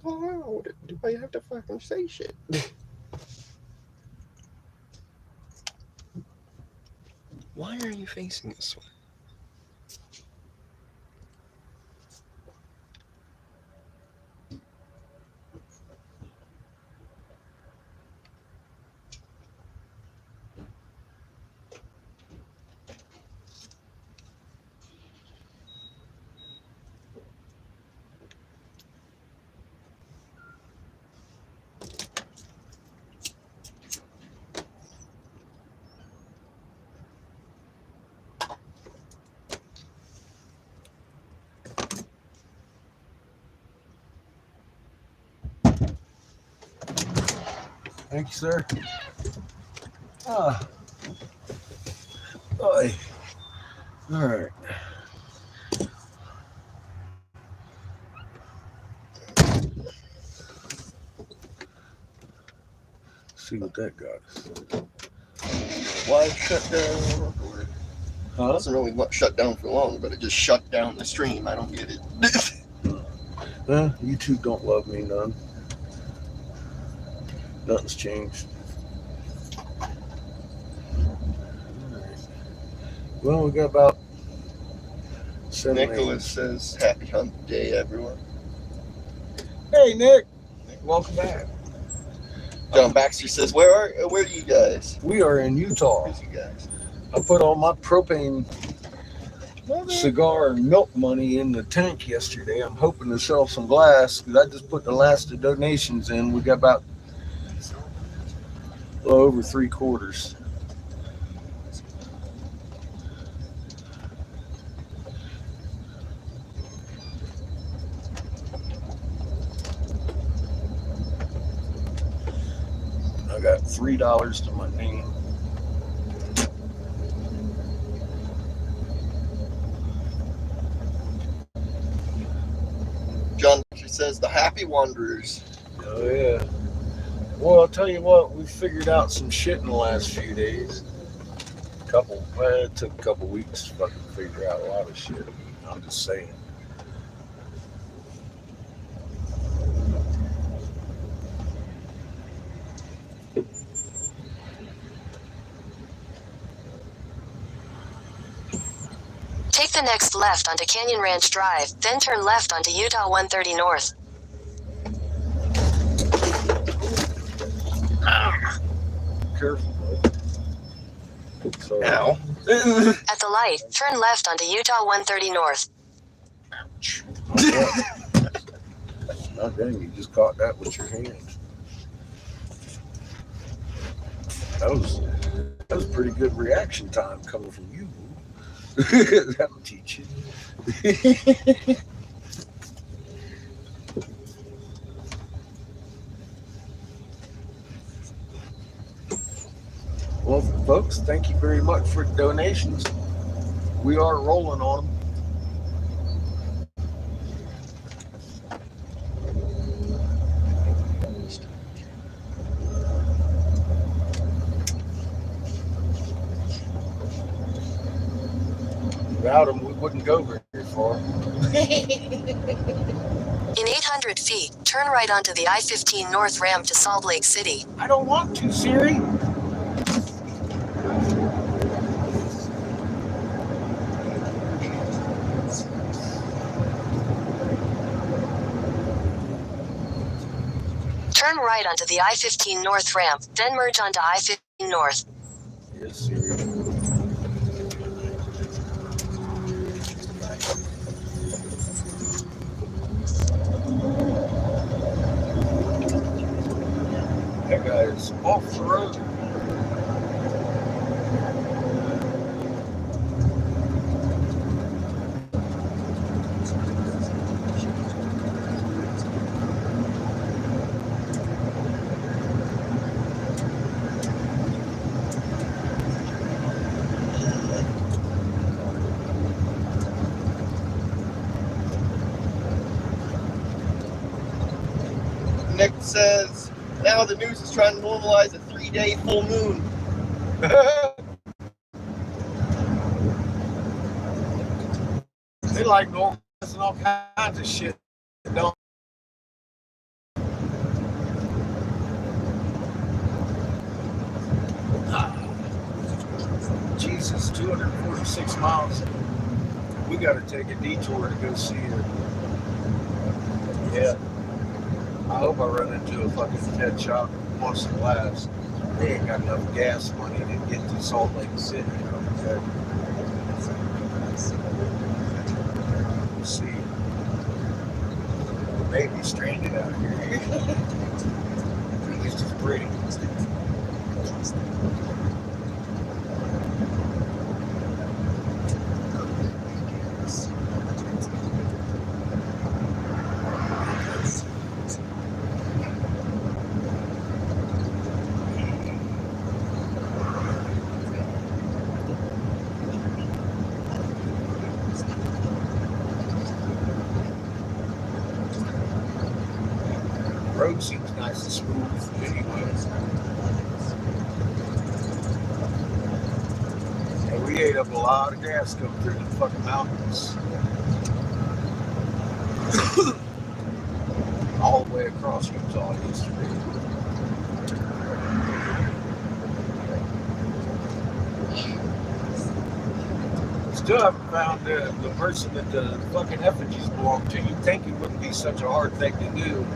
Oh, do I have to fucking say shit? Why are you facing this way? Thank you, sir. Ah. Oy. All right. See what that got us. Why shut down? It Huh? wasn't really shut down for long, but it just shut down the stream. I don't get it. YouTube don't love me none. Nothing's changed. Well, we got about 7 Nicholas says, "Happy Hump Day, everyone." Hey, Nick. Welcome back. John Baxter says, "Where are you guys?" We are in Utah. Where's you guys? I put all my propane cigar and milk money in the tank yesterday. I'm hoping to sell some glass because I just put the last of donations in. We got about a little over 3/4. I got $3 to my name. John Baxter says, "The Happy Wanderers." Oh yeah. Well, I'll tell you what, we figured out some shit in the last few days. It took a couple weeks to fucking figure out a lot of shit. I'm just saying. Take the next left onto Canyon Ranch Drive, then turn left onto Utah 130 North. Careful, bud. So, Ow. At the light, turn left onto Utah 130 North. Ouch. Not dang, you just caught that with your hands. That was pretty good reaction time coming from you. That'll teach you. Well, folks, thank you very much for the donations. We are rolling on them. Without them, we wouldn't go very far. In 800 feet, turn right onto the I-15 North ramp to Salt Lake City. I don't want to, Siri. Turn right onto the I-15 North ramp, then merge onto I-15 North. Yes, Siri. That guy is off the road. Nick says, "Now the news is trying to normalize a 3-day full moon." They like normalizing all kinds of shit. Don't 246 miles. We got to take a detour to go see her. Yeah. I hope I run into a fucking head shop once in last. We ain't got enough gas money to get to Salt Lake City. Okay. We'll see. Maybe stranded out here. At least it's pretty. Road seems nice and smooth anyways. And we ate up a lot of gas coming through the fucking mountains. All the way across Utah yesterday. Still haven't found the person that the fucking effigies belong to. You'd think it wouldn't be such a hard thing to do.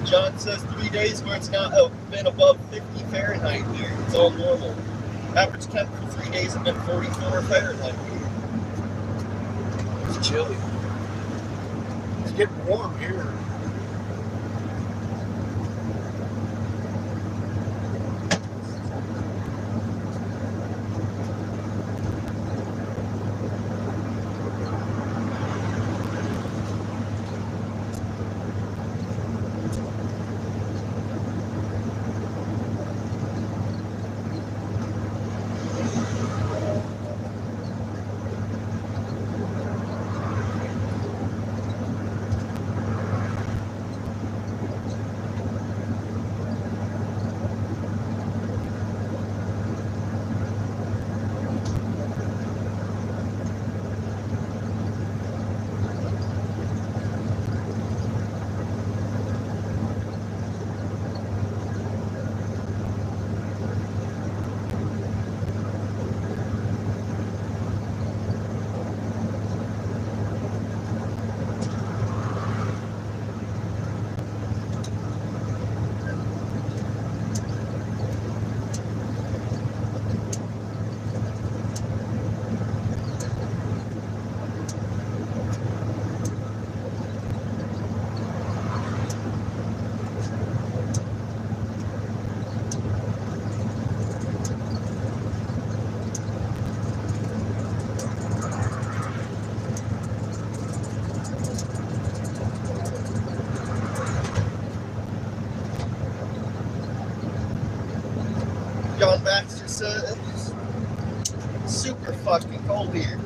John says 3 days where it's not been above 50 Fahrenheit here. It's all normal. Average temp for 3 days has been 44 Fahrenheit here. It's chilly. It's getting warm here. John Baxter says super fucking cold here.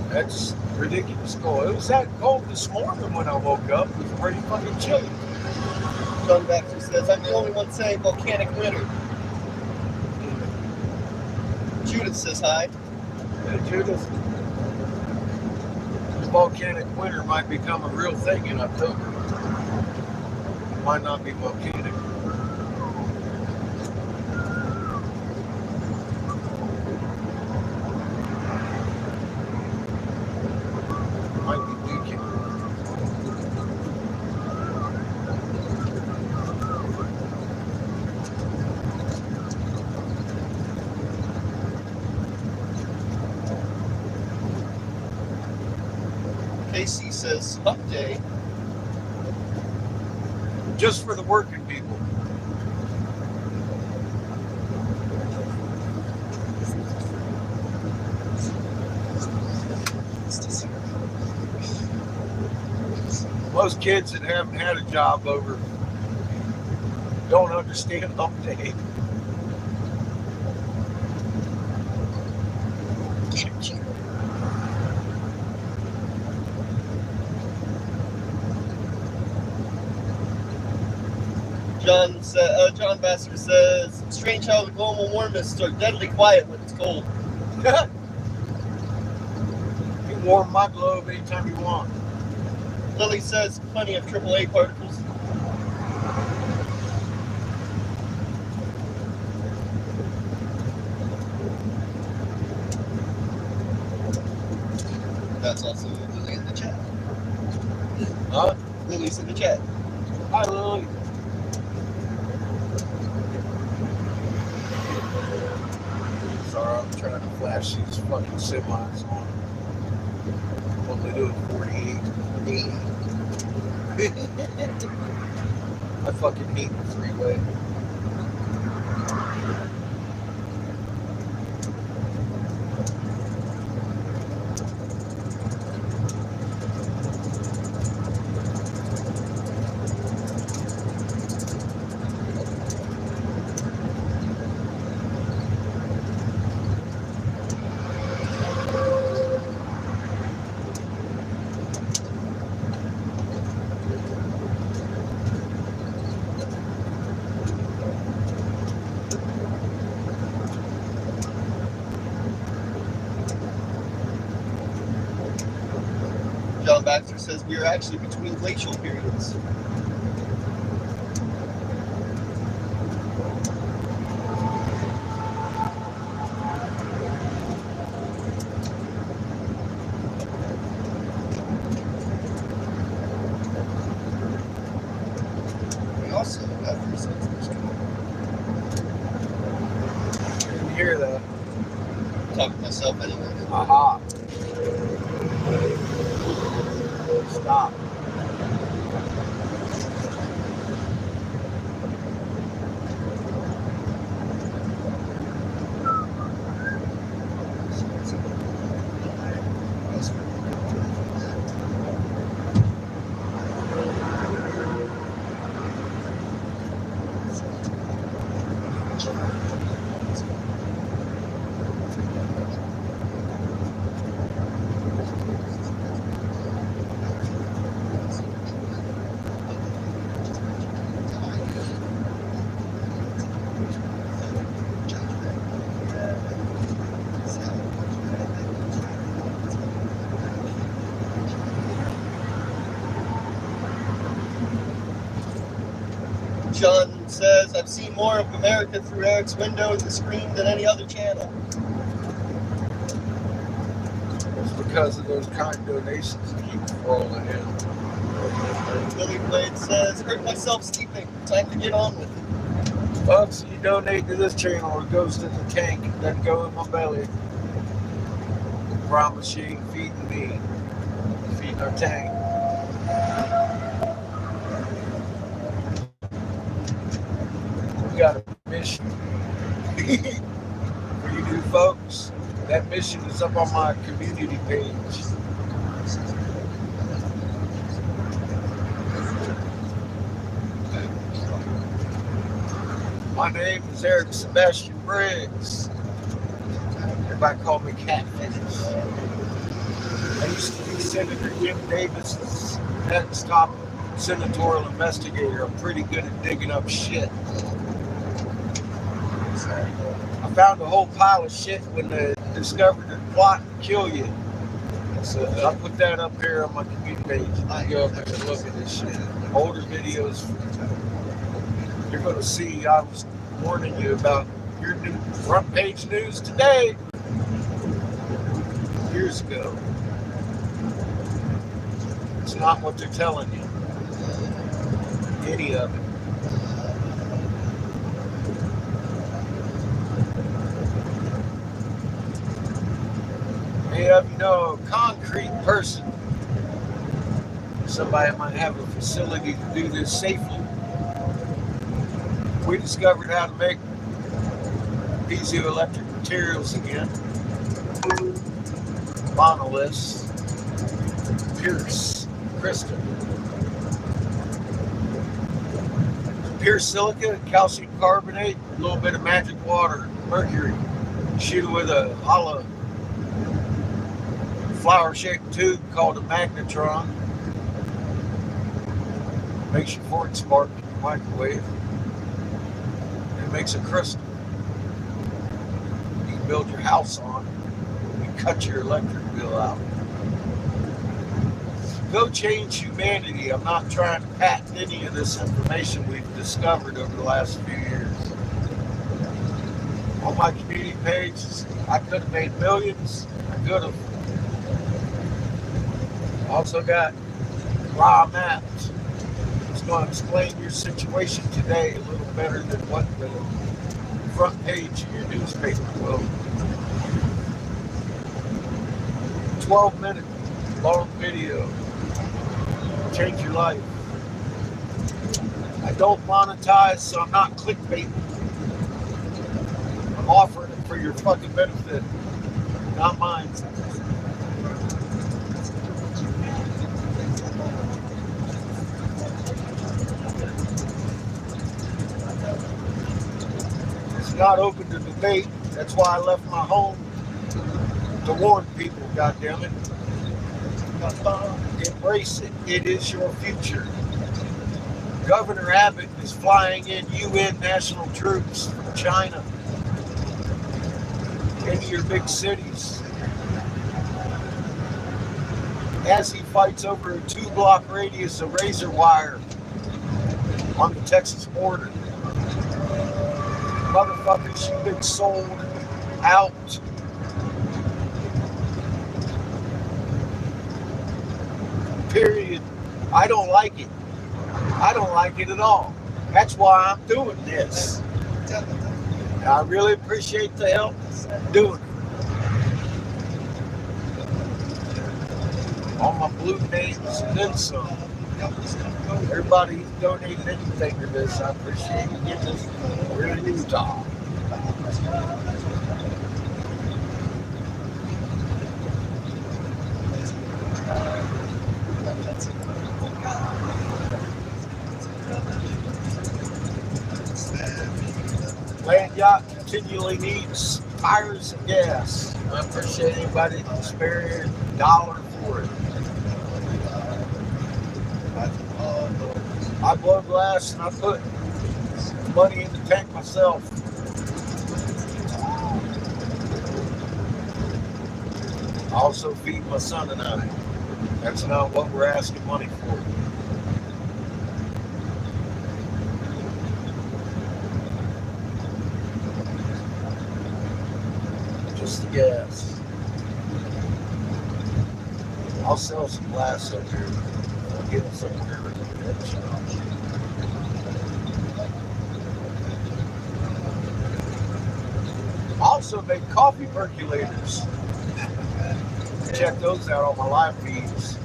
That's ridiculous cold. It was that cold this morning when I woke up. It was pretty fucking chilly. John Baxter says, I'm the only one saying volcanic winter. Judith says hi. Hey, Judith. The volcanic winter might become a real thing in October. It might not be volcanic. Might be leaking. Casey says, hump day. Just for the working people. Most kids that haven't had a job over don't understand update. John Vassar says, strange how the global warmists are deadly quiet when it's cold. You warm my globe anytime you want. Lily says, plenty of AAA particles. That's also Lily in the chat. Huh? Lily's in the chat. Hi, Lily. Sorry, I'm trying to flash these fucking semis on. What they do at 48, 80. I fucking hate the freeway. John Baxter says we are actually between glacial periods. We also have results. Didn't hear that. Talking to myself anyway. Aha. Stop. John says, I've seen more of America through Eric's window in the screen than any other channel. It's because of those kind donations that keep rolling in. Billy Blade says, hurt myself sleeping. Time to get on with it. Folks, you donate to this channel, it goes to the tank, it doesn't go in my belly. I promise you ain't feeding me. You're feeding our tank. We got a mission for you new folks. That mission is up on my community page. My name is Eric Sebastian Briggs. Everybody call me Catfish. I used to be Senator Jim Davis's next top senatorial investigator. I'm pretty good at digging up shit. I found a whole pile of shit when they discovered the plot to kill you. So I put that up here on my community page. You can go up there and look at this shit. Older videos. You're going to see, I was warning you about your new front page news today. Years ago. It's not what they're telling you. Any of it. Many of you know a concrete person. Somebody might have a facility to do this safely. We discovered how to make piezoelectric materials again. Monoliths, Pierce, crystal. pure silica, calcium carbonate, a little bit of magic water, mercury. Shoot it with a hollow flower-shaped tube called a magnetron. Makes your fork spark in your microwave. It makes a crystal. You can build your house on. You cut your electric bill out. Go change humanity. I'm not trying to patent any of this information we've discovered over the last few years. On my community page, I could have made millions. I could have. Also got raw maps. It's going to explain your situation today a little better than what the front page of your newspaper will. 12-minute long video. Change your life. I don't monetize, so I'm not clickbait. I'm offering it for your fucking benefit, not mine. It's not open to debate. That's why I left my home to warn people, goddammit. Embrace it. It is your future. Governor Abbott is flying in UN national troops from China into your big cities as he fights over a 2-block radius of razor wire on the Texas border. Motherfuckers, you've been sold out. Period. I don't like it. I don't like it at all. That's why I'm doing this. I really appreciate the help doing it. All my blue names and then some. Everybody who's donated anything to this, I appreciate you getting this really new job. Land yacht continually needs tires and gas. I appreciate anybody that can spare $1 for it. I blow glass and I put money in the tank myself. I also feed my son and I. That's not what we're asking money for. Just the gas. I'll sell some glass up here. I'll get some here. Also make coffee percolators. Check those out on my live feeds.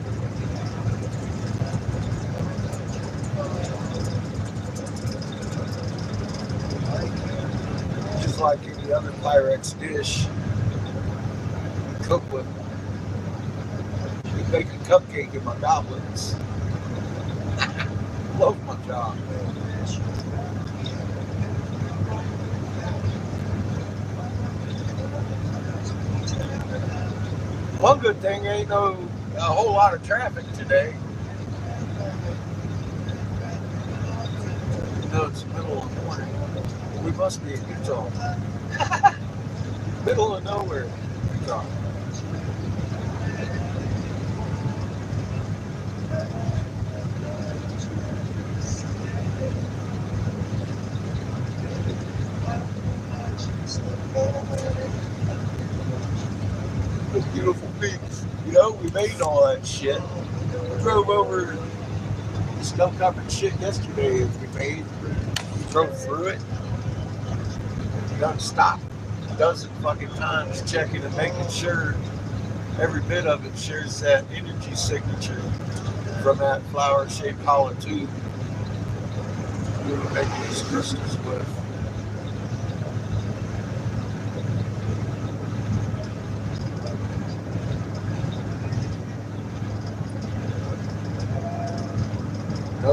Just like any other Pyrex dish, you cook with. You make a cupcake in my goblets. Love my job, man. One good thing, ain't a whole lot of traffic today. You know, it's the middle of the morning. We must be in Utah. Middle of nowhere, Utah. Those beautiful peaks. You know, we made all that shit. We drove over snow-covered shit yesterday as we made. We drove through it. Done stopped a dozen fucking times checking and making sure every bit of it shares that energy signature from that flower-shaped hollow tube we were making these crystals with.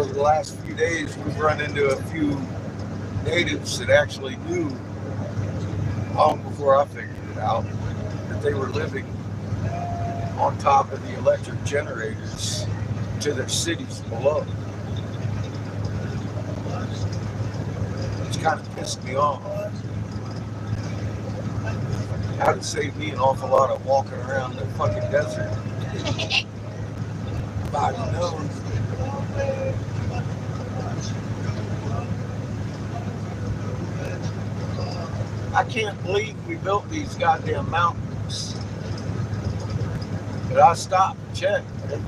over the last few days, we've run into a few natives that actually knew, long before I figured it out, that they were living on top of the electric generators to their cities below. It's kind of pissed me off. That would save me an awful lot of walking around the fucking desert. Body knows. I can't believe we built these goddamn mountains. But I stopped and checked a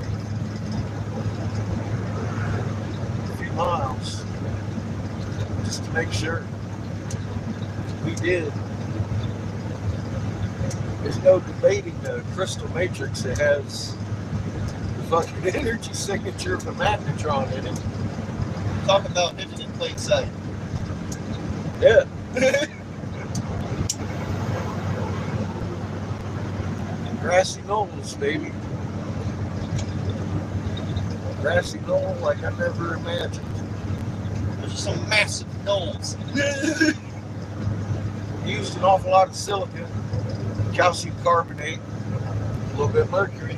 few miles just to make sure. We did. There's no debating the crystal matrix that has the fucking energy signature of the magnetron in it. Talk about hidden in plain sight. Yeah. Grassy knolls, baby. Grassy knoll like I never imagined. There's just some massive knolls. Used an awful lot of silicon, calcium carbonate, a little bit of mercury.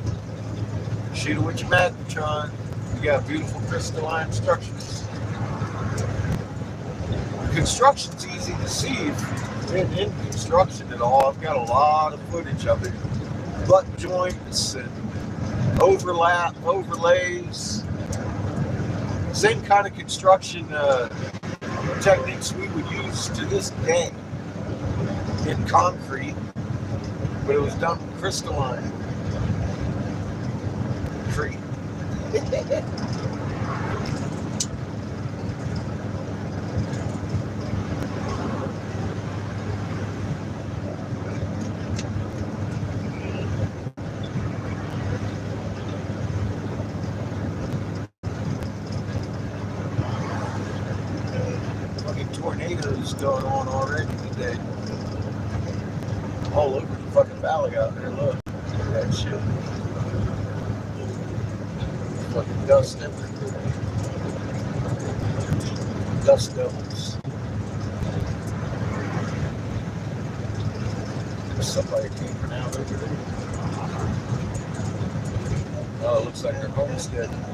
Shoot it with your magnetron. You got beautiful crystalline structures. Construction's easy to see if you've been in construction at all. I've got a lot of footage of it. Butt joints and overlays. Same kind of construction techniques we would use to this day in concrete, but it was done with crystalline tree. Tornadoes going on already today. All over the fucking valley out there. Look at that shit. Fucking dust everywhere. Dust devils. There's somebody camping out over there. Oh, it looks like they're homesteading.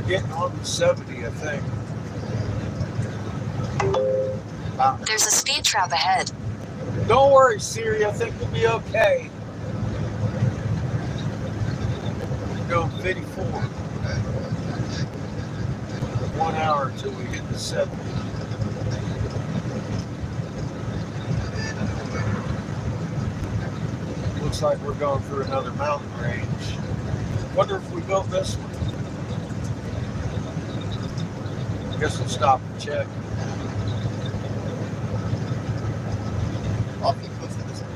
Getting on to 70, I think. There's a speed trap ahead. Don't worry, Siri. I think we'll be okay. We're going 54. 1 hour until we hit the 70. Looks like we're going through another mountain range. Wonder if we built this one. Guess we'll stop and check. Awfully close to this one.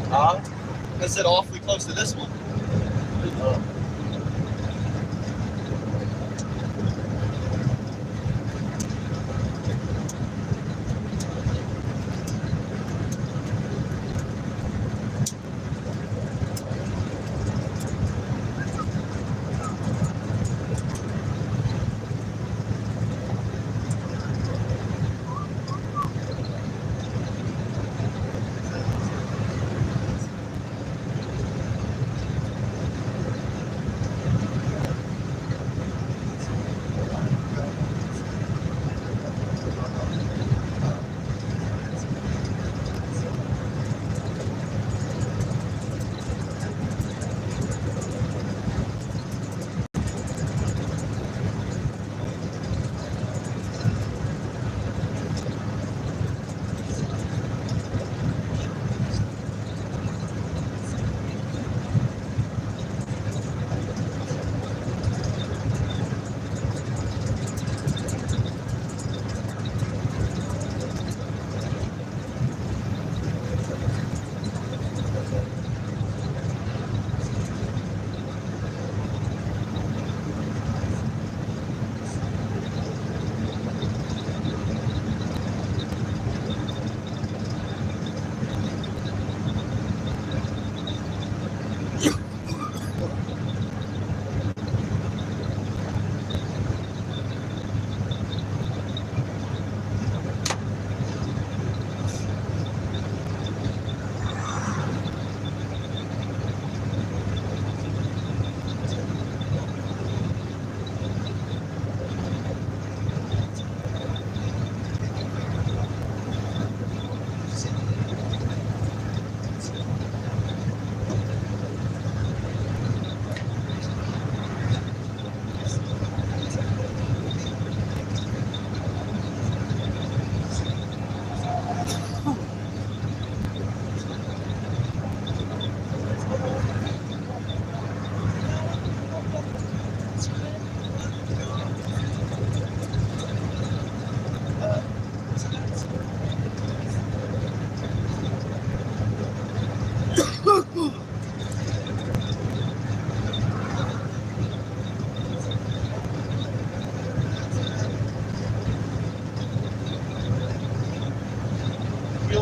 Huh? I said awfully close to this one.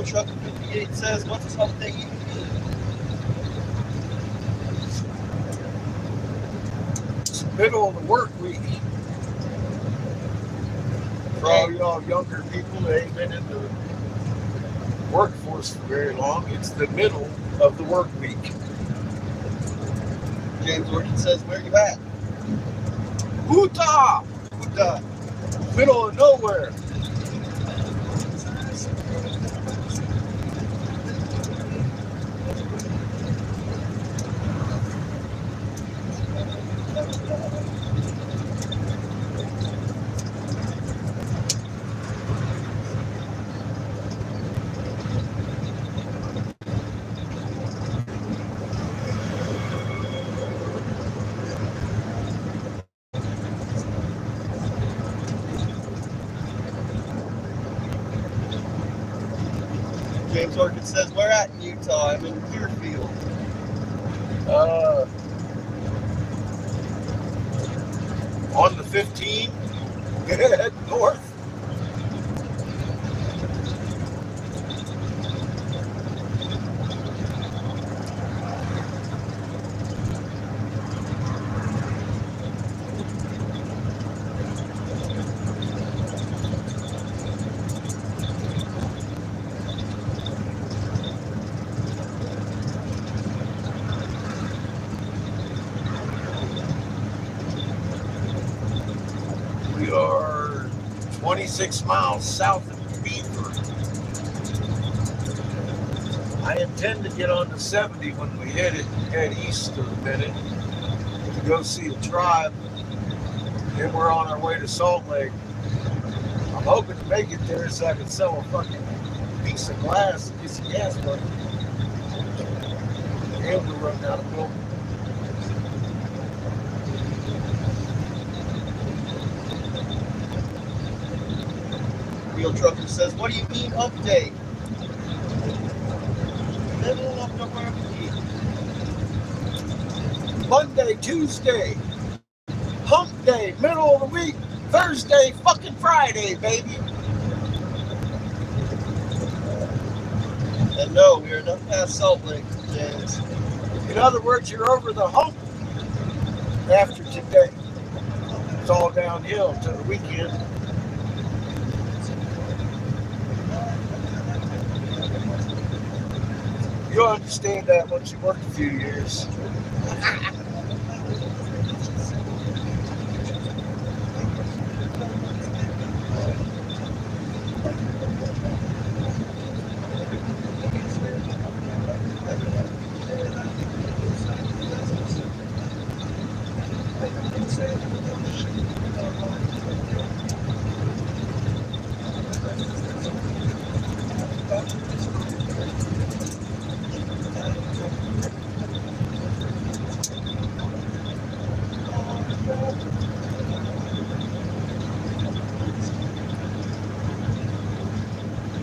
Trucker 58 says, what's this hump day even mean? It's the middle of the work week. For all y'all younger people that ain't been in the workforce for very long, it's the middle of the work week. James Orchid says, where you at? Utah! Utah. Middle of nowhere. James Orchid says, where at in Utah? I'm in Clearfield. On the 15, head north. We are 26 miles south of Beaver. I intend to get on the 70 when we head east a minute to go see a tribe. Then we're on our way to Salt Lake. I'm hoping to make it there so I can sell a fucking piece of glass and get some gas money. And we're running out of milk. Real Trucker says, what do you mean hump day? Middle of the work week. Monday, Tuesday, hump day, middle of the week, Thursday, fucking Friday, baby. And no, we are not past Salt Lake, James. In other words, you're over the hump after today. It's all downhill to the weekend. You'll understand that once you work a few years.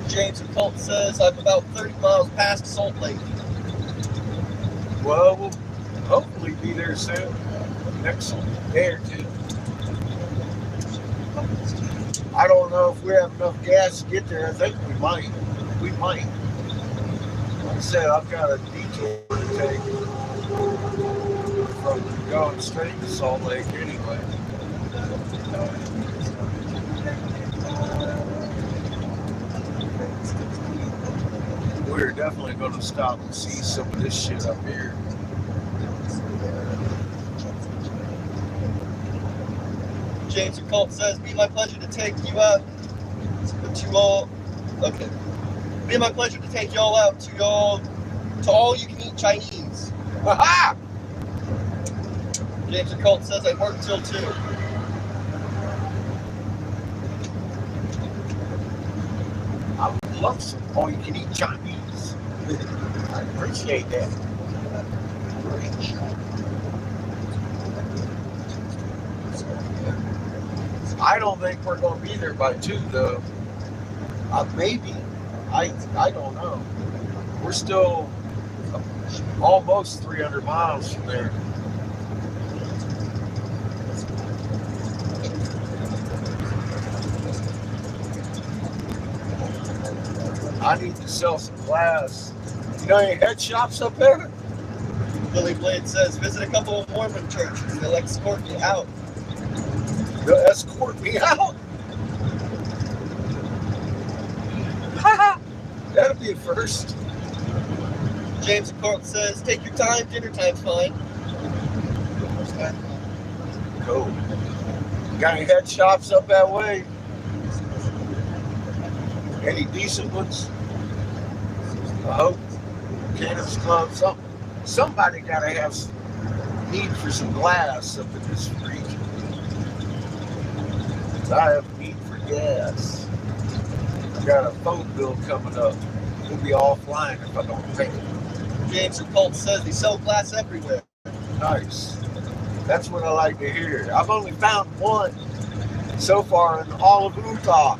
James Occult says, I'm about 30 miles past Salt Lake. Well, we'll hopefully be there soon. Next day or two. I don't know if we have enough gas to get there. I think we might. We might. Like I said, I've got a detour to take from going straight to Salt Lake anyway. We're definitely going to stop and see some of this shit up here. James Occult says, be my pleasure to take you out to all. Okay. Be my pleasure to take y'all out to all you can eat Chinese. Ha! James Occult says, I work till 2. I would love some all you can eat Chinese. I appreciate that. I don't think we're going to be there by 2, though. Maybe. I don't know. We're still almost 300 miles from there. I need to sell some glass. You know any head shops up there? Billy Blade says, visit a couple of Mormon churches. They'll escort me out. They'll escort me out? That'll be a first. James Court says, take your time, dinner time's fine. Cool. Got any head shops up that way? Any decent ones? I hope. Cannabis Club, something. Somebody gotta have need for some glass up in this region. I have need for gas. I got a phone bill coming up. We'll be offline if I don't pay it. James Colt says they sell glass everywhere. Nice. That's what I like to hear. I've only found one so far in all of Utah.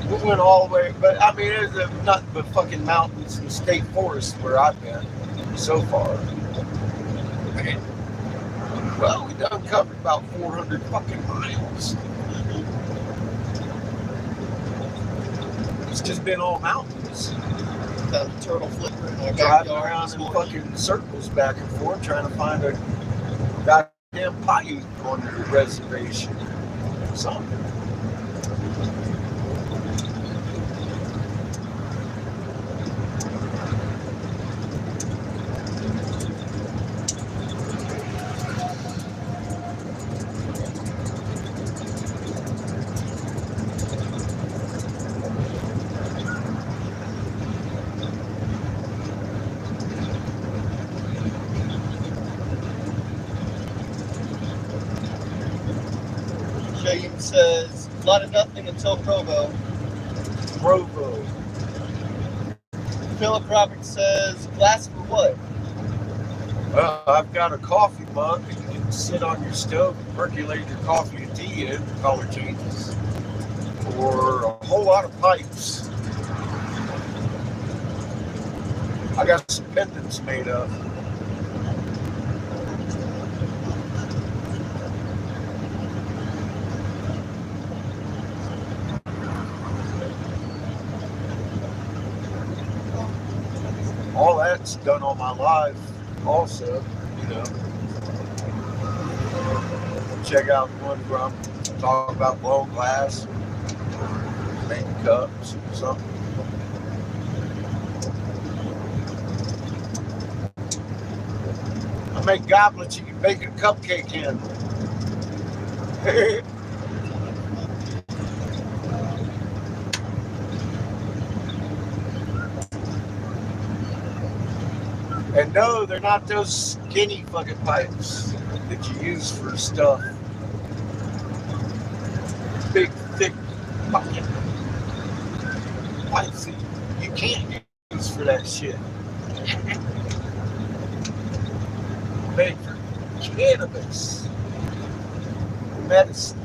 We went all the way, but I mean, there's nothing but fucking mountains and state forests where I've been so far. Man. Well, we done covered about 400 fucking miles. It's just been all mountains. Found a turtle flipper in our Driving backyard around this in morning. fucking circles back and forth trying to find a goddamn Paiute on the reservation. Something. James says, a lot of nothing until Provo. Provo. Philip Roberts says, glass for what? Well, I've got a coffee mug that you can sit on your stove and percolate your coffee and tea in, color changes. Or a whole lot of pipes. I got some pendants made up. All that's done on my live also, you know. Check out the one where I'm talking about blown glass, making cups or something. I make goblets you can bake a cupcake in. And no, they're not those skinny fucking pipes that you use for stuff. Big, thick fucking pipes that you can't use for that shit. Made for cannabis medicine.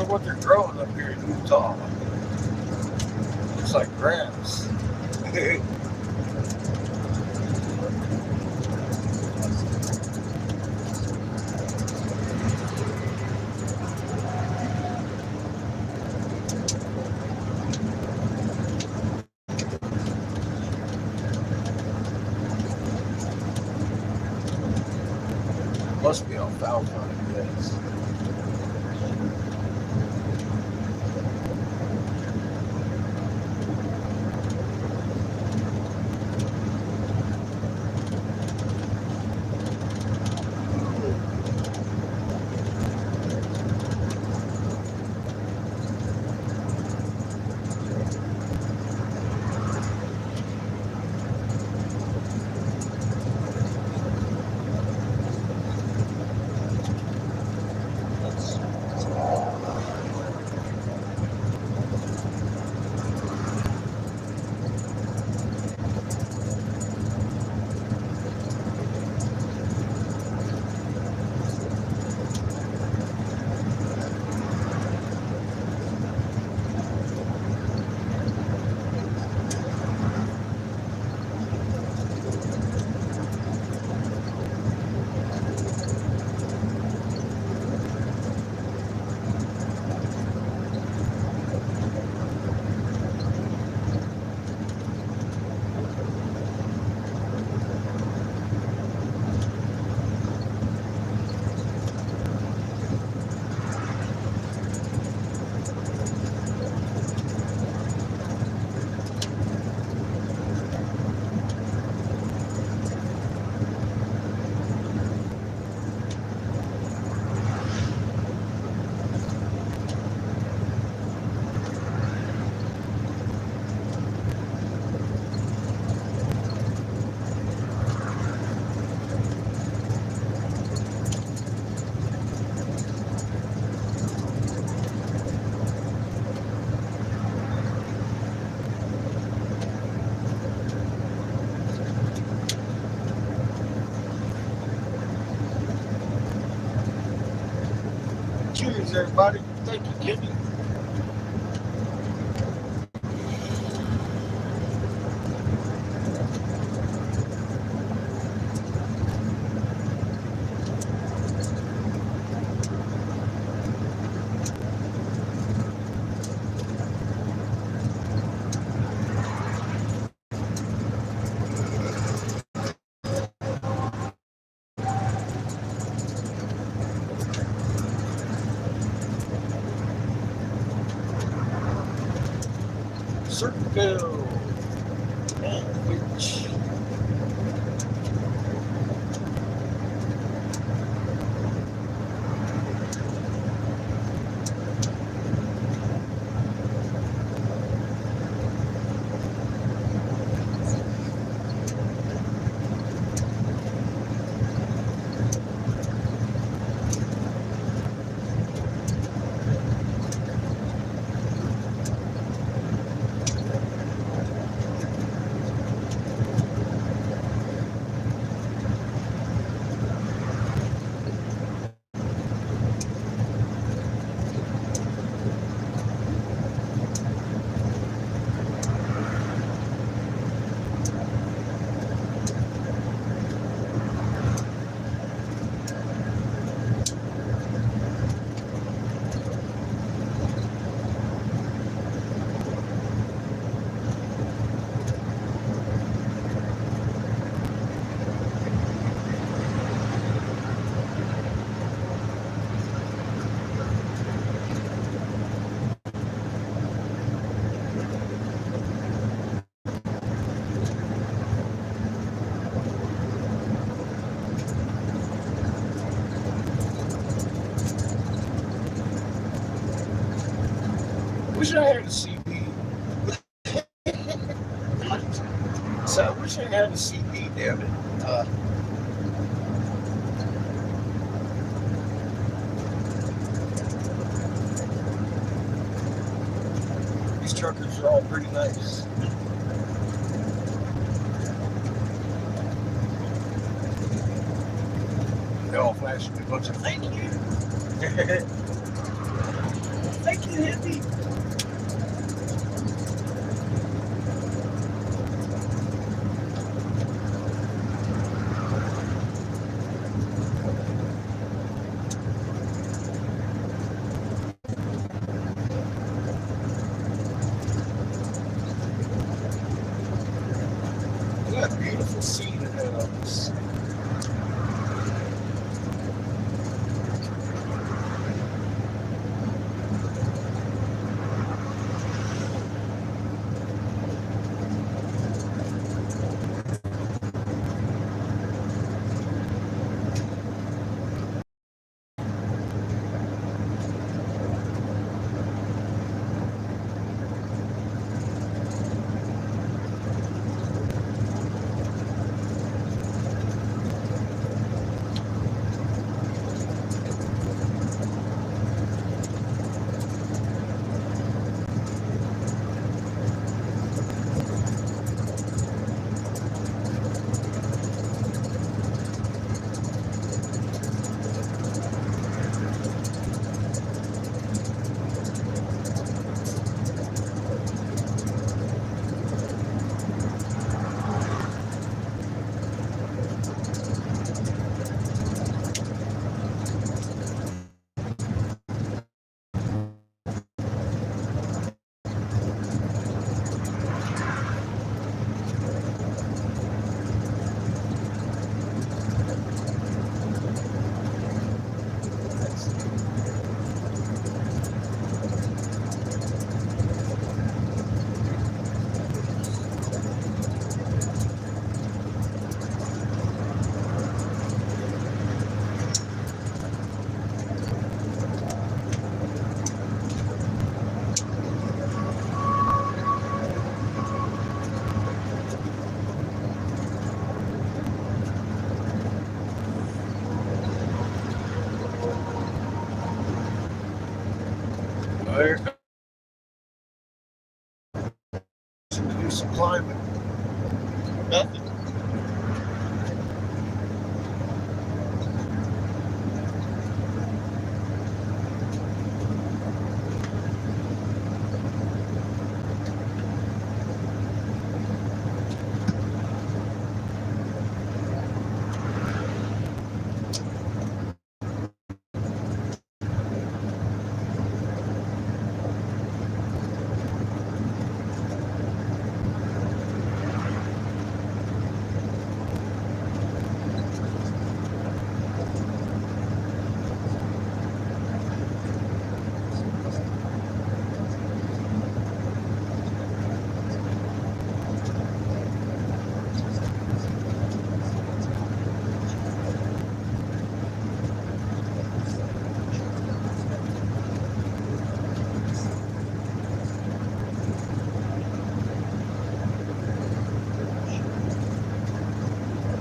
What they're growing up here in Utah. Looks like grass. Must be alfalfa, I guess. Cheers, everybody. Thank you, Kimmy. Circle. Which wish I had a CD. So I wish I had a CD, damn it. These truckers are all pretty nice. They're all flashing a bunch of thank you. Thank you, hippie. Beautiful scene ahead of us. There. To do some climbing. Nothing.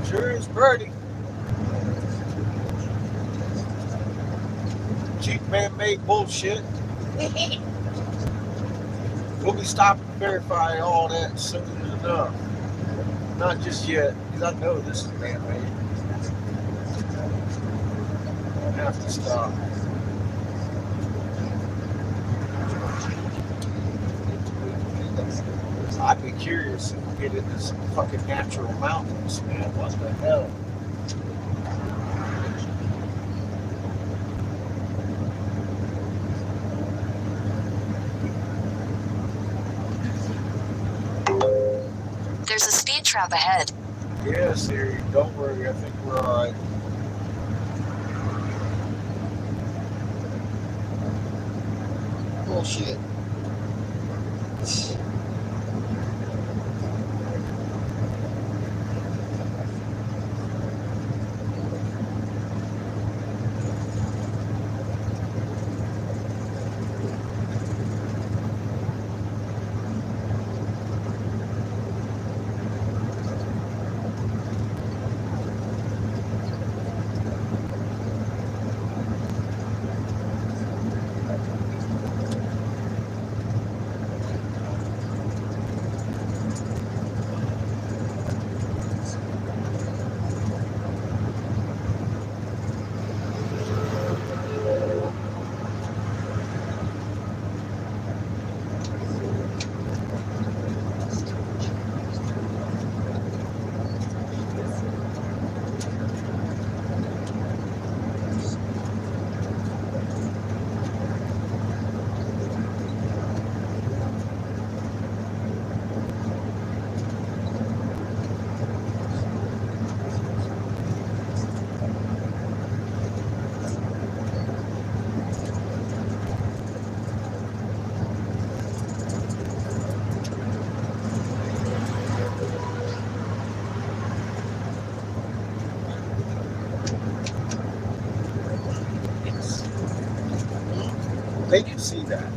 Sure is pretty. Cheap man-made bullshit. We'll be stopping to verify all that soon enough. Not just yet, because I know this is man-made. I have to stop. I'd be curious if we get into some fucking natural mountains, man. What the hell? There's a speed trap ahead. Yeah, Siri, don't worry. I think we're alright. Bullshit. They can see that.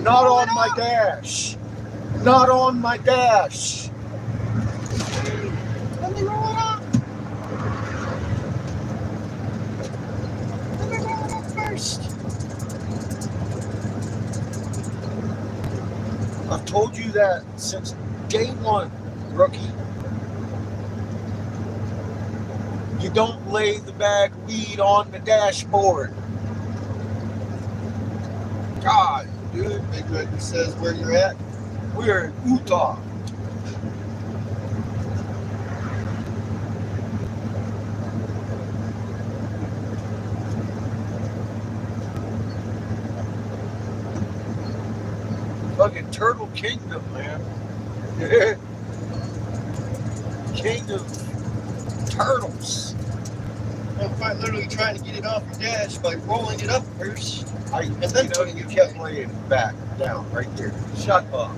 Not on my dash. Not on my dash. Let me roll it up. Let me roll it up first. I've told you that since day one, rookie. You don't lay the bag of weed on the dashboard. God, dude. Big Red says where you're at. We're in Utah. Fucking Turtle Kingdom, man. King of turtles. I'm quite literally trying to get it off your dash by rolling it up first. And then you know, you kept laying it back down right there. Shut up.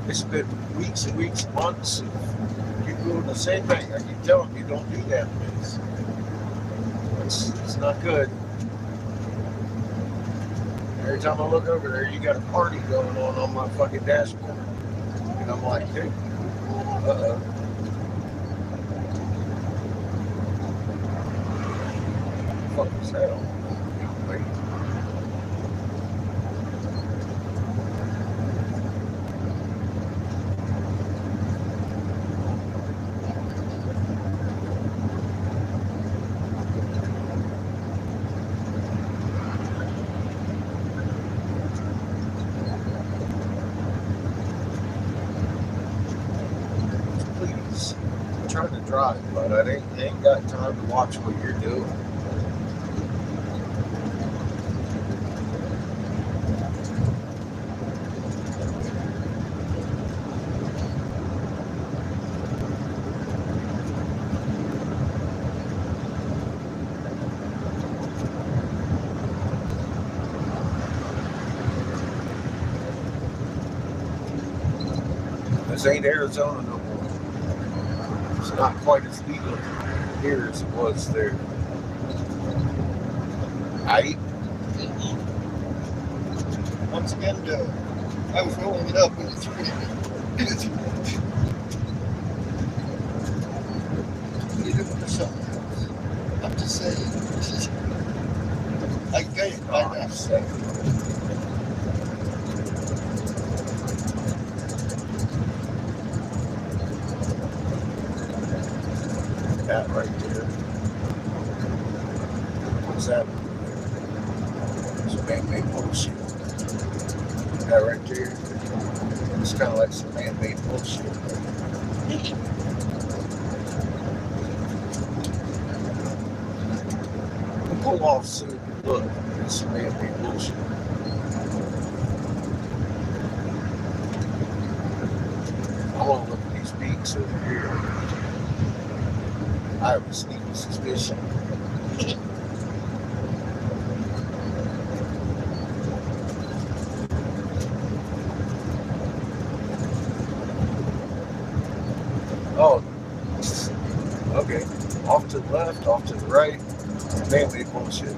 It's been weeks and weeks, months of you doing the same thing. I keep telling you, don't do that, please. It's not good. Every time I look over there, you got a party going on my fucking dashboard. And I'm like, dude, uh-oh. What the fuck is that on? Wait. Please, I'm trying to drive, but I ain't got time to watch what you're doing. This ain't Arizona no more. It's not quite as legal here as it was there. Once again, I was rolling it up when you threw it. You do it for something else. I'm just saying. I get it by now. That right there. What's that? It's man-made bullshit. That right there. It's kind of like some man-made bullshit. Pull off soon. Look, it's some man-made bullshit. I want to look at these peaks over here. I have a sneaky suspicion. Oh, okay. Off to the left, off to the right. Man-made bullshit.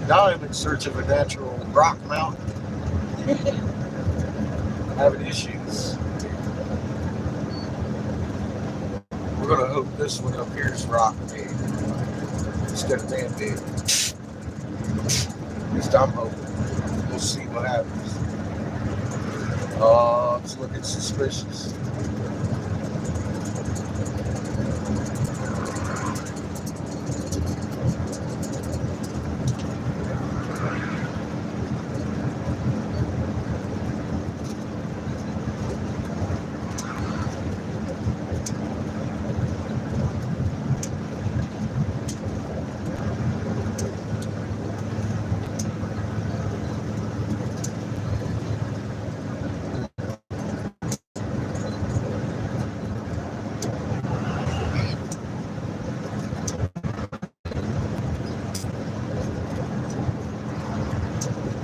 Now I'm in search of a natural rock mountain. Having issues. We're gonna hope this one up here is rock made instead of man-made. At least I'm hoping. We'll see what happens. Oh, it's looking suspicious.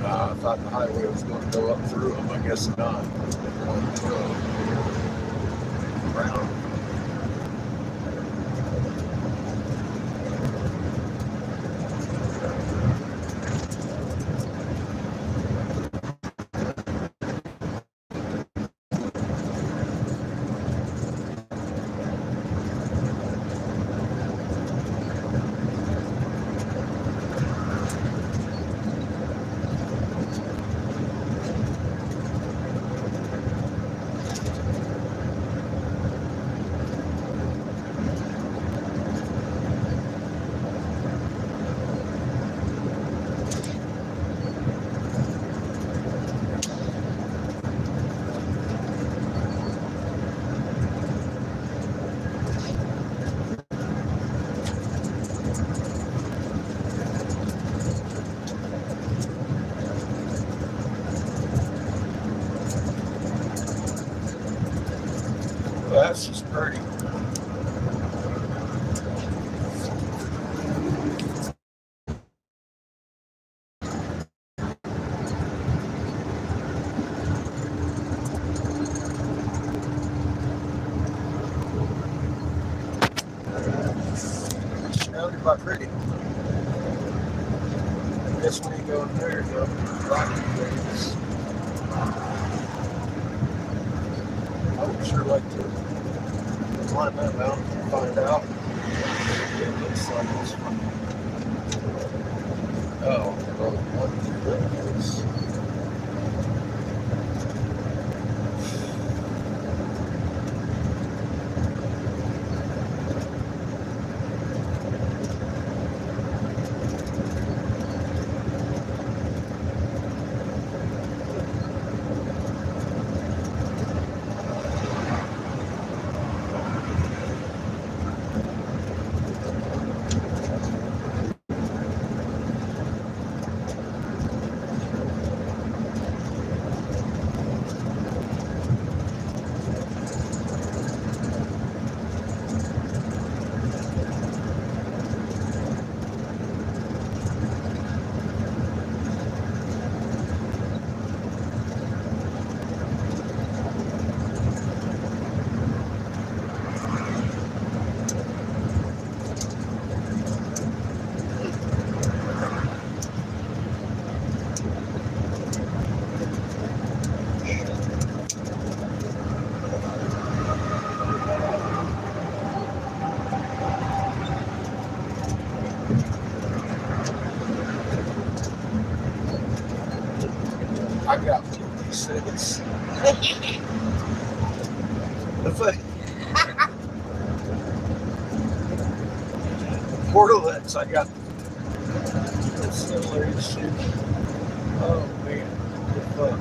I thought the highway was going to go up through them. I guess not. They're going to go around. Well, that's just pretty. surrounded by pretty. I guess when you go in there, you go rocky areas. I would sure like to climb that mountain and find out what it looks like. It's fun. Oh, what is I got 50 cents. The fuck. Portalets, I got. That's hilarious shit. Oh man, the fuck.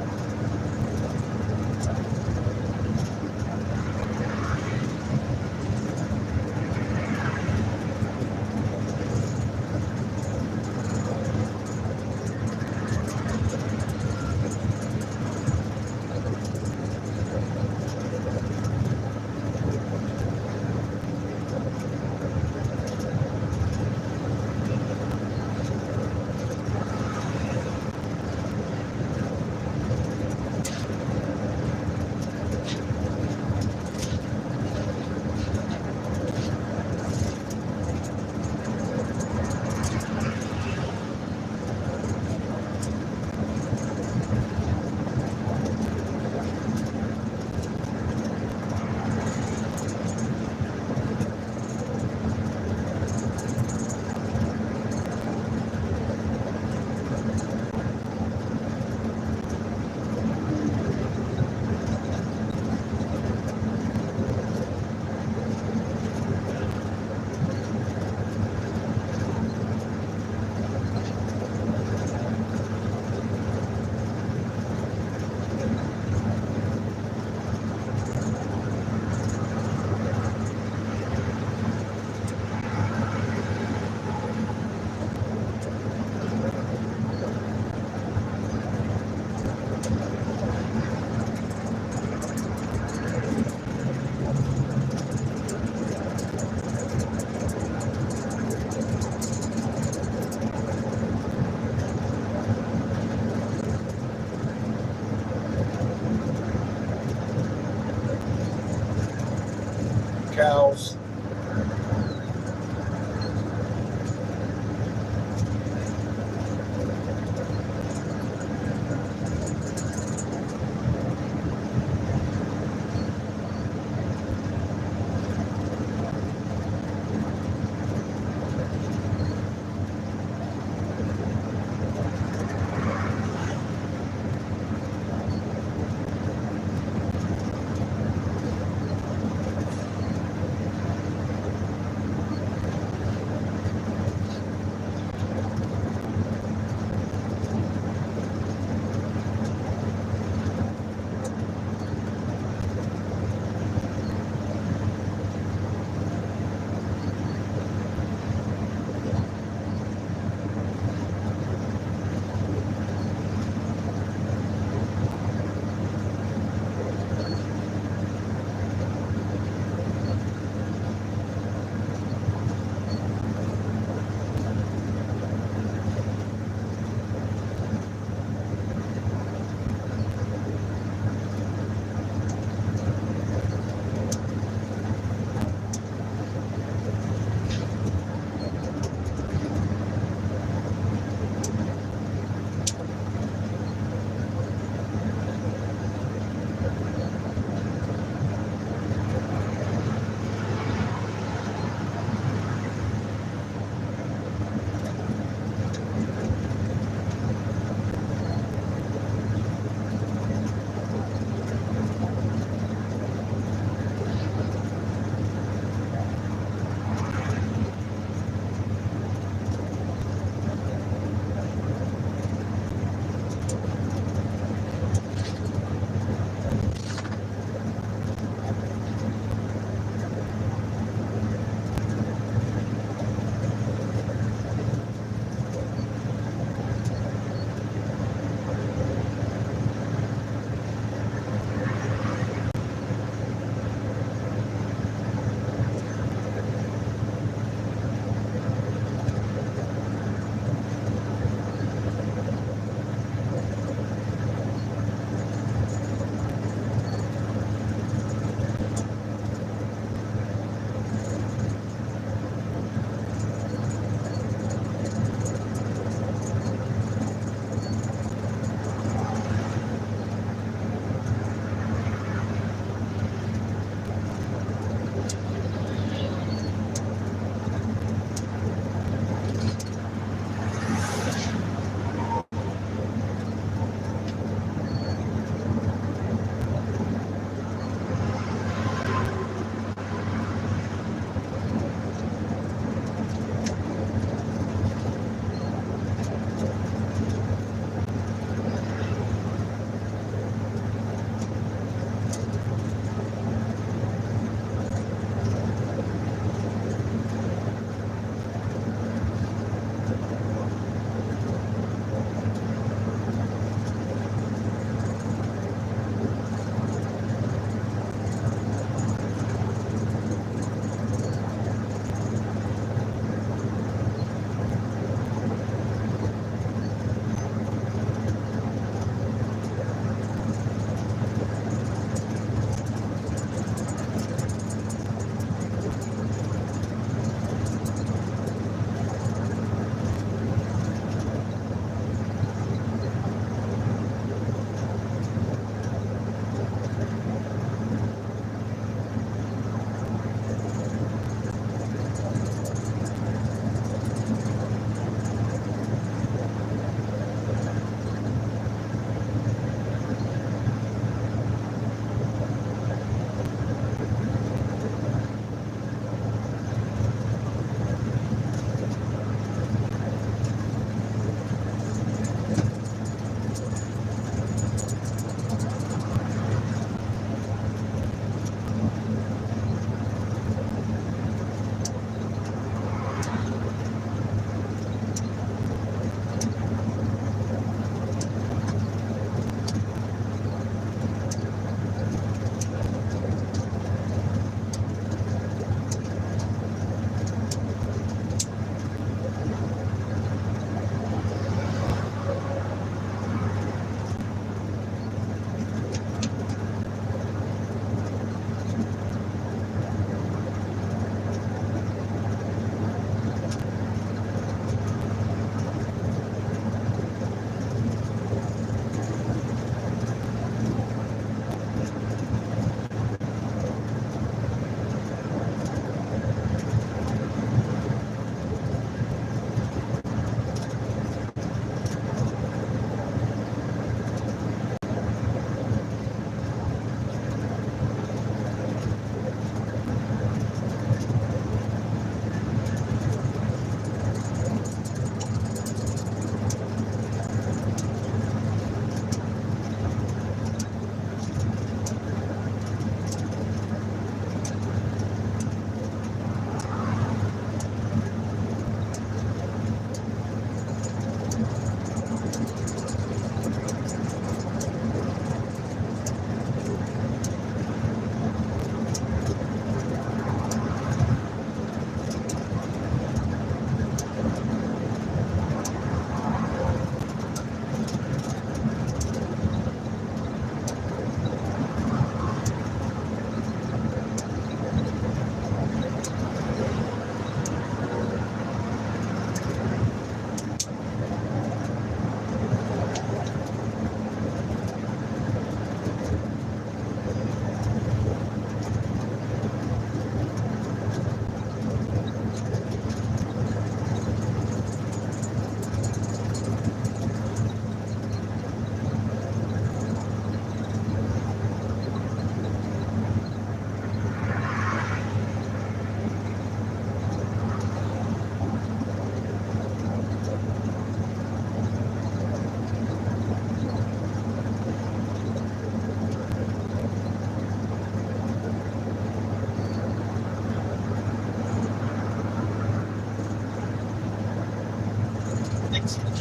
Cows.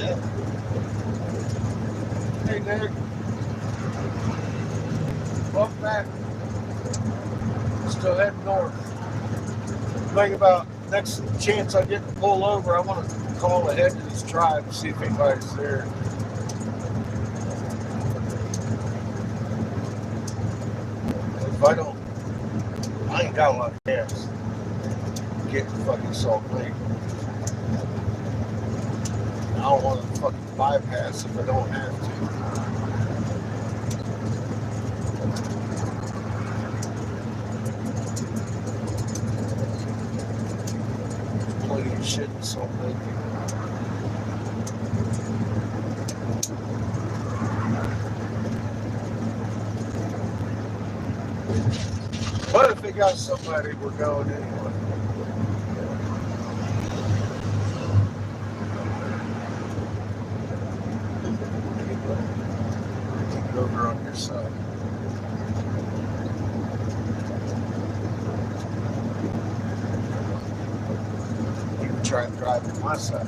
shit. Hey, Nick. Welcome back. Still heading north. Think about next chance I get to pull over, I want to call ahead to this tribe and see if anybody's there. If I don't, I ain't got a lot of gas. Get to fucking Salt Lake. I don't want to fucking bypass if I don't have to. Plenty of shit in Salt Lake. But if they got somebody, we're going anyway. Keep it over on your side. You can try and drive to my side.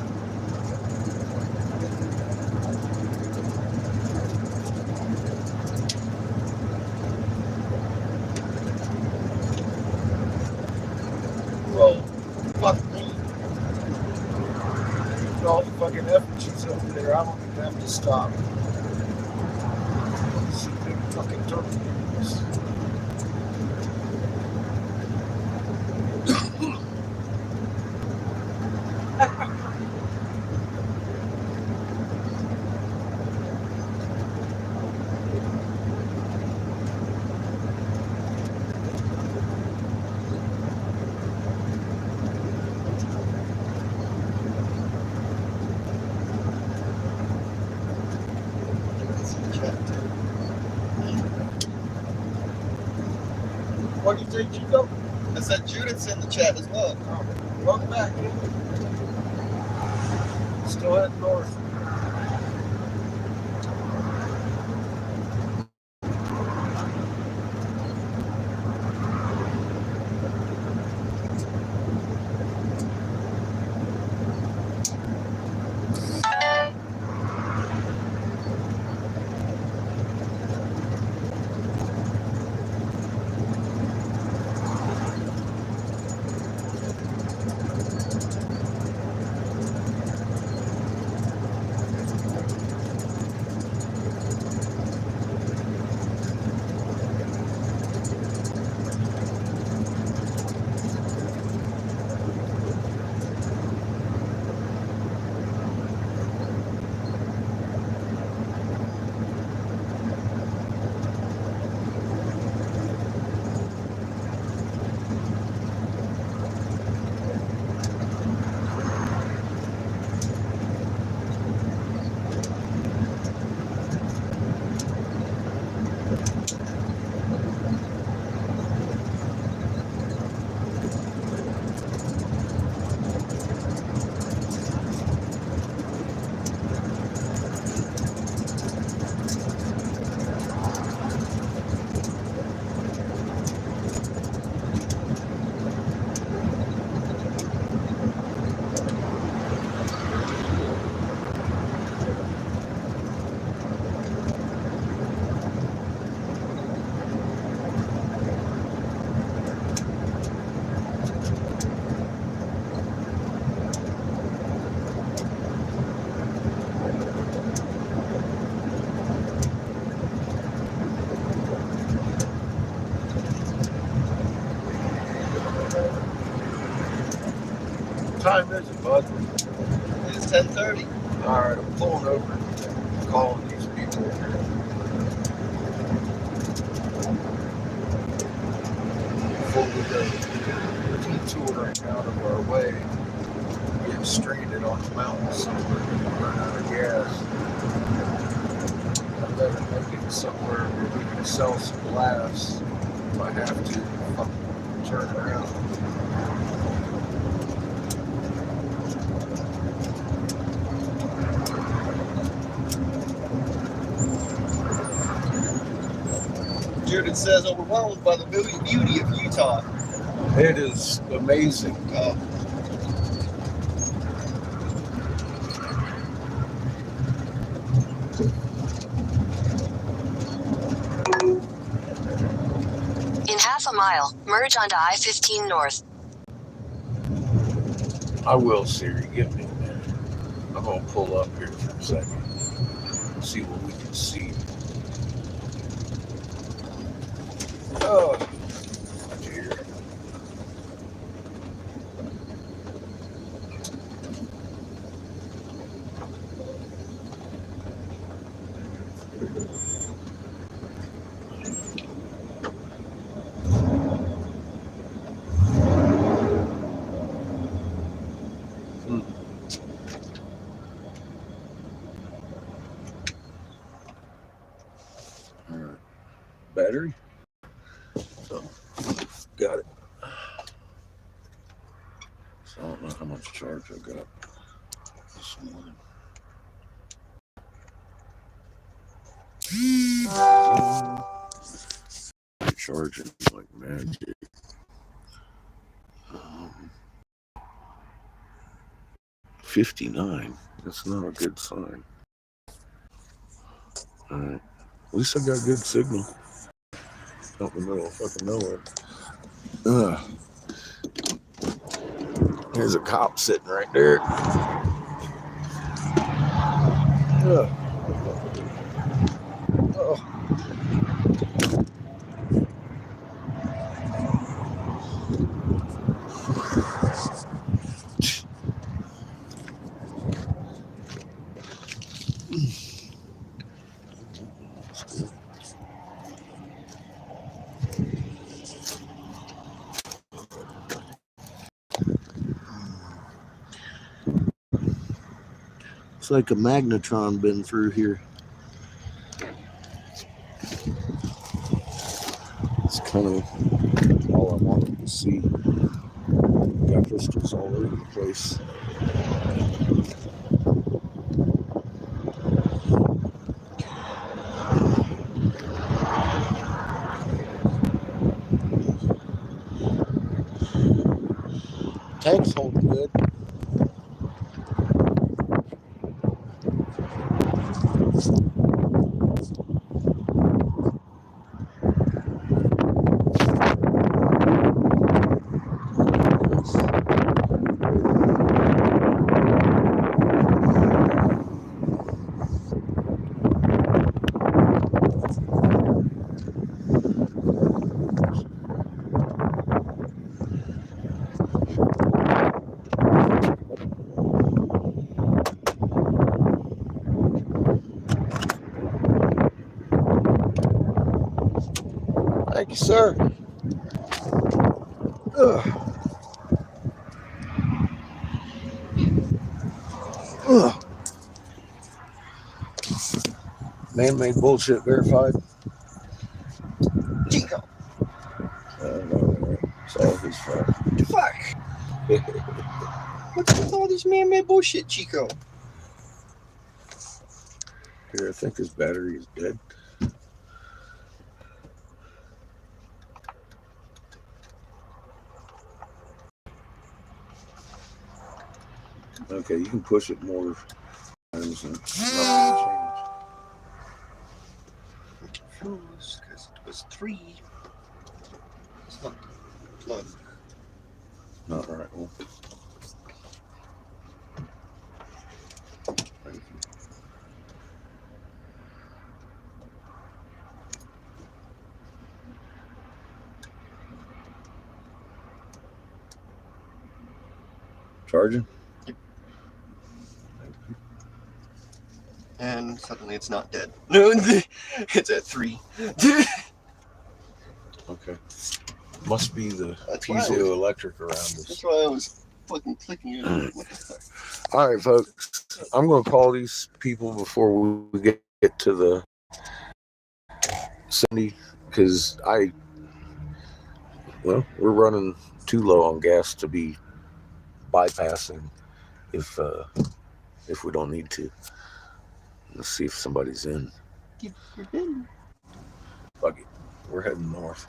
Well, fuck me. All the fucking effigies over there, I don't even have to stop. See big fucking turtles. What do you think, Chico? I said Judith's in the chat as well. Oh, welcome back, man. Still heading north. What time is it, bud? It's 10:30. All right, I'm pulling over and calling these people here. Before we go detouring out of our way, get stranded on the mountain somewhere, run out of gas. I better make it somewhere where we can sell some glass if I have to turn around. Judith says overwhelmed by the beauty of Utah. It is amazing. mile, merge onto I-15 North. I will, Siri. Give me a minute. I'm going to pull up here for a second. See what we can see. Oh, dear. All right. Battery. So, got it. So I don't know how much charge I got this morning. Charging like magic. 59. That's not a good sign. All right. At least I got good signal. Out in the middle of fucking nowhere. There's a cop sitting right there. Oh. It's like a magnetron been through here. It's kind of all I wanted to see. Got crystals all over the place. Tank's holding good. Thank you, sir. Ugh. Ugh. Man-made bullshit verified. Chico. It's all his fault. Fuck. What's with all this man-made bullshit, Chico? Here, I think his battery is dead. Okay, you can push it more times and nothing I'm confused because it was 3. It's not plug. Not right. Well, thank you. Charging? Yep. And suddenly it's not dead. No, it's at 3. Okay. Must be the That's why I was- piezoelectric around us. That's why I was fucking clicking you. What the fuck? All right, folks. I'm going to call these people before we get to the 70 because we're running too low on gas to be bypassing if we don't need to. Let's see if somebody's in. Fuck it. We're heading north.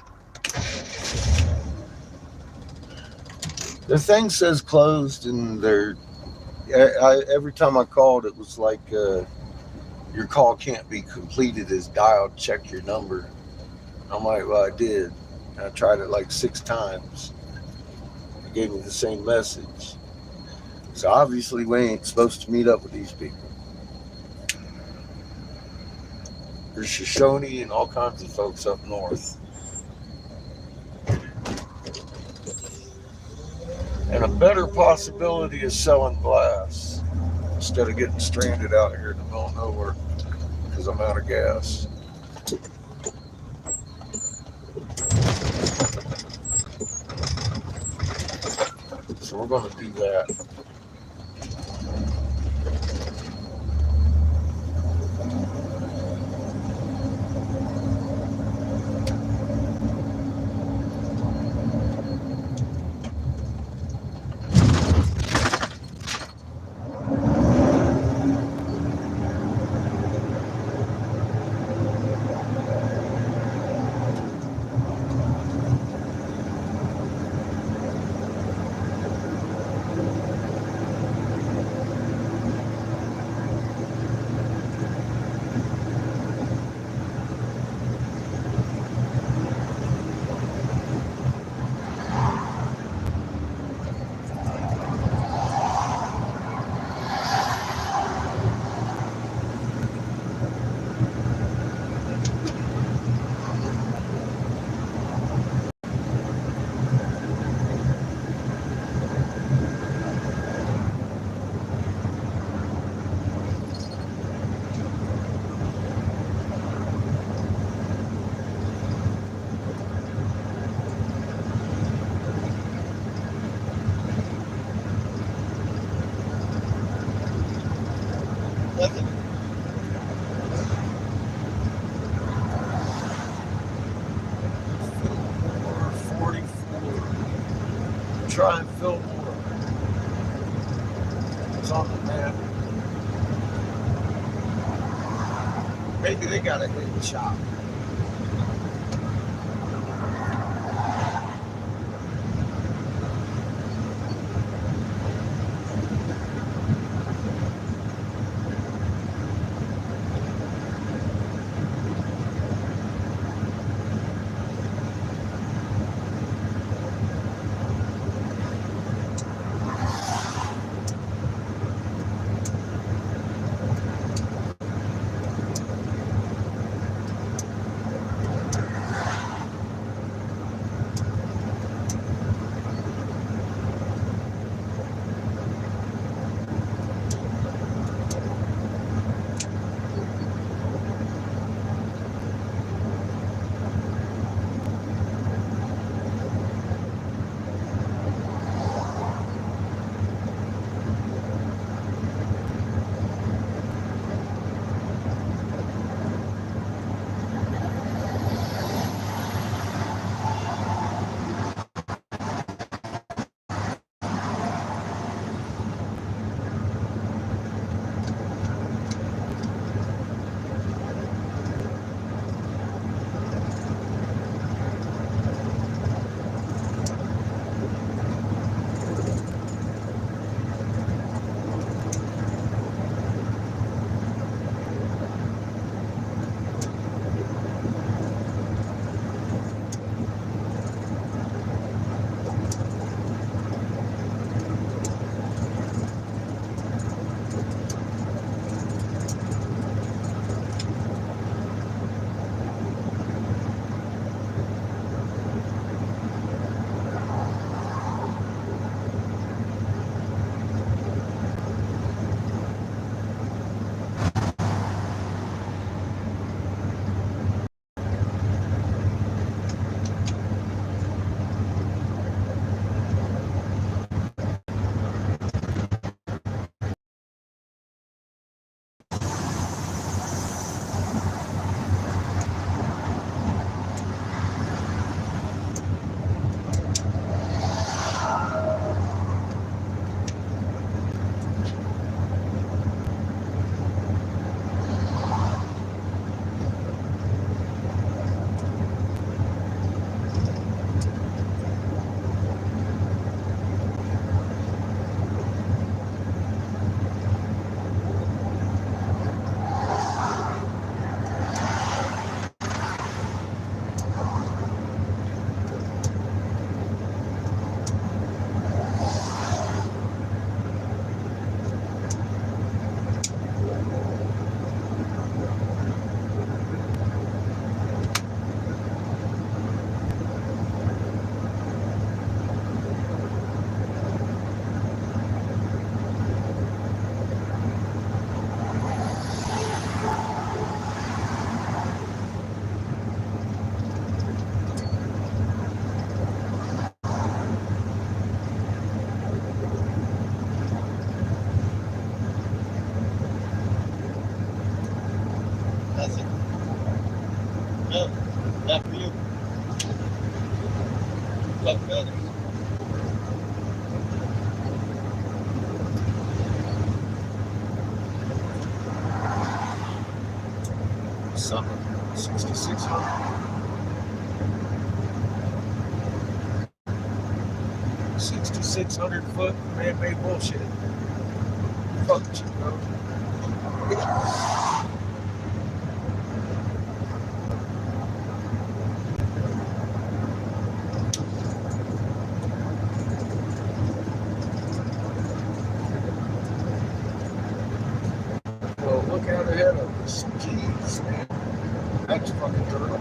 The thing says closed, and every time I called, it was like your call can't be completed as dialed. Check your number. I'm like, well, I did. And I tried it like 6 times. It gave me the same message. So obviously we ain't supposed to meet up with these people. There's Shoshone and all kinds of folks up north. And a better possibility is selling glass instead of getting stranded out here in the middle of nowhere because I'm out of gas. So we're going to do that. Left it. 44. Try and fill more. It's on the map. Maybe they got a hidden shop. something. 6,600. 6,600 foot man-made bullshit. Fuck you, bro. Well, look out ahead of us. Jeez, man. That's fucking turtle.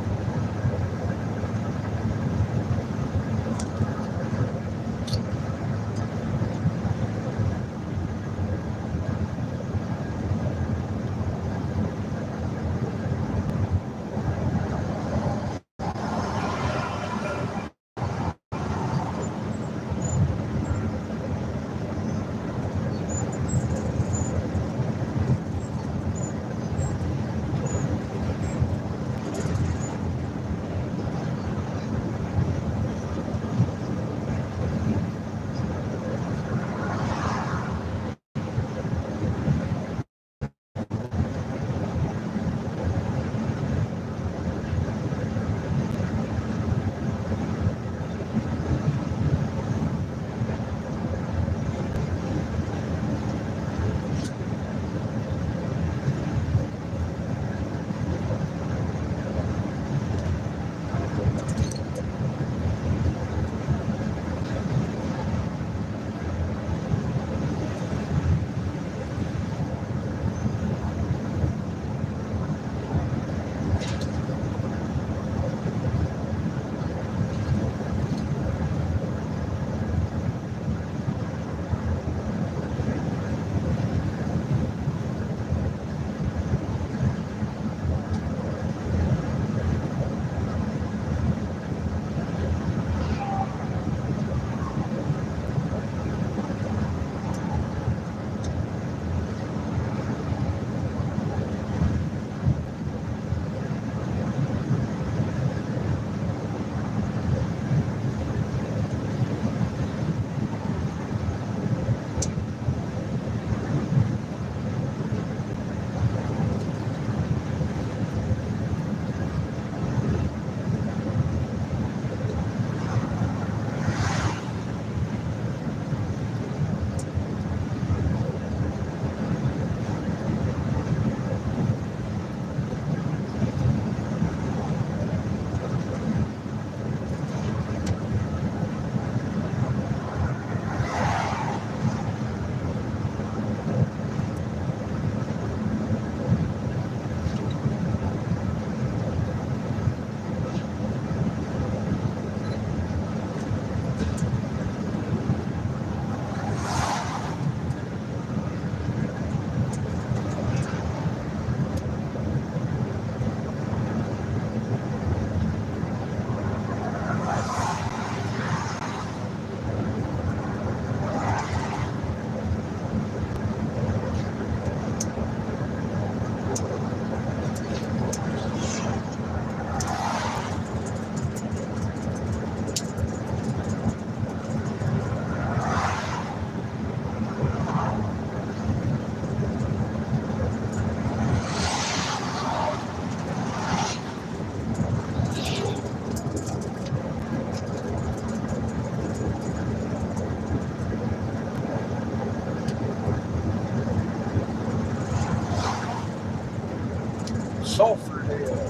Sulfur hell.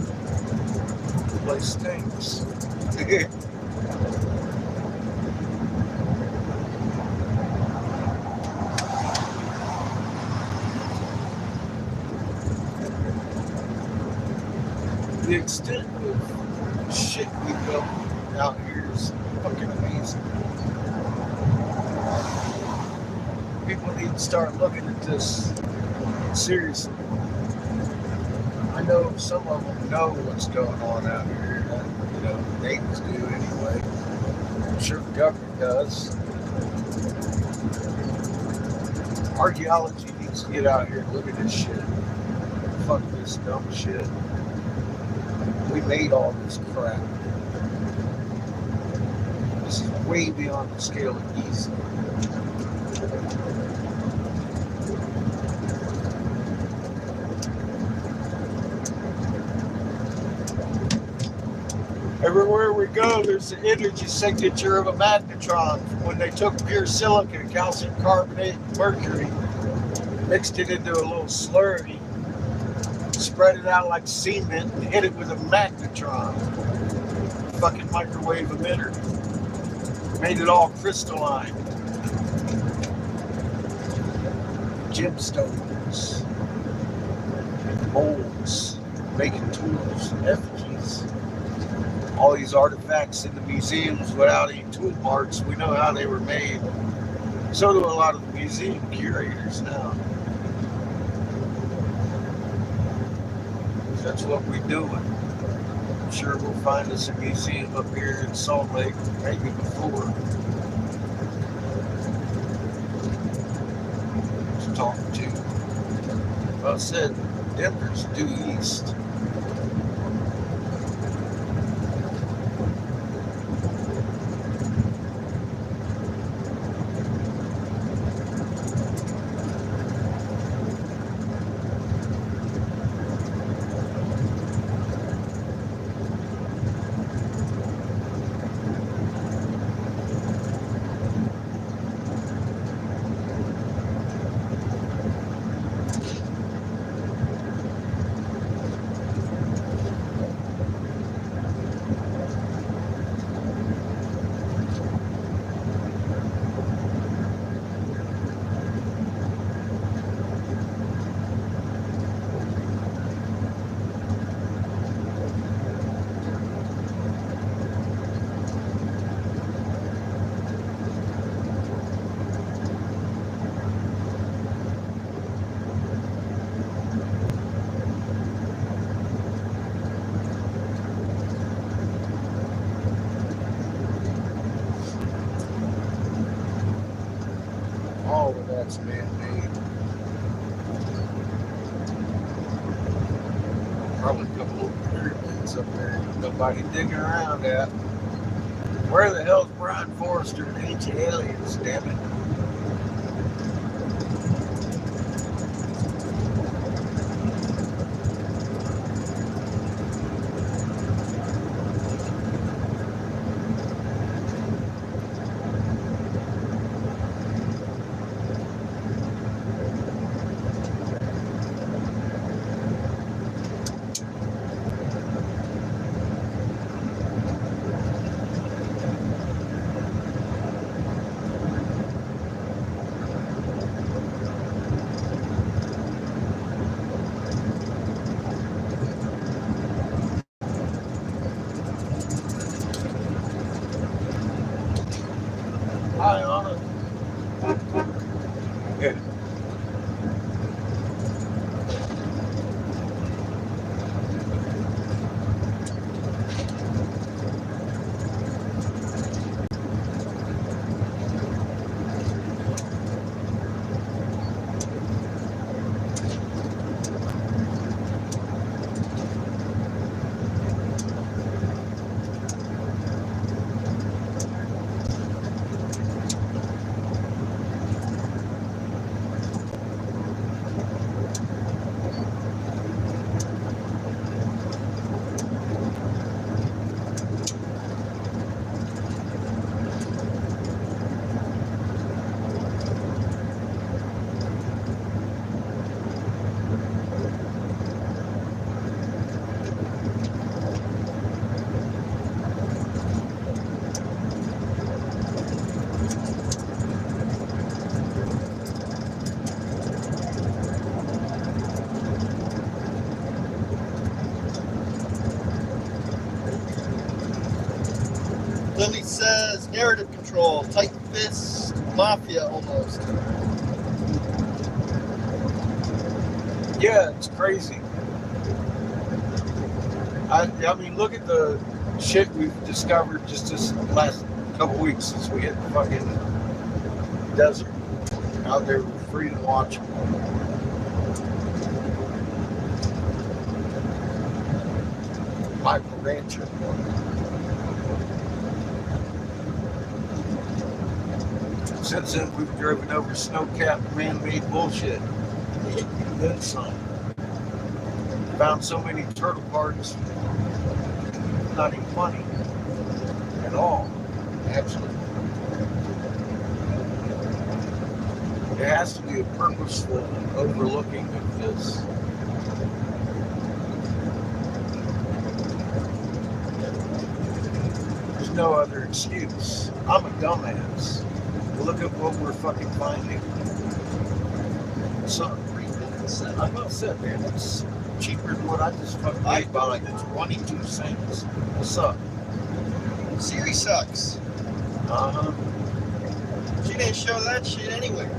The place stinks. The extent of shit we built out here is fucking amazing. People need to start looking at this seriously. I know some of them know what's going on out here. You know, the natives do anyway. I'm sure the government does. Archaeology needs to get out here and look at this shit. Fuck this dumb shit. We made all this crap. This is way beyond the scale of easy. Everywhere we go, there's the energy signature of a magnetron. When they took pure silica, calcium carbonate, mercury, mixed it into a little slurry, spread it out like cement, and hit it with a magnetron. Fucking microwave emitter. Made it all crystalline. Gemstones. Molds. Making tools. Effigies. All these artifacts in the museums without any tool marks. We know how they were made. So do a lot of the museum curators now. That's what we're doing. I'm sure we'll find us a museum up here in Salt Lake, maybe before. To talk to. Well, I said Denver's due east. All of that's man-made. Probably a couple of pyramids up there. Nobody digging around at. Where the hell's Brian Forrester and Ancient Aliens, damn it? Hi, Anna. Good. Lily says narrative control, tight fist, mafia almost. Yeah, it's crazy. I mean, look at the shit we've discovered just this last couple weeks since we hit the fucking desert. Out there with freedom watch. Michael Rancher. Since then, we've driven over snow-capped man-made bullshit. Then some. Found so many turtle parts. Not even funny. at all, actually. There has to be a purposeful overlooking of this. There's no other excuse. I'm a dumbass. Look at what we're fucking finding. So, I'm not saying, man, it's cheaper than what I just fucking paid by like 22 cents. What's up? Siri sucks. Uh-huh. She didn't show that shit anywhere.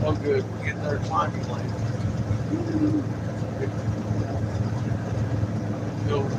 Oh, good. We're getting our climbing lane. Go.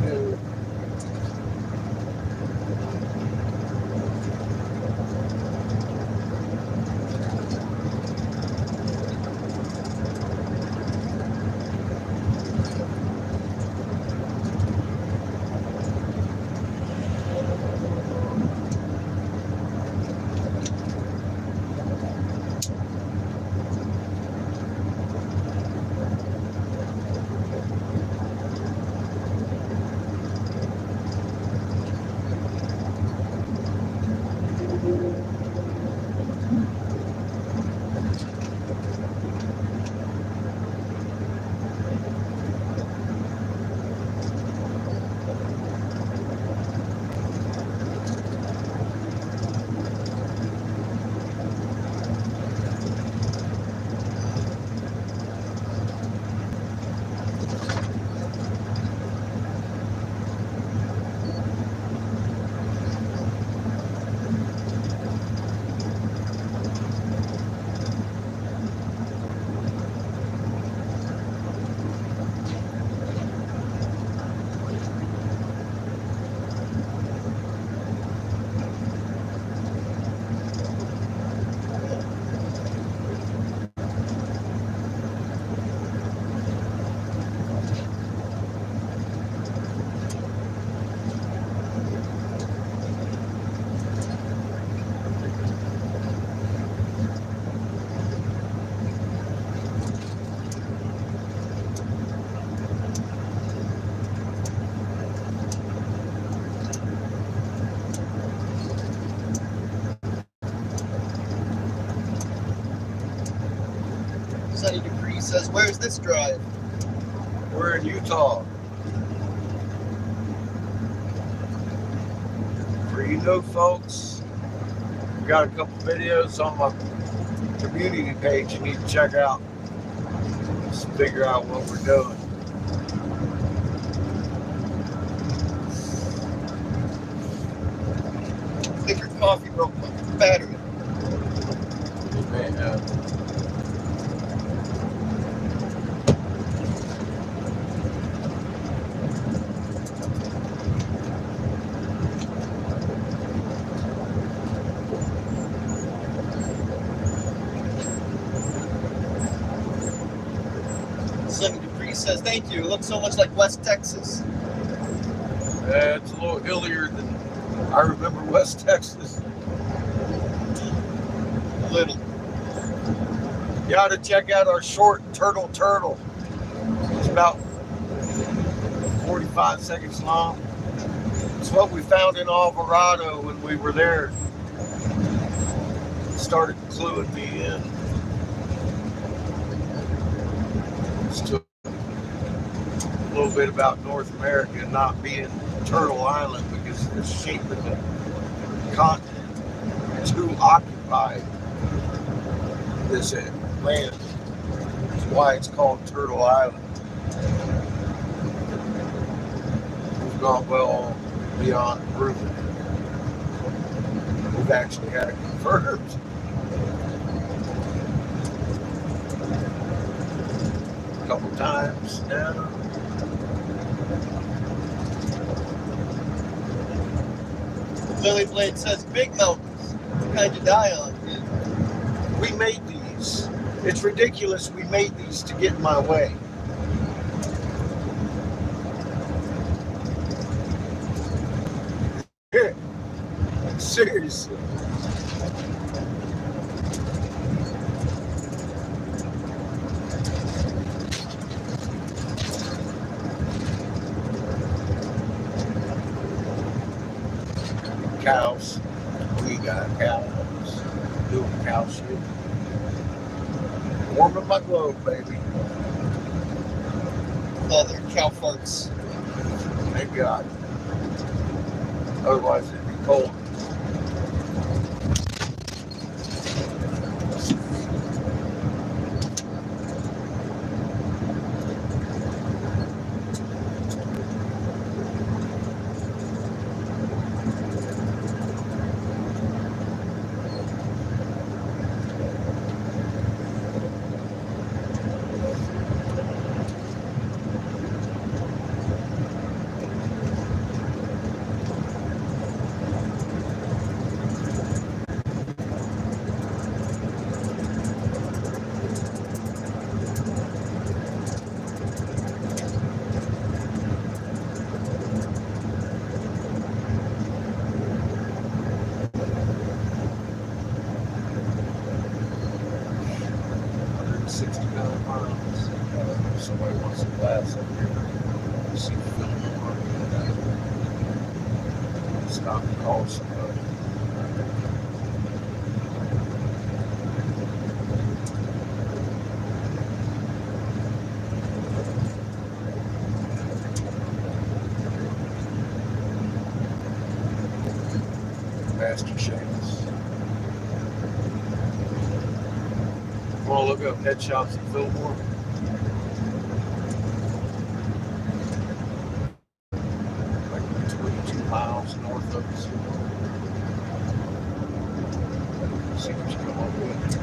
Sunny Dupree says, where's this drive? We're in Utah. For you new folks, we got a couple videos on my community page you need to check out. Just figure out what we're doing. I think your coffee broke my battery. It may have. Sunny Dupree says, thank you. It looks so much like West Texas. It's a little hillier than I remember West Texas. A little. You ought to check out our short turtle. It's about 45 seconds long. It's what we found in Alvarado when we were there. It started cluing me in. Still a little bit about North America not being Turtle Island because of the shape of the continent. It's who occupied this land. That's why it's called Turtle Island. We've gone well beyond proving it. We've actually had it confirmed. A couple times now. Lily Blade says, big mountains. What kind you die on? We made these. It's ridiculous we made these to get in my way. Seriously. cows. We got cows. Doing cow shit. Warming my globe, baby. Oh, they're cow farts. Thank God. Otherwise it'd be cold. Somebody wants to glass up here. See the film on stop and call somebody. Master Shakes. Want to look up head shops in Fillmore? Like 22 miles north of us. See what you come up with.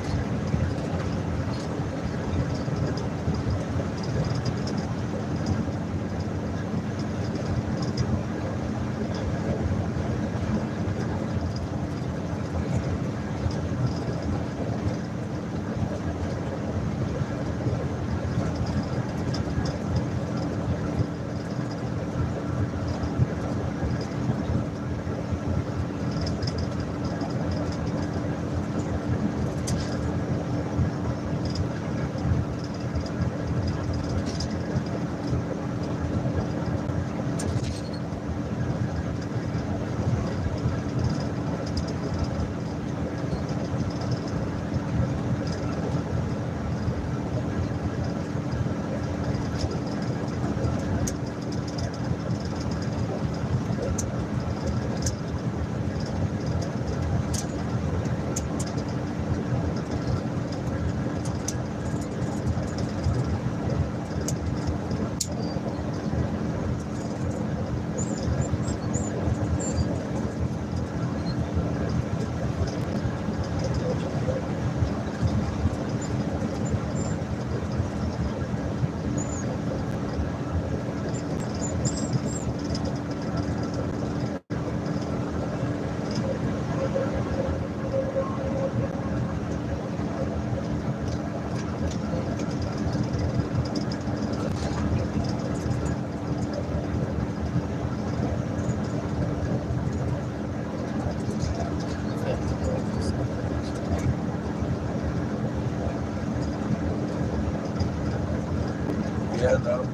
Yeah, no.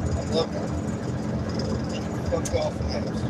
I love it. Fuck off next.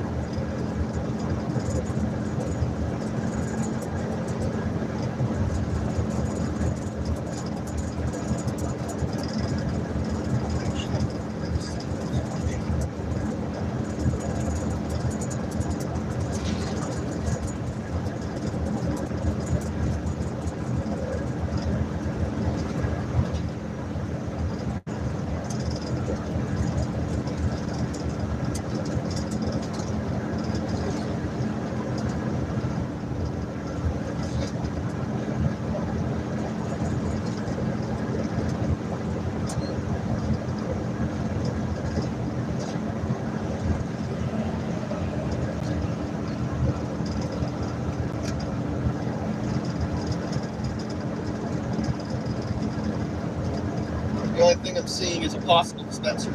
The only thing I'm seeing is a possible dispensary.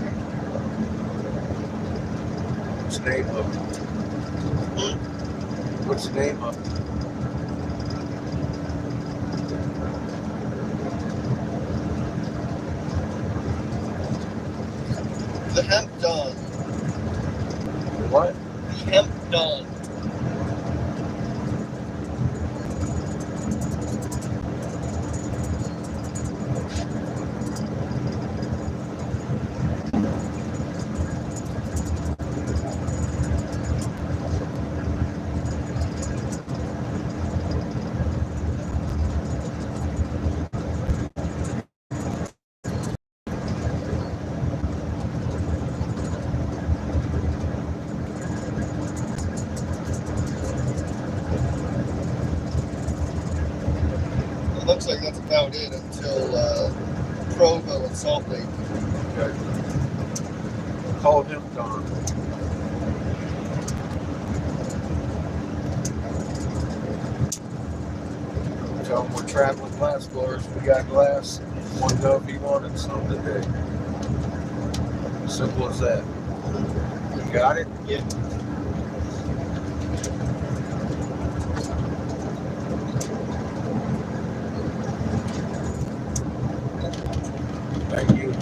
What's the name of it? What's the name of it? The Hemp Dawn. What? The Hemp Dawn. about it until Provo and Salt Lake. Okay. Call him Don. Tell him we're traveling glass blowers. We got glass. Want to know if he wanted some today. Simple as that. You got it? Yeah. Thank you.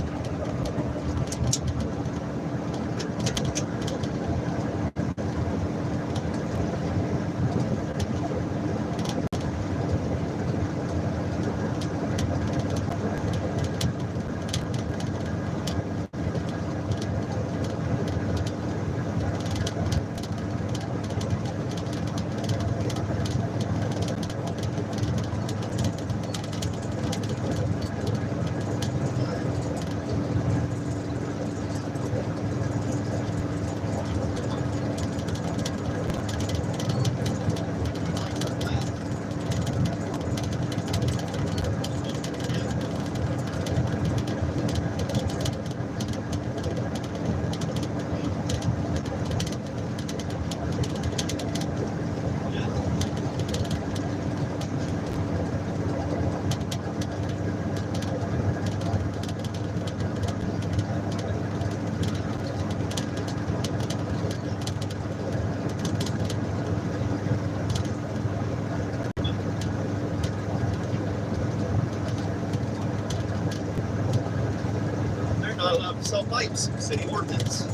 They're not allowed to sell pipes. City ordinance.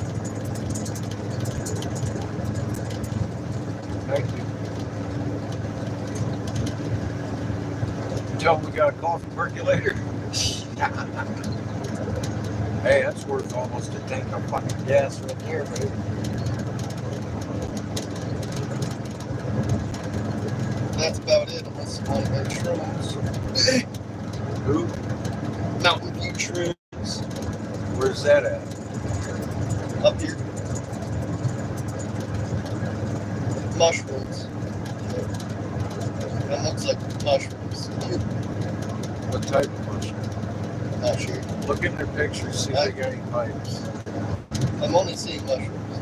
Thank you. Tell him we got a coffee percolator. Hey, that's worth almost a tank of fucking gas right there, baby. That's about it, unless you want to go shrooms. Who? Mountain View shrooms. Where's that at? Up here. Mushrooms. That looks like mushrooms. What type of mushroom? Not sure. Look in their pictures, see if they got any pipes. I'm only seeing mushrooms.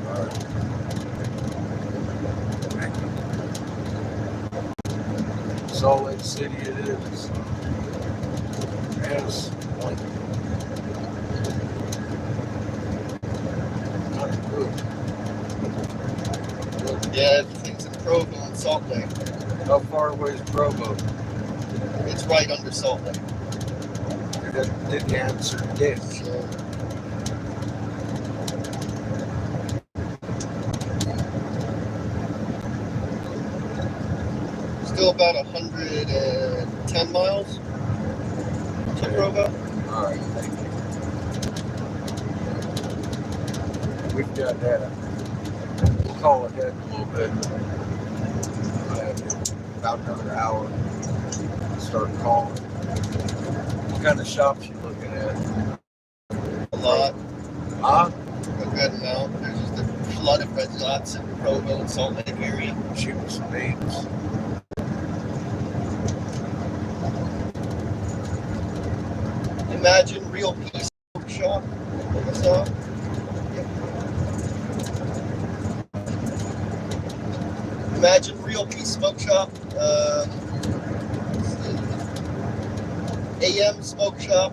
Alright. Salt Lake City it is. Yes. Not good. Yeah, everything's in Provo and Salt Lake. How far away is Provo? It's right under Salt Lake. It didn't answer yes. So, still about 110 miles to Provo. Alright, thank you. We've got that. We'll call it that in a little bit. I have about another hour. Start calling. What kind of shops you looking at? A lot. Huh? A good amount. There's just a flood of red lots in the Provo and Salt Lake area. Shoot me some names. Imagine Real Peace Shop. What's up? Imagine Real Peace Smoke Shop. AM Smoke Shop.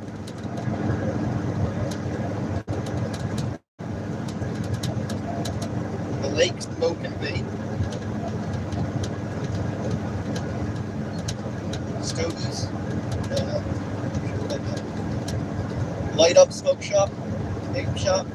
The Lake Smoke and Vape. Stogies. Light Up Smoke Shop. Vape Shop.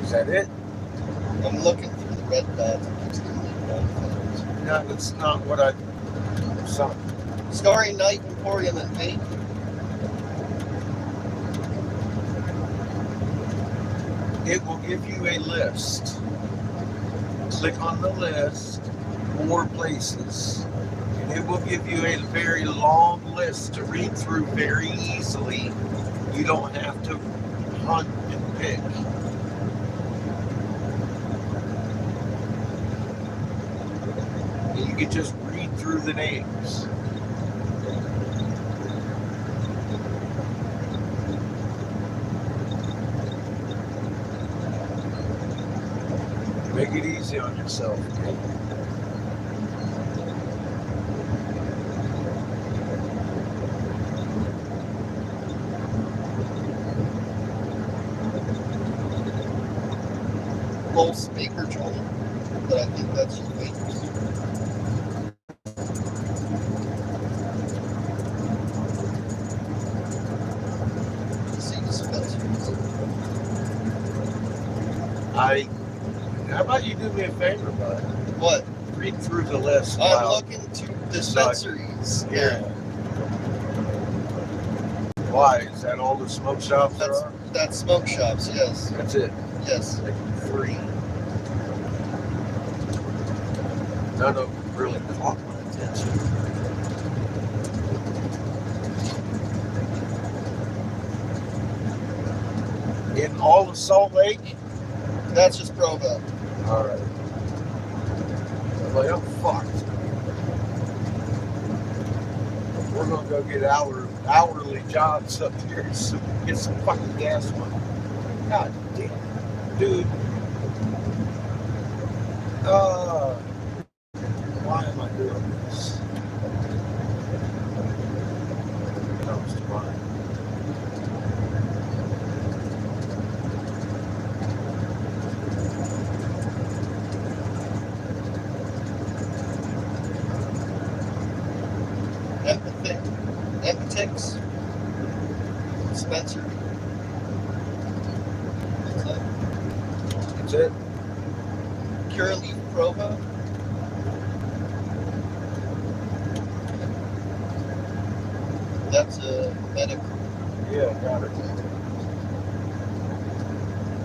Is that it? I'm looking for the red dot. that's not what I. Starry Night Emporium and Vape. It will give you a list. Click on the list, more places, and it will give you a very long list to read through very easily. You don't have to hunt and pick. You can just read through the names. Make it easy on yourself. Okay? Little speaker joint, but I think that's just vape. See dispensaries. How about you do me a favor, bud? What? Read through the list. I'm looking to dispensaries. Yeah. Why? Is that all the smoke shops there are? That's smoke shops, yes. That's it. Yes. Like 3. None of them really caught my attention. In all of Salt Lake? That's just Provo. Alright. Like, I'm fucked. We're gonna go get hourly jobs up here so get some fucking gas money. God damn. Dude. Why am I doing this? It comes to mind. Epitix dispensary. That's it. Curaleaf Provo. That's a medical. Yeah, got it.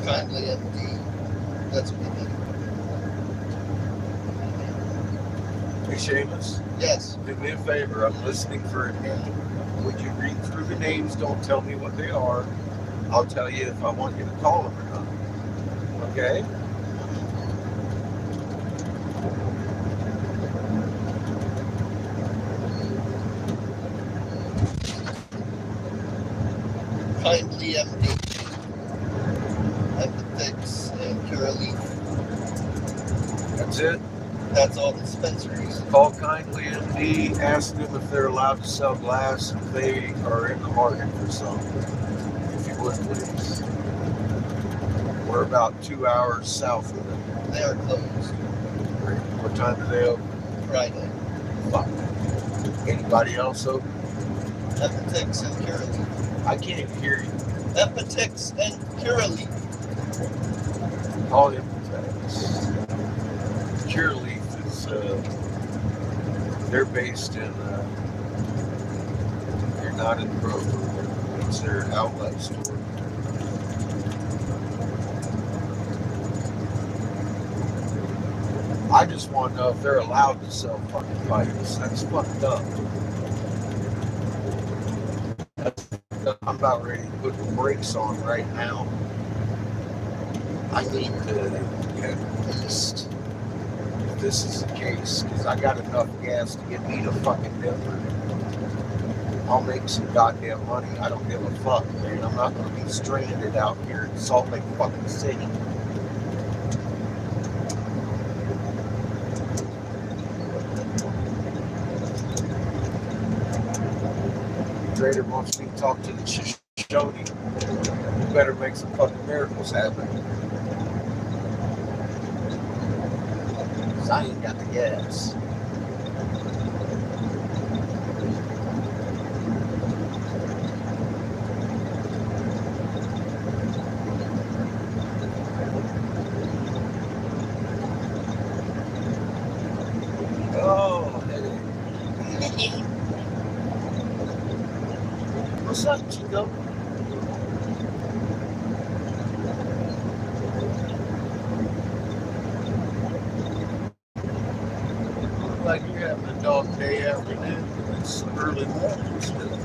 Kindly MD. That's what they did. Hey, Seamus, Yes. do me a favor. I'm listening for a name. Would you read through the names? Don't tell me what they are. I'll tell you if I want you to call them or not. Okay? Kindly MD. Epitix and Curaleaf. That's it. That's all the dispensaries. Call Kindly MD. Ask them if they're allowed to sell glass, if they are in the market for some. If you would, please. We're about 2 hours south of them. They are closed. What time do they open? Friday. Fuck. Anybody else open? Epitix and Curaleaf. I can't hear you. Epitix and Curaleaf. Call him. Curaleaf is, they're based in, they're not in Provo. It's their outlet store. I just want to know if they're allowed to sell fucking pipes. That's fucked up. I'm about ready to put the brakes on right now. I need to get at least, if this is the case, because I got enough gas to get me to fucking Denver. I'll make some goddamn money. I don't give a fuck, man. I'm not going to be stranded out here in Salt Lake fucking City. Trader wants me to talk to the Shoshone. You better make some fucking miracles happen. Cause I ain't got the gas. What's up, Chico? Look like you're having a dog day afternoon. It's early morning still.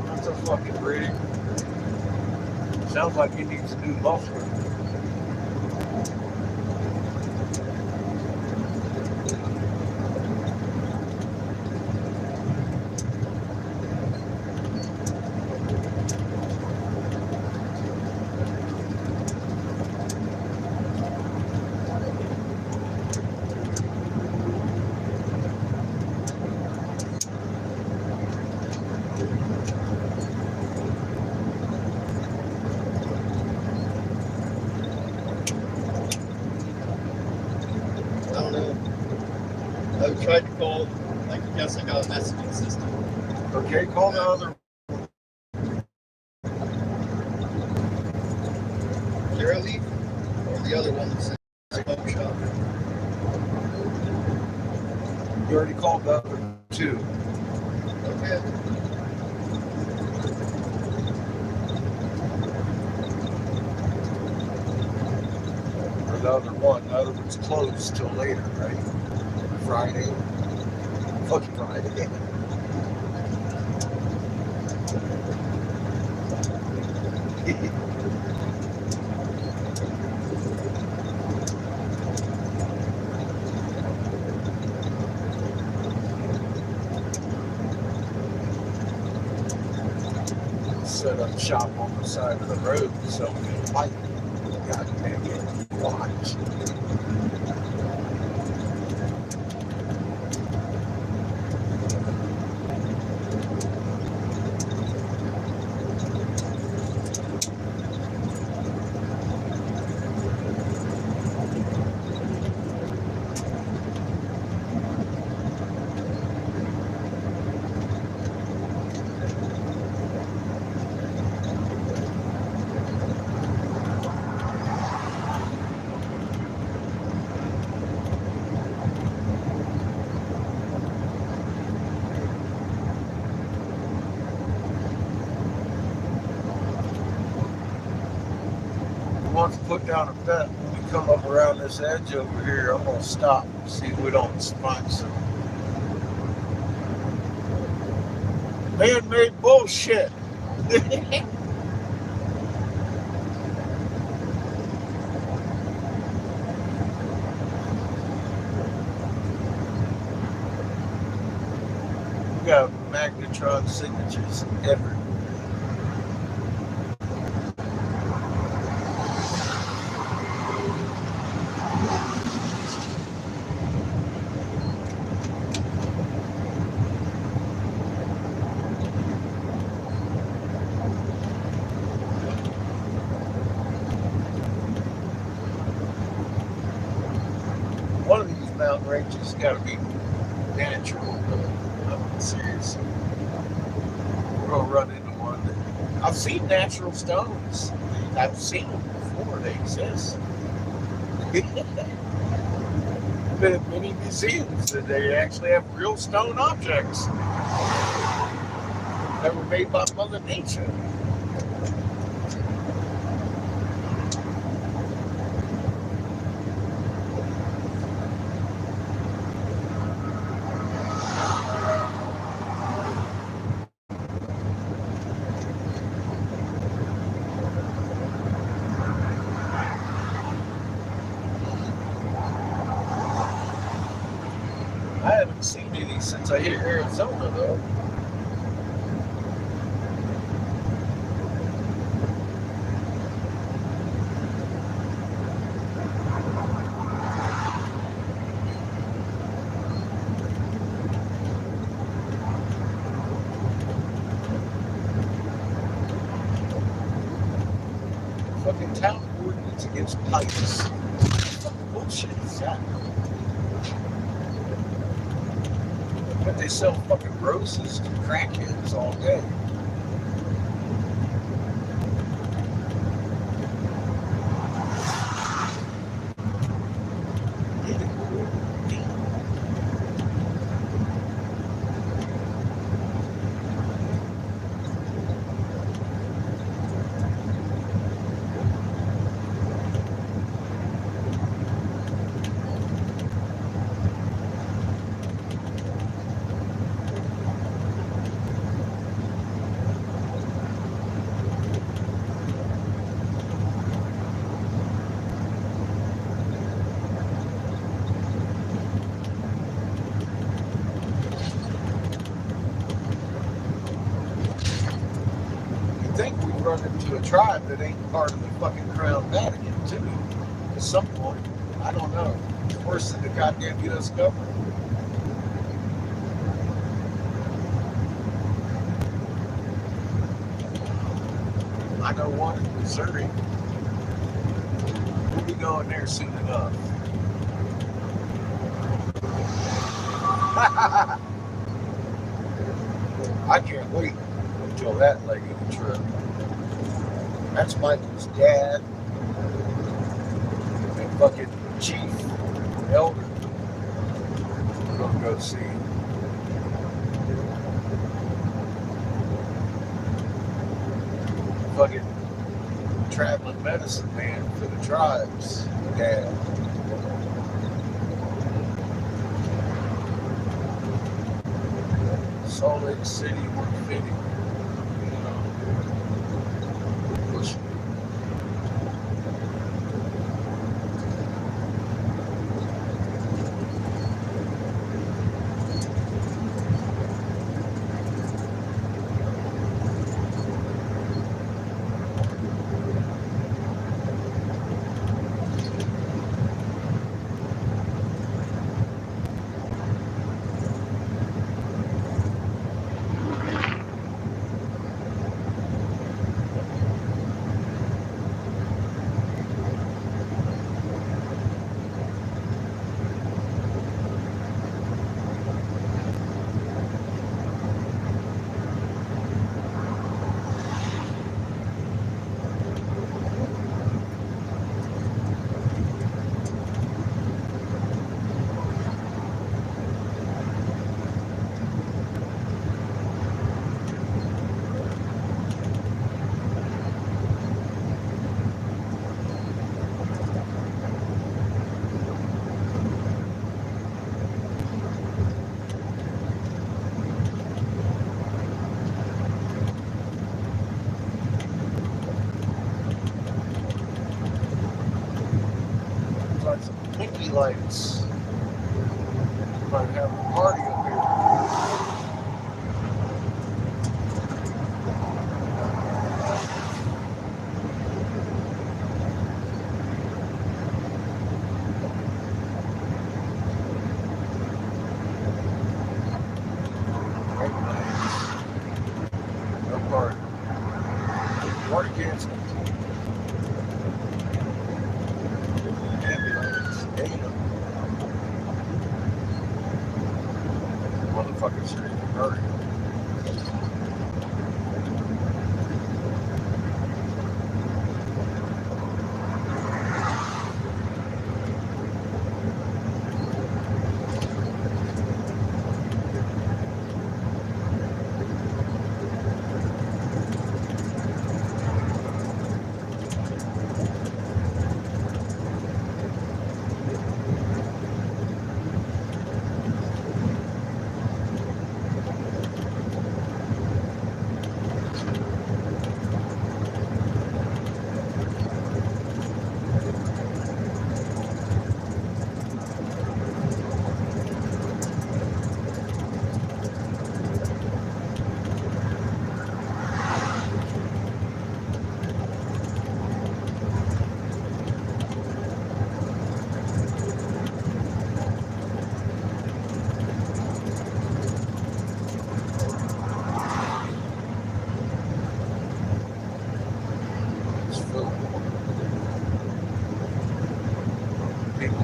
That's a fucking rig. Sounds like he needs a new muffler. I don't know. I've tried to call, like, I guess I got a messaging system. Okay, call the other. Leaf or the other one that's a smoke shop. You already called the other two. Okay. Or the other one. The other one's closed till later, right? Friday. Fucking Friday. Set up shop on the side of the road so we can fight. God damn it. Watch. Wants to put down a bet when we come up around this edge over here. I'm gonna stop and see if we don't find some man-made bullshit. We got magnetron signatures everywhere. One of these mountain ranges got to be natural. I'm serious. We're gonna run into one. I've seen natural stones. I've seen them before. They exist. Been in many museums that they actually have real stone objects that were made by Mother Nature. I haven't seen any since I hit Arizona, though. against pipes. Fucking bullshit is that? But they sell fucking roses to crackheads all day. Run into a tribe that ain't part of the fucking Crown Vatican too. At some point, I don't know. It's worse than the goddamn U.S. government. I know one in Missouri. We'll be going there soon enough. I can't wait until that leg of the trip. That's Michael's dad and fucking chief elder. We're gonna go see. Fucking traveling medicine man for the tribes, dad. Salt Lake City, we're fitting. Lights. Might have a party up here. No party. Party canceled. Motherfuckers are in a hurry.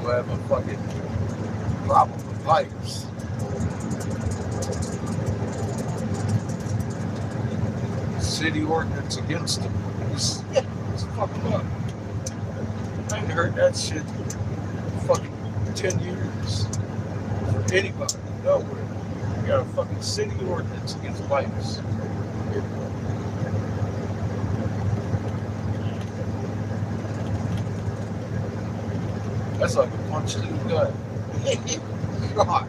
who have a fucking problem with pipes. City ordinance against them. It's fucking up. I ain't heard that shit in fucking 10 years. For anybody, nowhere. You got a fucking city ordinance against pipes. That's like a punch to the gut. God.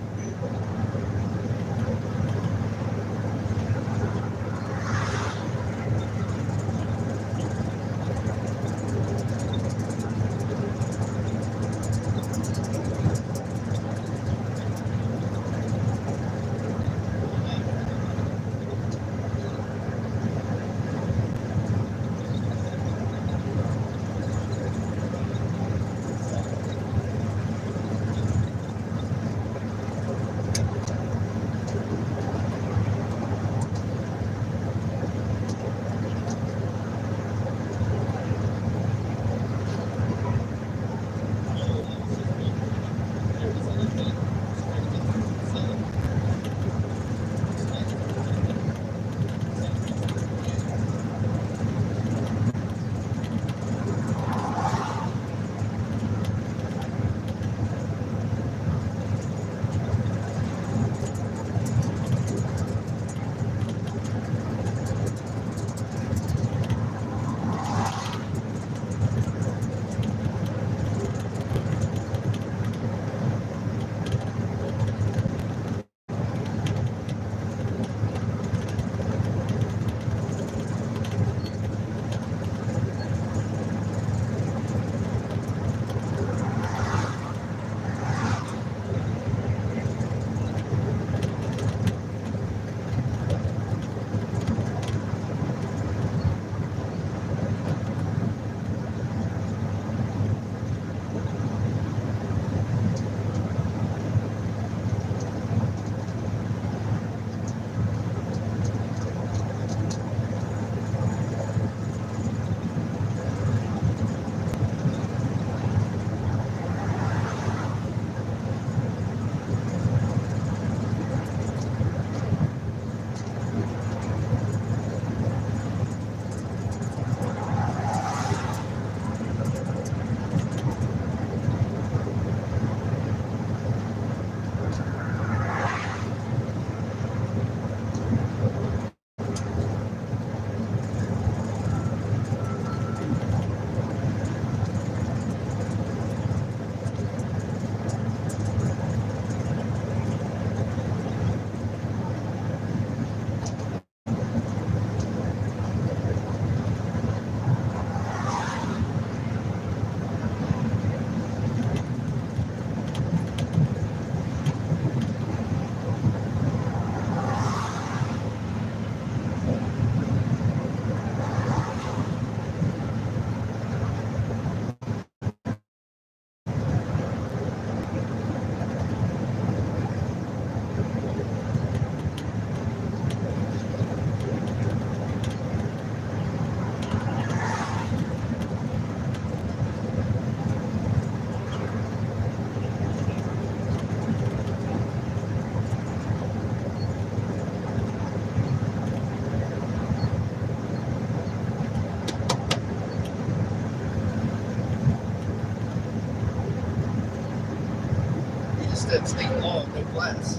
Said state law, no glass.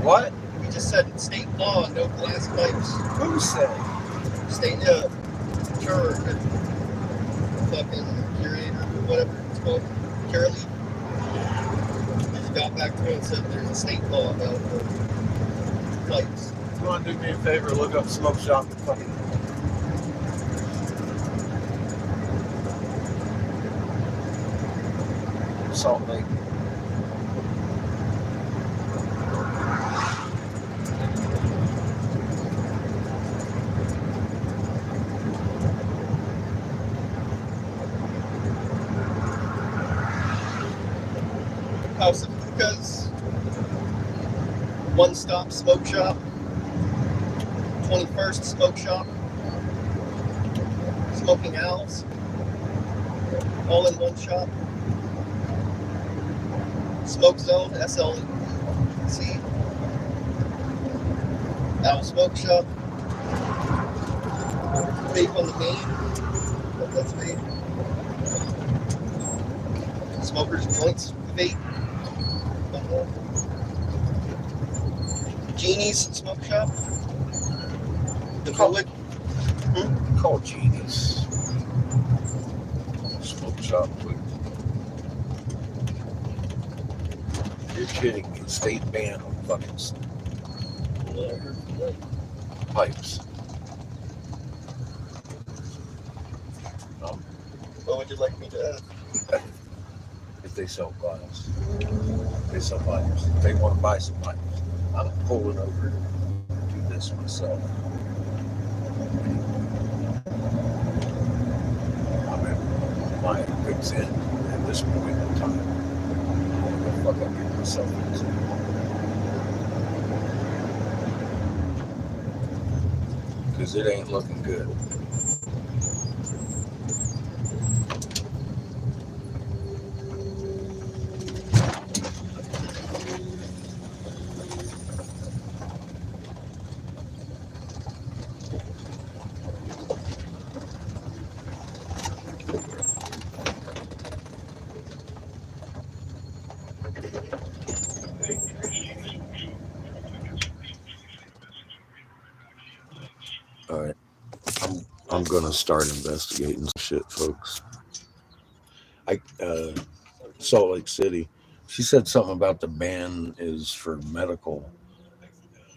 What? We just said it's state law, no glass pipes. Who said? State church, fucking curator, or whatever it's called, Curly. Just got back to me and said there's a state law about pipes. You want to do me a favor? Look up smoke shop and fucking Salt Lake. House of Hookahs, One Stop Smoke Shop, 21st Smoke Shop, Smoking Owls, all in one shop. Smoke Zone, SLC. Owl Smoke Shop. Vape on the Main. That's vape. Smokers Joints Vape. Genie's Smoke Shop. The Public. Call Genius. Smoke shop. You're kidding me. State ban on fucking pipes. What would you like me to add? If they sell glass, they sell pipes. If they want to buy some pipes, I'm pulling over and do this myself. I'm at my wit's end at this point in time. What the fuck I'm getting myself into? Because it ain't looking good. All right, I'm gonna start investigating some shit, folks. Salt Lake City. She said something about the ban is for medical.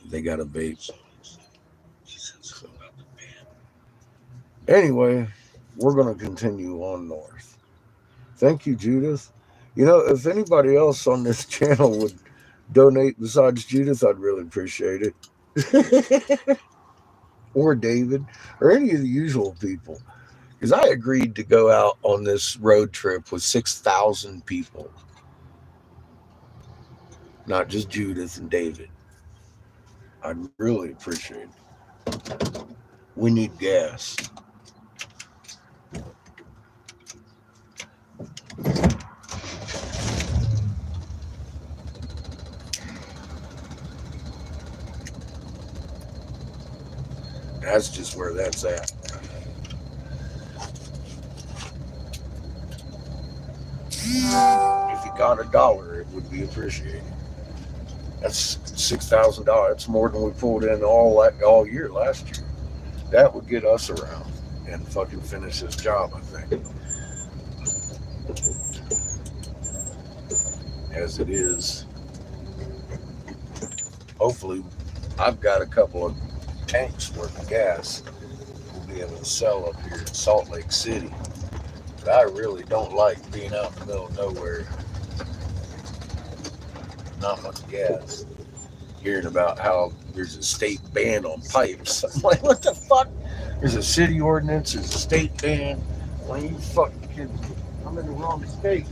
They got a vape. So, anyway, we're gonna continue on north. Thank you, Judith. You know, if anybody else on this channel would donate besides Judith, I'd really appreciate it. Or David, or any of the usual people. Because I agreed to go out on this road trip with 6,000 people. Not just Judith and David. I'd really appreciate it. We need gas. That's just where that's at. If you got $1, it would be appreciated. That's $6,000. That's more than we pulled in all year last year. That would get us around and fucking finish this job, I think. As it is, hopefully, I've got a couple of tanks worth of gas we'll be able to sell up here in Salt Lake City. But I really don't like being out in the middle of nowhere. Not much gas. Hearing about how there's a state ban on pipes. I'm like, what the fuck? There's a city ordinance, there's a state ban. Why you fucking kidding me? I'm in the wrong state.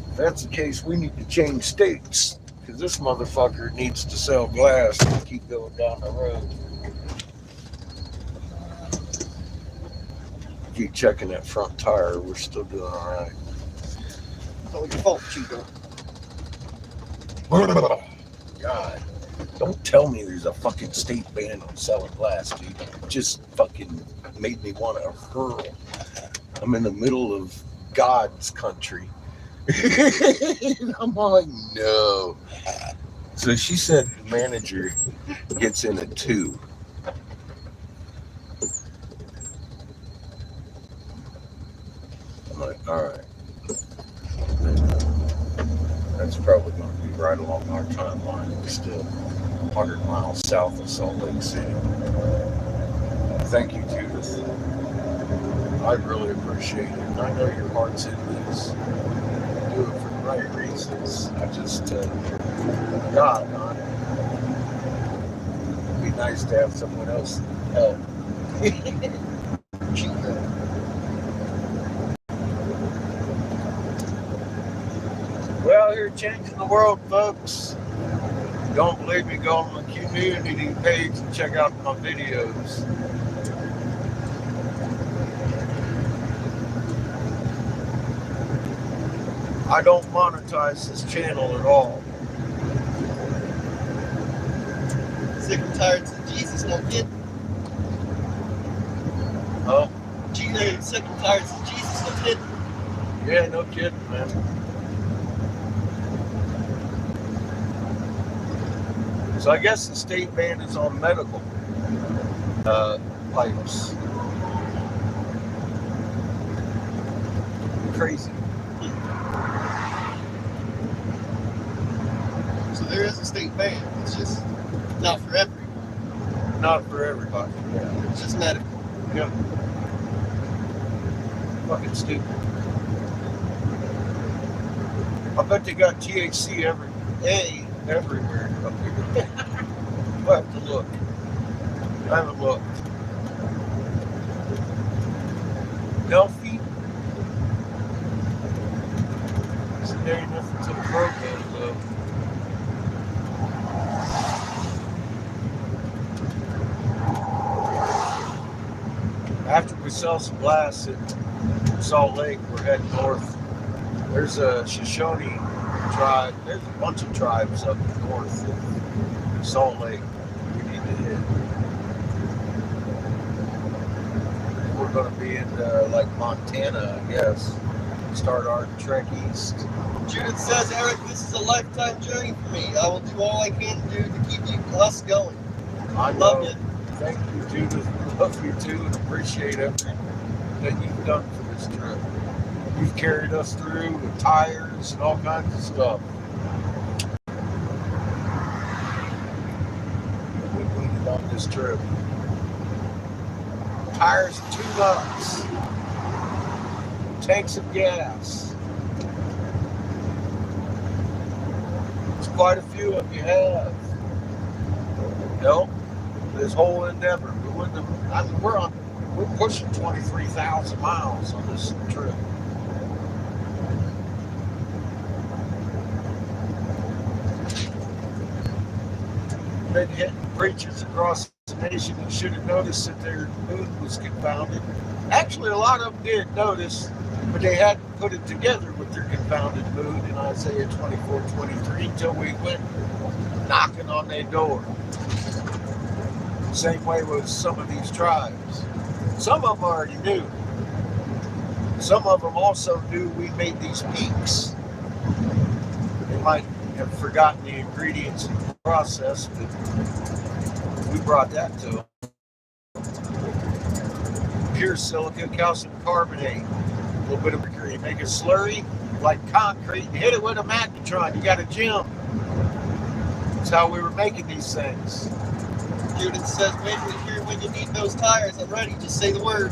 If that's the case, we need to change states. Because this motherfucker needs to sell glass and keep going down the road. Keep checking that front tire. We're still doing all right. Oh, your fault, Chico. God, don't tell me there's a fucking state ban on selling glass, dude. It just fucking made me want to hurl. I'm in the middle of God's country. I'm like, no. So she said the manager gets in at 2. I'm like, all right. That's probably going to be right along our timeline. We're still 100 miles south of Salt Lake City. Thank you, Judith. I really appreciate it. And I know your heart's in this. Do it for the right reasons. I just, God, on it. It'd be nice to have someone else help. We're out here changing the world, folks. Don't believe me, go on my community page and check out my videos. I don't monetize this channel at all. Sick and tired of Jesus, no kid. Huh? Sick and tired of Jesus, no kid. Yeah, no kidding, man. So I guess the state ban is on medical pipes. Crazy. So there is a state ban. It's just not for everyone. Not for everybody. Yeah. It's just medical. Yep. Fucking stupid. I bet they got THC everywhere up here. We'll have to look. I haven't looked. Healthy. There ain't nothing to the program though. After we sell some glass at Salt Lake, we're heading north. There's a Shoshone tribe. There's a bunch of tribes up north of Salt Lake we need to hit. We're going to be in like Montana, I guess. Start our trek east. Judith says, Eric, this is a lifetime journey for me. I will do all I can do to keep us going. I love you. Thank you, Judith. Love you too, and appreciate everything that you've done for this trip. You've carried us through with tires and all kinds of stuff. We needed on this trip. Tires and 2 nuts. Tanks of gas. It's quite a few of you have. No? This whole endeavor. We're pushing 23,000 miles on this trip. Been hitting preachers across the nation and should have noticed that their mood was confounded. Actually, a lot of them did notice, but they hadn't put it together with their confounded mood in Isaiah 24:23 until we went knocking on their door. Same way with some of these tribes. Some of them already knew. Some of them also knew we made these peaks. They might have forgotten the ingredients in the process, but we brought that to them. Pure silica, calcium carbonate, a little bit of mercury. Make a slurry like concrete and hit it with a magnetron. You got a gem. That's how we were making these things. Judith says, wait to hear when you need those tires. I'm ready. Just say the word.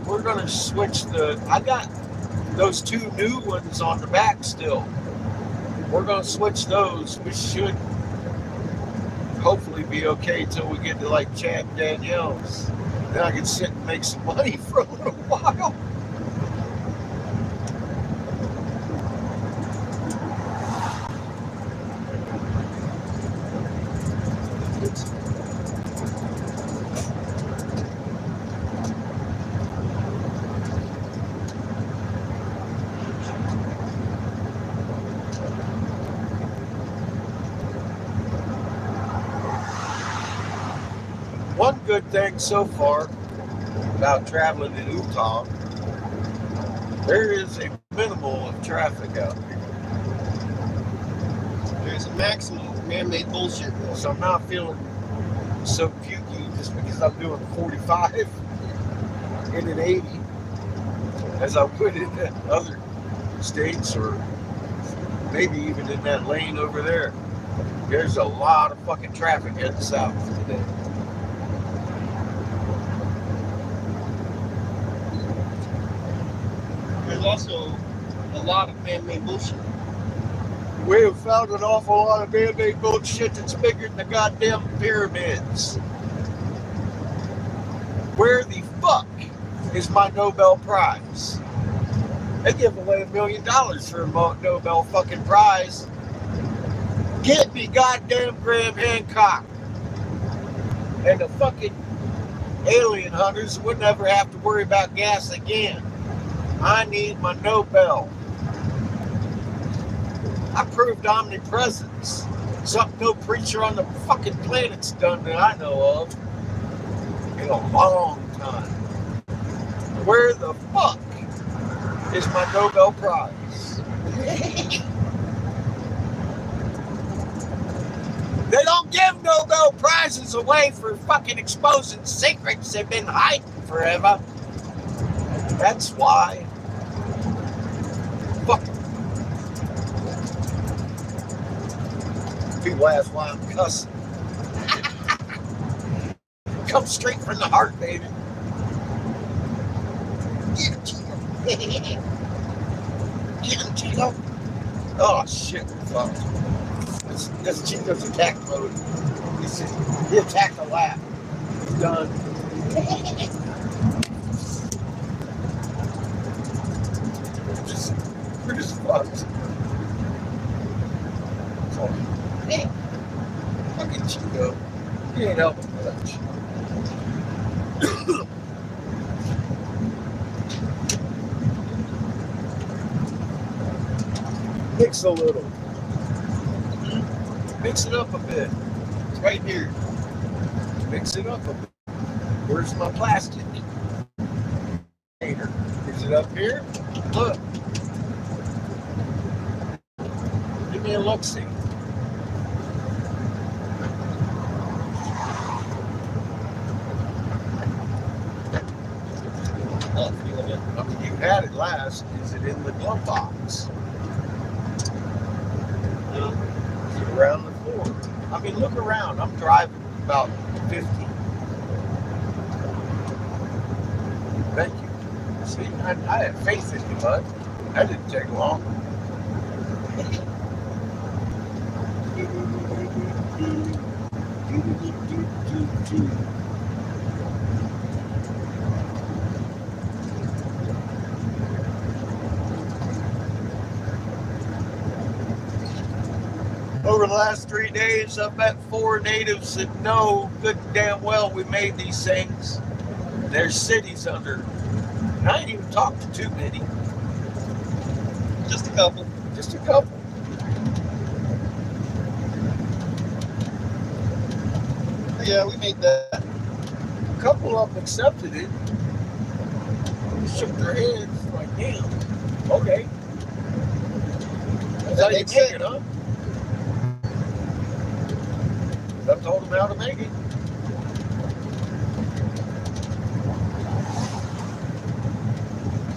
We're going to switch I got those 2 new ones on the back still. We're going to switch those. We should hopefully be okay until we get to like Chad and Danielle's. Then I can sit and make some money for a little while. One good thing so far about traveling in Utah, there is a minimal of traffic out here. There's a maximum of man-made bullshit. So I'm not feeling so pukey just because I'm doing 45 in an 80 as I would in other states or maybe even in that lane over there. There's a lot of fucking traffic heading south today. There's also a lot of man-made bullshit. We have found an awful lot of man-made bullshit that's bigger than the goddamn pyramids. Where the fuck is my Nobel Prize? They give away $1 million for a Nobel fucking prize. Get me goddamn Graham Hancock. And the fucking alien hunters would never have to worry about gas again. I need my Nobel. I proved omnipresence. Something no preacher on the fucking planet's done that I know of in a long time. Where the fuck is my Nobel Prize? They don't give Nobel Prizes away for fucking exposing secrets they've been hiding forever. That's why. Fuck. People ask why I'm cussing. Come straight from the heart, baby. Get him, Chico. Get him, Chico. Oh, shit. Fuck. This Chico's attack mode. He attacked the lap. He's done. We're just fucked. So, hey, fucking Chico. He ain't helping much. Mix a little. Mix it up a bit. It's right here. Mix it up a bit. Where's my plastic? Is it up here? Look. Give me a look-see. I mean, you had it last. Is it in the glove box? Is it around the floor? I mean, look around. I'm driving about 50. Thank you. See, I had faith in you, bud. That didn't take long. Over the last 3 days, I've met 4 natives that know good and damn well we made these things. There's cities under. And I ain't even talked to too many. Just a couple. Just a couple. Yeah, we made that. A couple of them accepted it. Shook their heads like, damn. Okay. That's how you make it, huh? I told them how to make it.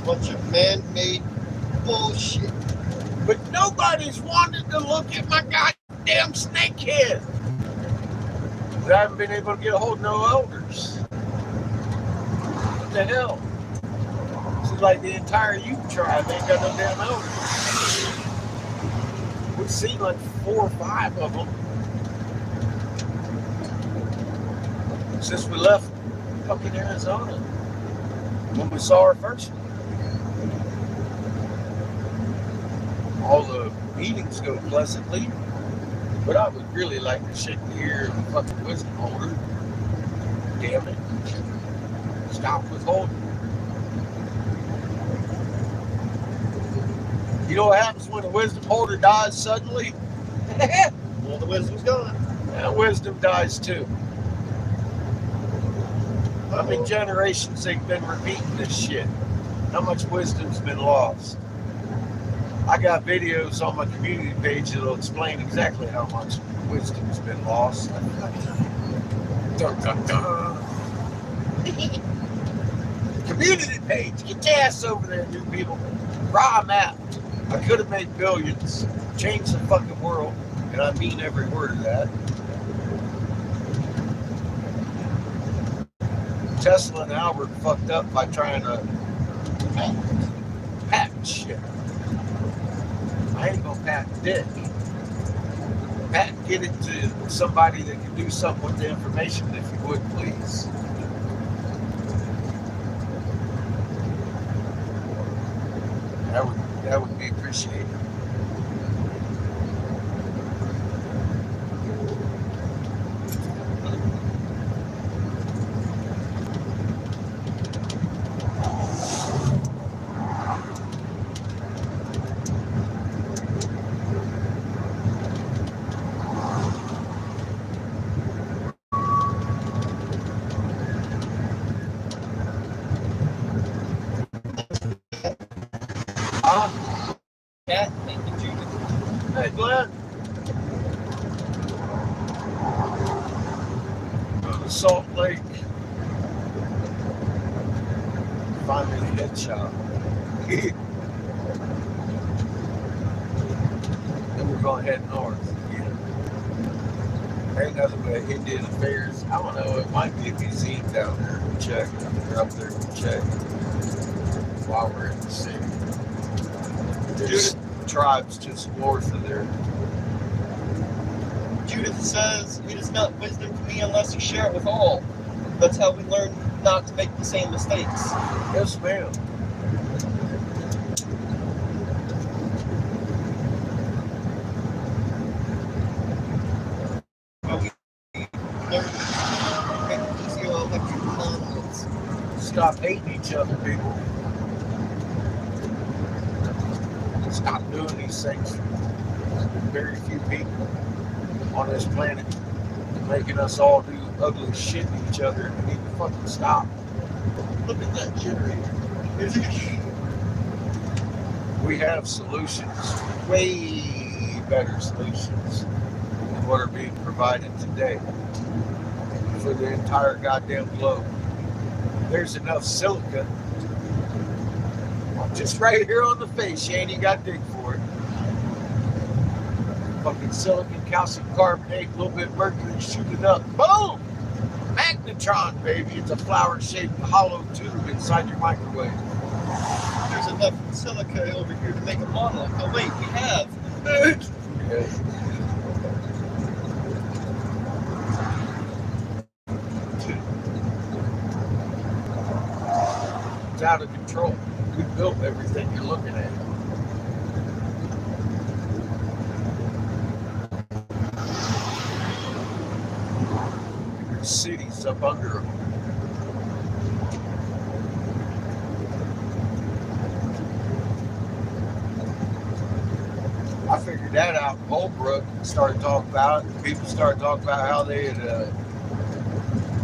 Bunch of man-made bullshit. But nobody's wanted to look at my goddamn snake head. I haven't been able to get a hold of no elders. What the hell? Seems like the entire Ute tribe ain't got no damn elders. We've seen like 4 or 5 of them since we left fucking Arizona. When we saw our first one. All the meetings go pleasantly, but I would really like to shake the ear of the fucking wisdom holder. Damn it. Stop withholding. You know what happens when a wisdom holder dies suddenly? Well, the wisdom's gone. That wisdom dies too. How many generations they've been repeating this shit? How much wisdom's been lost? I got videos on my community page that'll explain exactly how much wisdom's been lost. Dun, dun, dun. Community page, get your ass over there, new people. Raw map. I could have made billions, changed the fucking world, and I mean every word of that. Tesla and Albert fucked up by trying to patent shit. I ain't gonna patent it. Patent, get it to somebody that can do something with the information, if you would, please. That would be appreciated. Salt Lake. Finally, headshot. Then we're going to head north again. Ain't nothing but Indian affairs. I don't know, it might be a museum down there. We'll check. We're up there to check while we're in the city. There's tribes just north of there. Judith says, it is not wisdom to me unless you share it with all. That's how we learn not to make the same mistakes. Yes, ma'am. But we learn to make piezoelectric conduits. Stop hating each other, people. Stop doing these things. Very few people on this planet making us all do ugly shit to each other. We need to fucking stop. Look at that generator. We have solutions, way better solutions than what are being provided today for the entire goddamn globe. There's enough silica just right here on the face. You ain't even got to dig for it. Fucking silicon, calcium carbonate, a little bit of mercury, shoot it up. Boom! Magnetron, baby. It's a flower-shaped hollow tube inside your microwave. There's enough silica over here to make a monolith. Oh wait, we have. It's out of control. We built everything you're looking at. There's cities up under them. I figured that out in Holbrook and started talking about it. People started talking about how they had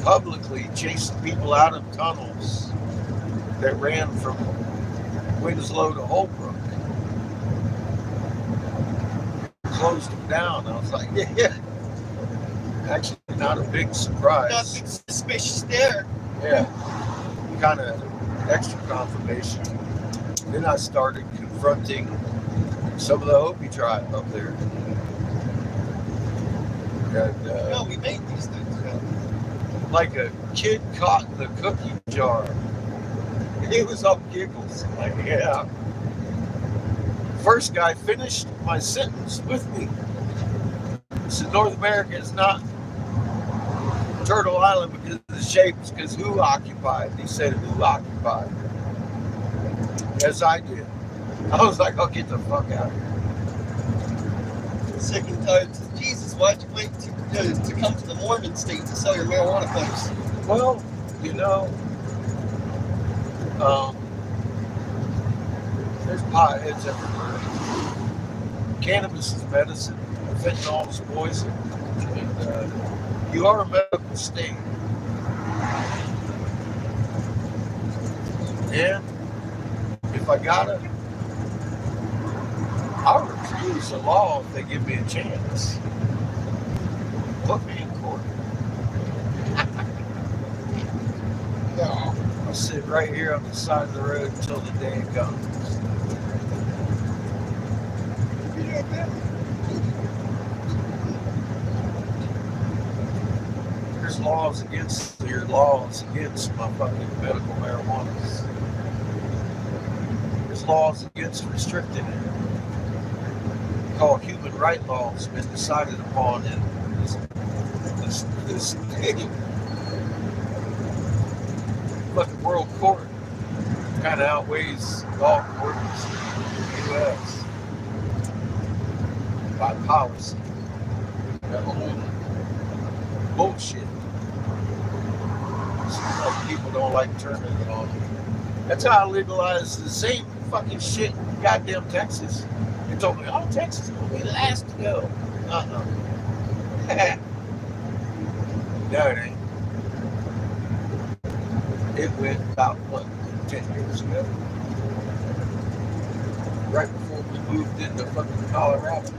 publicly chased people out of tunnels that ran from Winslow to Holbrook. Closed them down. I was like, yeah. Actually, not a big surprise. Nothing suspicious there. Yeah. Kind of extra confirmation. Then I started confronting some of the Hopi tribe up there. And, No, we made these things. Yeah. like a kid caught in the cookie jar. He was all giggles. Like, yeah. First guy finished my sentence with me. He said, North America is not Turtle Island because of the shapes, because who occupied? He said, who occupied? Yes, I did. I was like, I'll get the fuck out of here. Sick and tired. Jesus, why'd you wait to come to the Mormon state to sell your marijuana pipes? Well, you know, there's potheads everywhere. Cannabis is medicine. Fentanyl is poison. And you are a medical state. And if I gotta, I'll refuse the law if they give me a chance. Put me in court. No. I'll sit right here on the side of the road until the day it comes. There's laws against my fucking medical marijuana. There's laws against restricting it. Called human rights laws been decided upon in this fucking world court. Kind of outweighs law courts in the U.S. by policy. That whole bullshit. Seems like people don't like turning it on. That's how I legalized the same fucking shit in goddamn Texas. They told me, oh, Texas will be the last to go. Uh-uh. No, it ain't. It went about, 10 years ago? Right before we moved into fucking Colorado.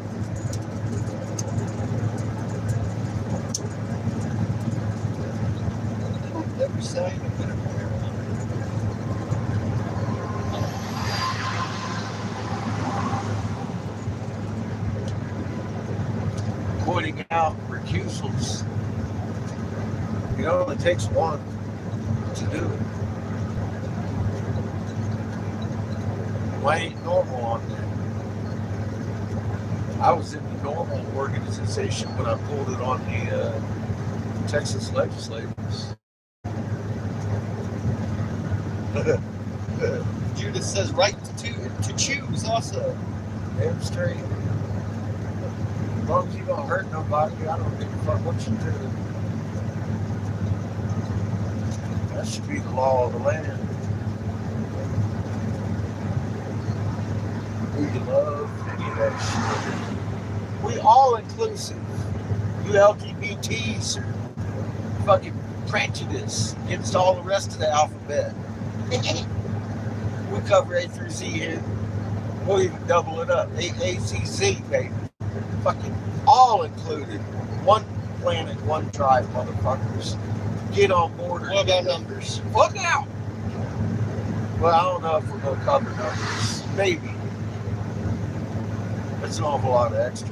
say? Pointing out recusals. It only takes one to do it. Why ain't normal on that? I was in the normal organization when I pulled it on the Texas legislators. Judith says right to choose also. Damn straight. As long as you don't hurt nobody, I don't give a fuck what you do. That should be the law of the land. Who you love, any of that shit. We all inclusive. You LGBTs are fucking prejudice against all the rest of the alphabet. We cover A through Z here. We'll even double it up. A-C-Z, baby. Fucking all included. One planet, one tribe, motherfuckers. Get on board. What about numbers? Fuck out. Well, I don't know if we're going to cover numbers. Maybe. That's an awful lot of extra.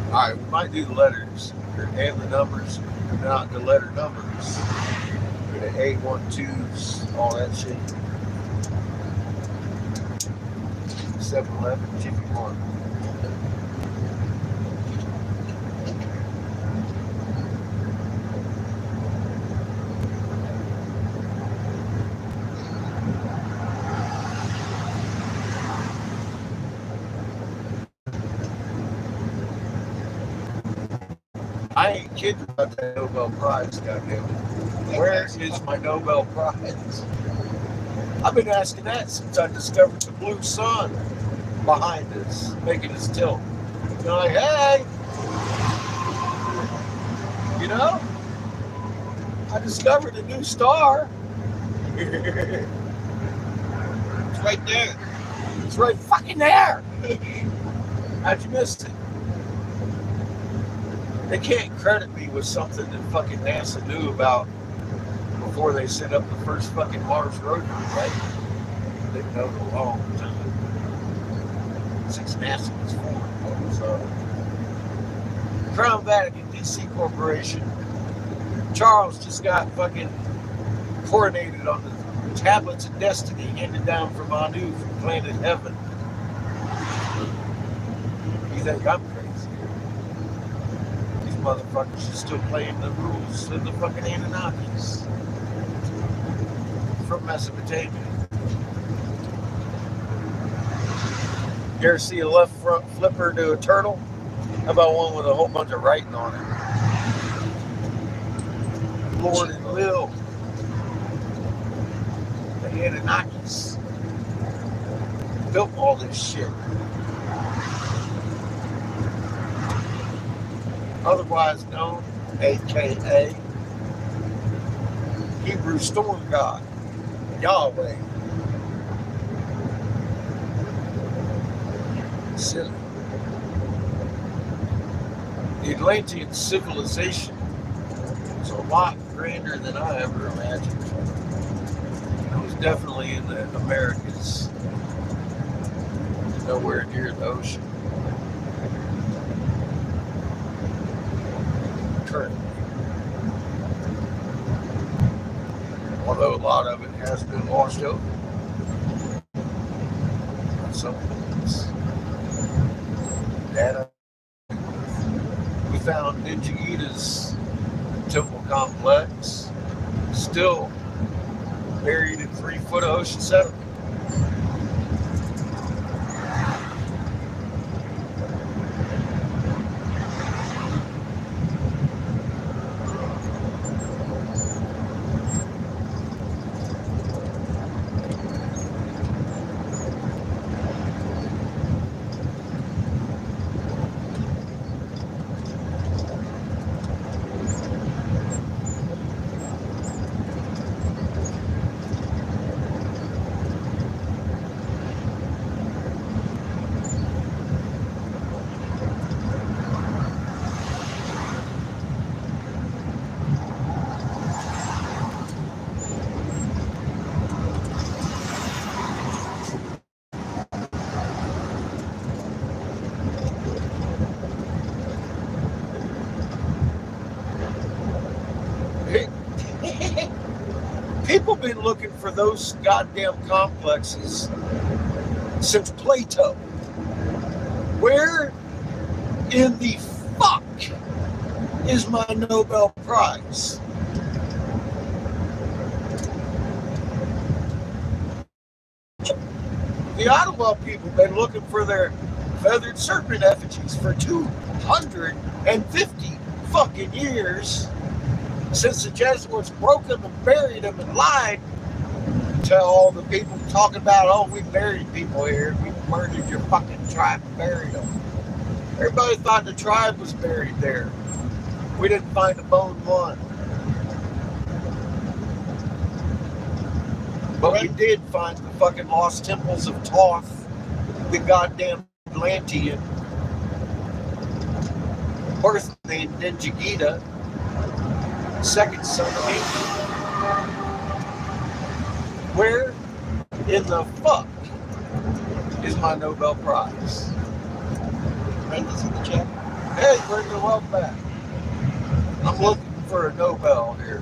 Alright, we might do the letters and the numbers, not the letter numbers. The 812s, all that shit. 7-Eleven, Chicken Mark. I ain't kidding about that Nobel Prize, goddamn it. Where is my Nobel Prize? I've been asking that since I discovered the blue sun behind us, making us tilt. You're like, hey, you know, I discovered a new star. It's right there. It's right fucking there. How'd you miss it? They can't credit me with something that fucking NASA knew about before they set up the first fucking Mars rover, right? They know a long time. Since NASA was formed. So, Crown Vatican DC Corporation. Charles just got fucking coronated on the tablets of destiny handed down from Anu from planet Heaven. You think I'm crazy? These motherfuckers are still playing the rules of the fucking Anunnakis from Mesopotamia. You ever see a left front flipper to a turtle? How about one with a whole bunch of writing on it? Lord and Lil. The Anunnakis built all this shit. Otherwise known, aka Hebrew storm god, Yahweh. Silly. The Atlantean civilization was a lot grander than I ever imagined. It was definitely in the Americas, nowhere near the ocean. Currently. Although a lot of it has been washed over. Some things. Data. We found Ninja Ita's temple complex still buried in 3 foot of ocean sediment. for those goddamn complexes since Plato. Where in the fuck is my Nobel Prize? The Ottawa people have been looking for their feathered serpent effigies for 250 fucking years since the Jesuits broke them and buried them and lied to all the people talking about, oh, we buried people here, we murdered your fucking tribe and buried them. Everybody thought the tribe was buried there. We didn't find a bone one. But we did find the fucking lost temples of Thoth, the goddamn Atlantean, birth named Ninjagita, second son of England. Where in the fuck is my Nobel Prize? Brenda's in the chat. Hey, Brenda, welcome back. I'm looking for a Nobel here.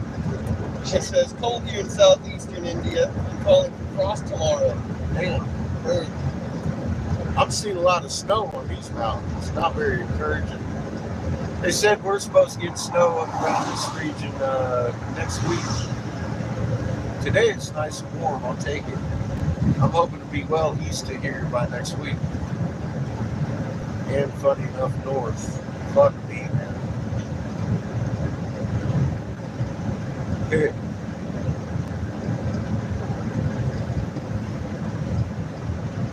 She says, cold here in southeastern India. I'm calling for frost tomorrow. Damn. I'm seeing a lot of snow on these mountains. Not very encouraging. They said we're supposed to get snow up around this region next week. Today it's nice and warm. I'll take it. I'm hoping to be well east of here by next week. And funny enough, north. Fuck me, man. Hey.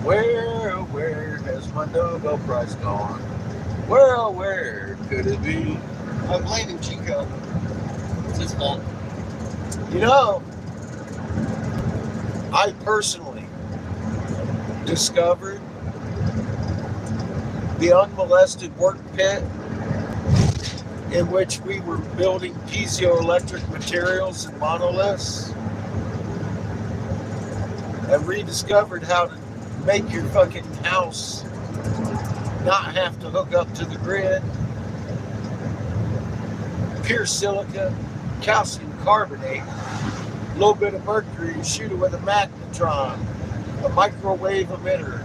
Where has my Nobel Prize gone? Where could it be? I'm blaming Chico. It's his fault. You know, I personally discovered the unmolested work pit in which we were building piezoelectric materials and monoliths, and rediscovered how to make your fucking house not have to hook up to the grid. Pure silica, calcium carbonate, a little bit of mercury, shoot it with a magnetron, a microwave emitter.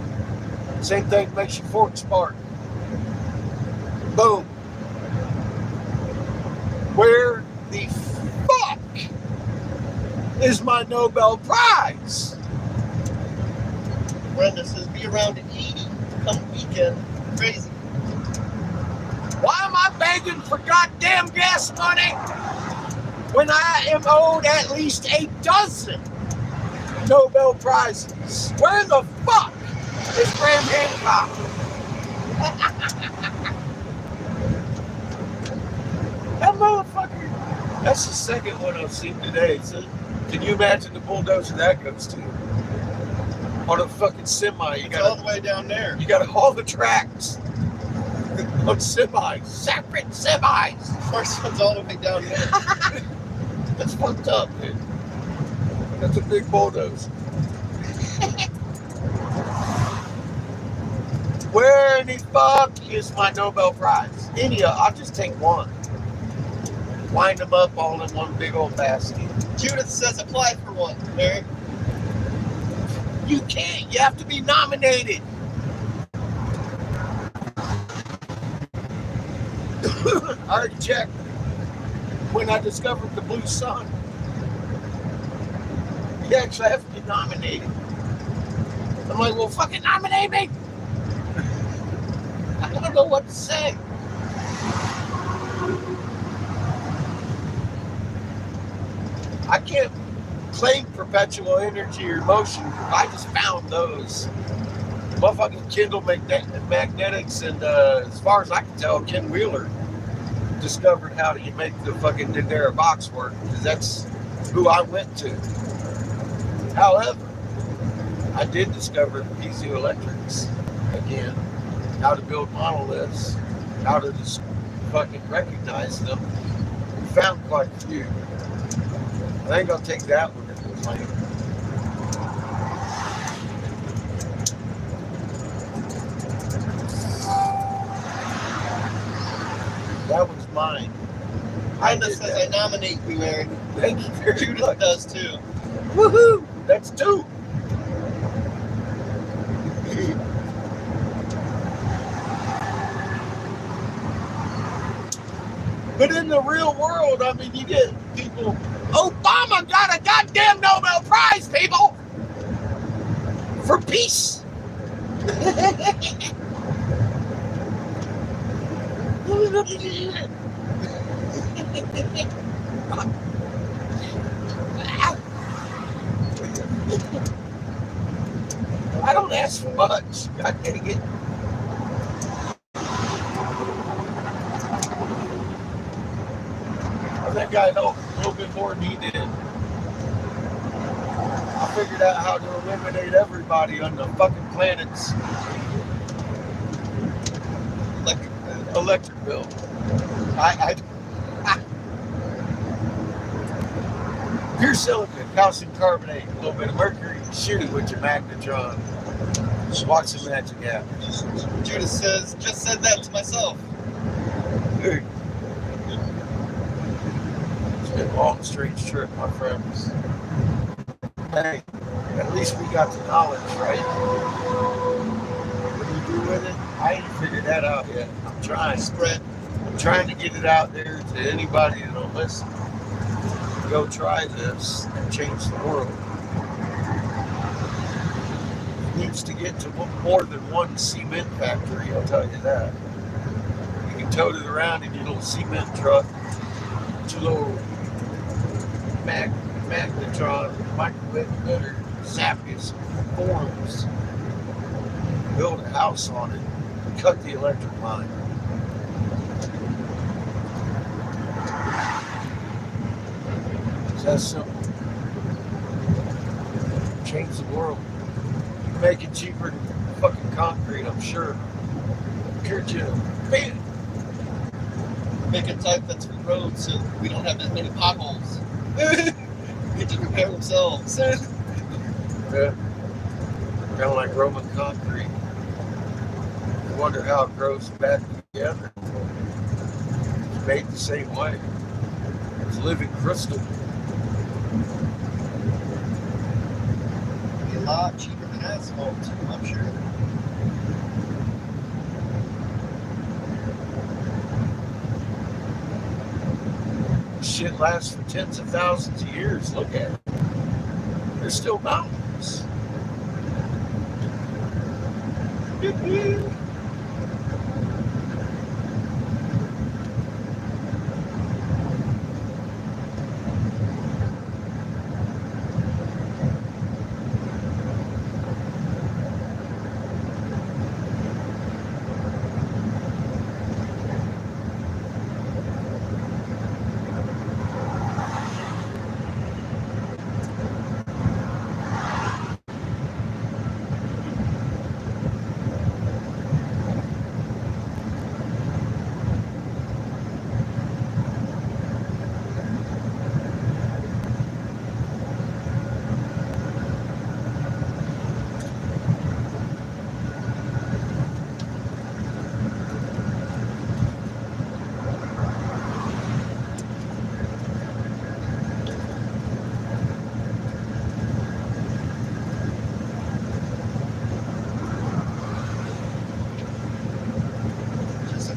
Same thing makes your fork spark. Boom. Where the fuck is my Nobel Prize? Brenda says, be around at 80 come weekend. Crazy. Why am I begging for goddamn gas money when I am owed at least 12 Nobel Prizes? Where the fuck is Graham Hancock? That motherfucker. That's the second one I've seen today. So can you imagine the bulldozer that goes to? On a fucking semi, you It's got all the way down there. You got to haul the tracks on semis, separate semis. First one's all the way down there. That's fucked up, dude. That's a big bulldozer. Where in the fuck is my Nobel Prize? India, I'll just take one. Wind them up all in one big old basket. Judith says, apply for one, Mary. You can't. You have to be nominated. I already checked. When I discovered the blue sun, you actually have to be nominated. I'm like, well, fucking nominate me. I don't know what to say. I can't claim perpetual energy or motion. I just found those. Motherfucking Kindle magnetics, and as far as I can tell, Ken Wheeler discovered how to make the fucking Dendera box work, because that's who I went to. However, I did discover the piezoelectrics again, how to build monoliths, how to just fucking recognize them. We found quite a few. I think I'll take that one into the claim. That one's mine. Brenda says, I nominate you, Mary. Thank you very Judith much. does too. Woohoo! That's 2. But in the real world, I mean, you get people. Obama got a goddamn Nobel Prize, people, for peace. I don't ask for much. God dang it. I think I helped a little bit more than he did. I figured out how to eliminate everybody on the fucking planet's electric bill. Pure silicon, calcium carbonate, a little bit of mercury, shoot it with your magnetron. Just watch the magic happen. Judas says, just said that to myself. It's been a long, strange trip, my friends. Hey, at least we got the knowledge, right? What do you do with it? I ain't figured that out yet. I'm trying. I'm trying to get it out there to anybody that'll listen. Go try this and change the world. It needs to get to more than one cement factory, I'll tell you that. You can tote it around in your little cement truck, with your little magnetron, microwave better, zap you some forms, build a house on it, cut the electric line. It's that simple. Change the world. You make it cheaper than fucking concrete, I'm sure. Encourage you to pay it. Make a type that's for roads so we don't have as many potholes. They just repair themselves. Yeah. Kind of like Roman concrete. I wonder how it grows back together. It's made the same way. It's living crystal. Be a lot cheaper than asphalt, too, I'm sure. Shit lasts for tens of thousands of years. Look at it. There's still mountains.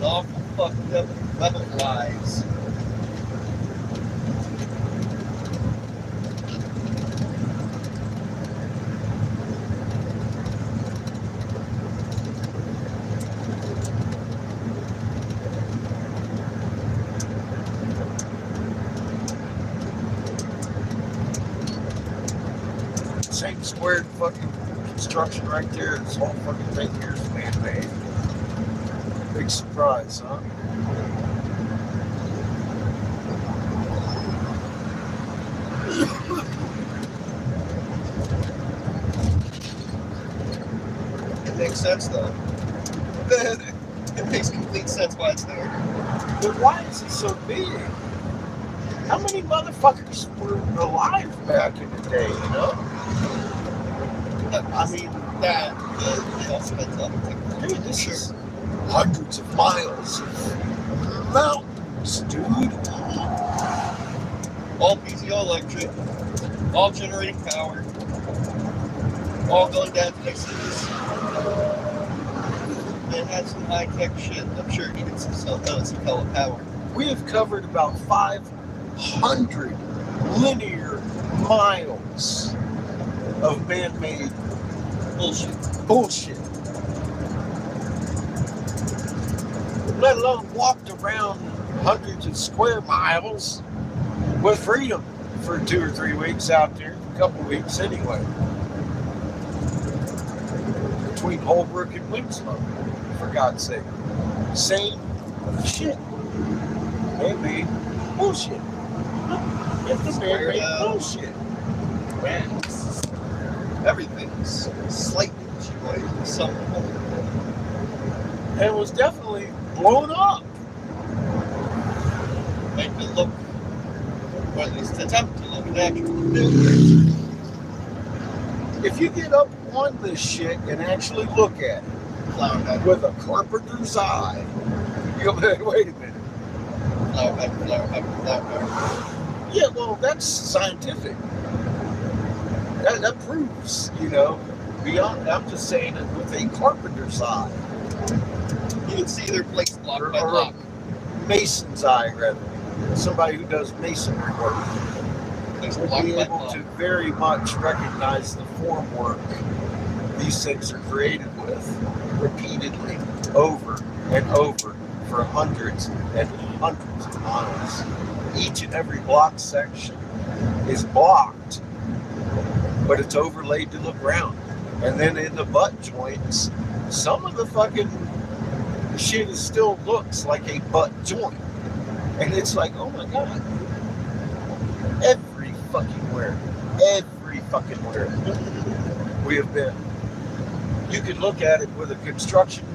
Awful fucked up weather-wise. Same squared fucking construction right there. This whole fucking thing here is man-made. Big surprise, huh? It makes sense, though. It makes complete sense why it's there. But why is it so big? How many motherfuckers were alive back in the day, you know? I mean, that, they also had other technology. Dude, this is hundreds of miles of mountains, dude. All PTO electric, all generating power. all going down to big cities. It had some high-tech shit. I'm sure it needed some color power. We have covered about 500 linear miles of man-made bullshit. Let alone walked around hundreds of square miles with freedom for 2 or 3 weeks out there, a couple weeks anyway. Between Holbrook and Winslow, for God's sake. Same shit. Man-made bullshit. It's the man-made bullshit. Man, everything's slightly cheaper somehow. And it was definitely blown up. Make it look, or at least attempt to look natural. If you get up on this shit and actually look at it with a carpenter's eye, you'll be like, wait a minute. Flower. Yeah, well, that's scientific. That proves, beyond. I'm just saying it with a carpenter's eye. You can see their place block by Or block. a mason's eye, rather. Somebody who does masonry work There's will block be by able block. to very much recognize the form work these things are created with repeatedly, over and over, for hundreds and hundreds of miles. Each and every block section is blocked, but it's overlaid to look round. And then in the butt joints, some of the fucking shit still looks like a butt joint. And it's like, oh my God. Every fucking where we have been. You could look at it with a construction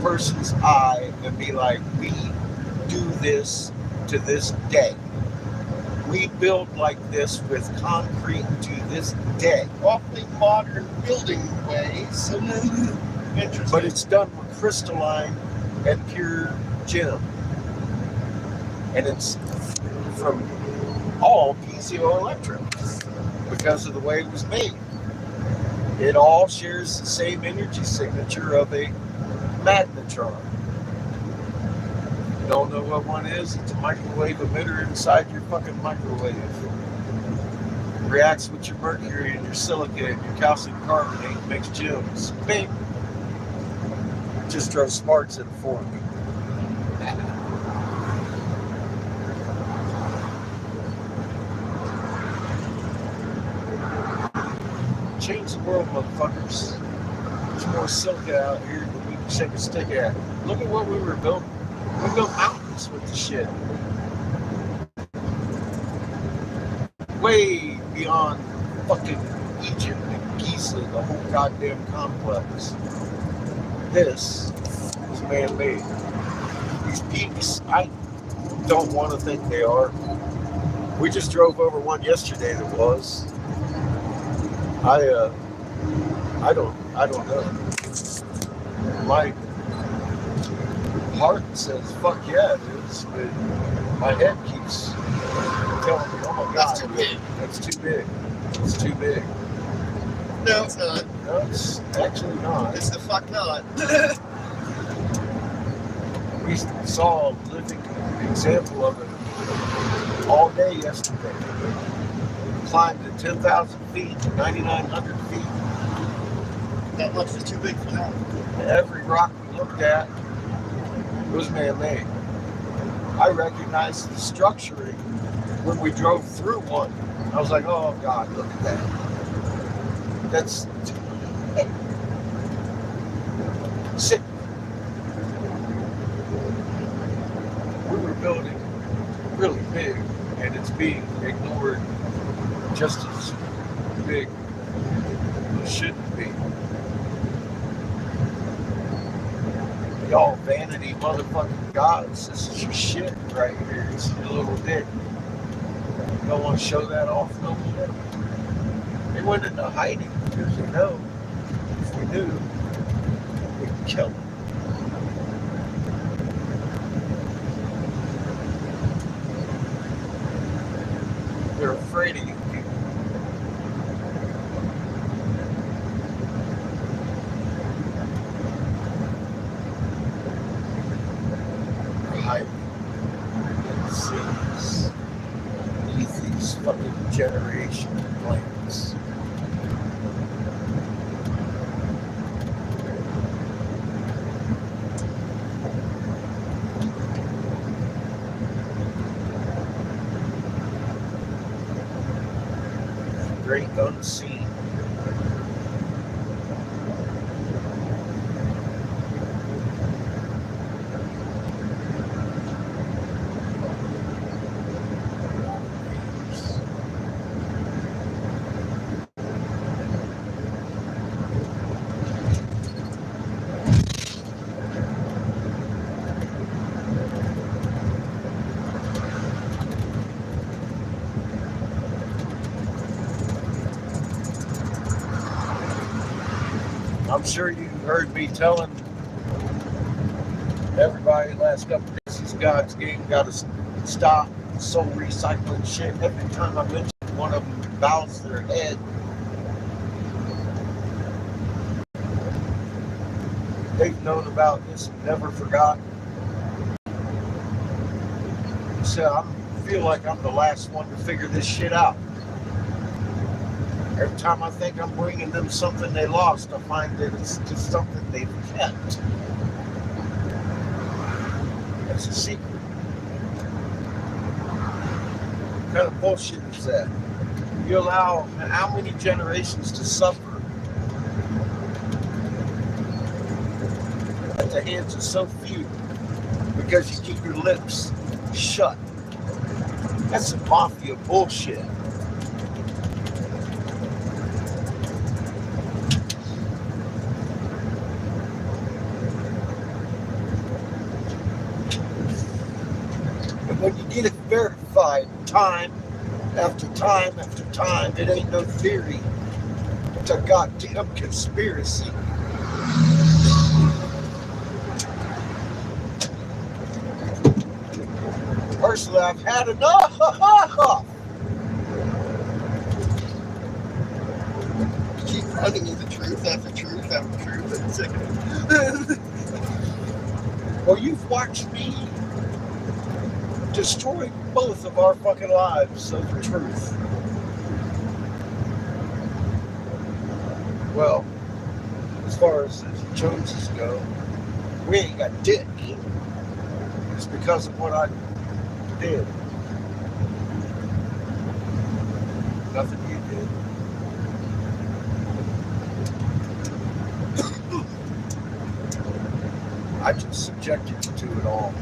person's eye and be like, we do this to this day. We build like this with concrete to this day. Awfully modern building ways. Interesting. But it's done with crystalline and pure gem. And it's from all piezoelectric because of the way it was made. It all shares the same energy signature of a magnetron. You don't know what one is? It's a microwave emitter inside your fucking microwave. It reacts with your mercury and your silica and your calcium carbonate and makes gems. Bing! Just throw sparks in a fork. Change the world, motherfuckers. There's more silica out here than we can shake a stick at. Look at what we were building. We built mountains with the shit. Way beyond fucking Egypt and Giza, the whole goddamn complex. This is man-made. These peaks, I don't want to think they are. We just drove over one yesterday that was. I don't know. My heart says, fuck yeah, it is, but my head keeps telling me, oh my God, That's too big. That's too big. It's too big. No, it's not. No, it's actually not. It's the fuck not. We saw a living example of it all day yesterday. We climbed to 10,000 feet, 9,900 feet. That much is too big for that. Every rock we looked at was man-made. I recognized the structuring when we drove through one. I was like, oh God, look at that. That's sick. We were building really big, and it's being ignored just as big as it shouldn't be. Y'all vanity motherfucking gods, this is your shit right here. It's your little dick. You don't want to show that off no more. They went into hiding because they know if we knew, we could kill them. They're afraid of you people. great unseen. I'm sure you heard me telling everybody the last couple of days, God's game got to stop soul recycling shit. Every time I mention one of them bows their head. They've known about this, never forgot. So I feel like I'm the last one to figure this shit out. Every time I think I'm bringing them something they lost, I find that it's just something they've kept. That's a secret. What kind of bullshit is that? You allow how many generations to suffer at the hands of so few because you keep your lips shut? That's some mafia bullshit. When you get it verified time after time after time, it ain't no theory. It's a goddamn conspiracy. Personally, I've had enough. Keep running into truth after truth after truth. I'm sick of it. Well, you've watched me destroy both of our fucking lives over truth. Well, as far as the Joneses go, we ain't got dick. It's because of what I did. Nothing you did. I just subjected you to it all.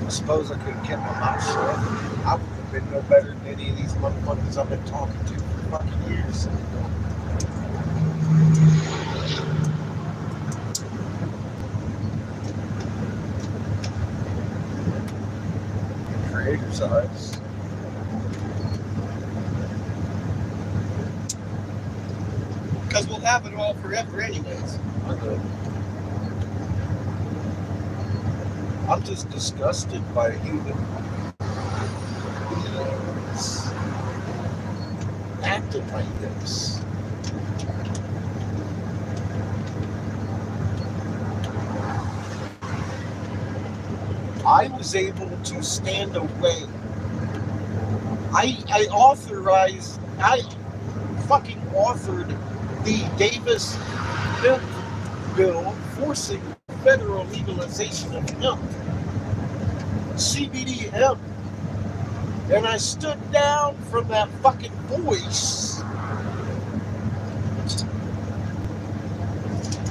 I suppose I could have kept my mouth shut. I would have been no better than any of these motherfuckers I've been talking to for fucking years. In creator's eyes. Because we'll have it all forever anyways. I know. I'm just disgusted by human beings acting like this. I was able to stand away. I fucking authored the Davis hemp bill forcing federal legalization of hemp, CBD hemp, and I stood down from that fucking voice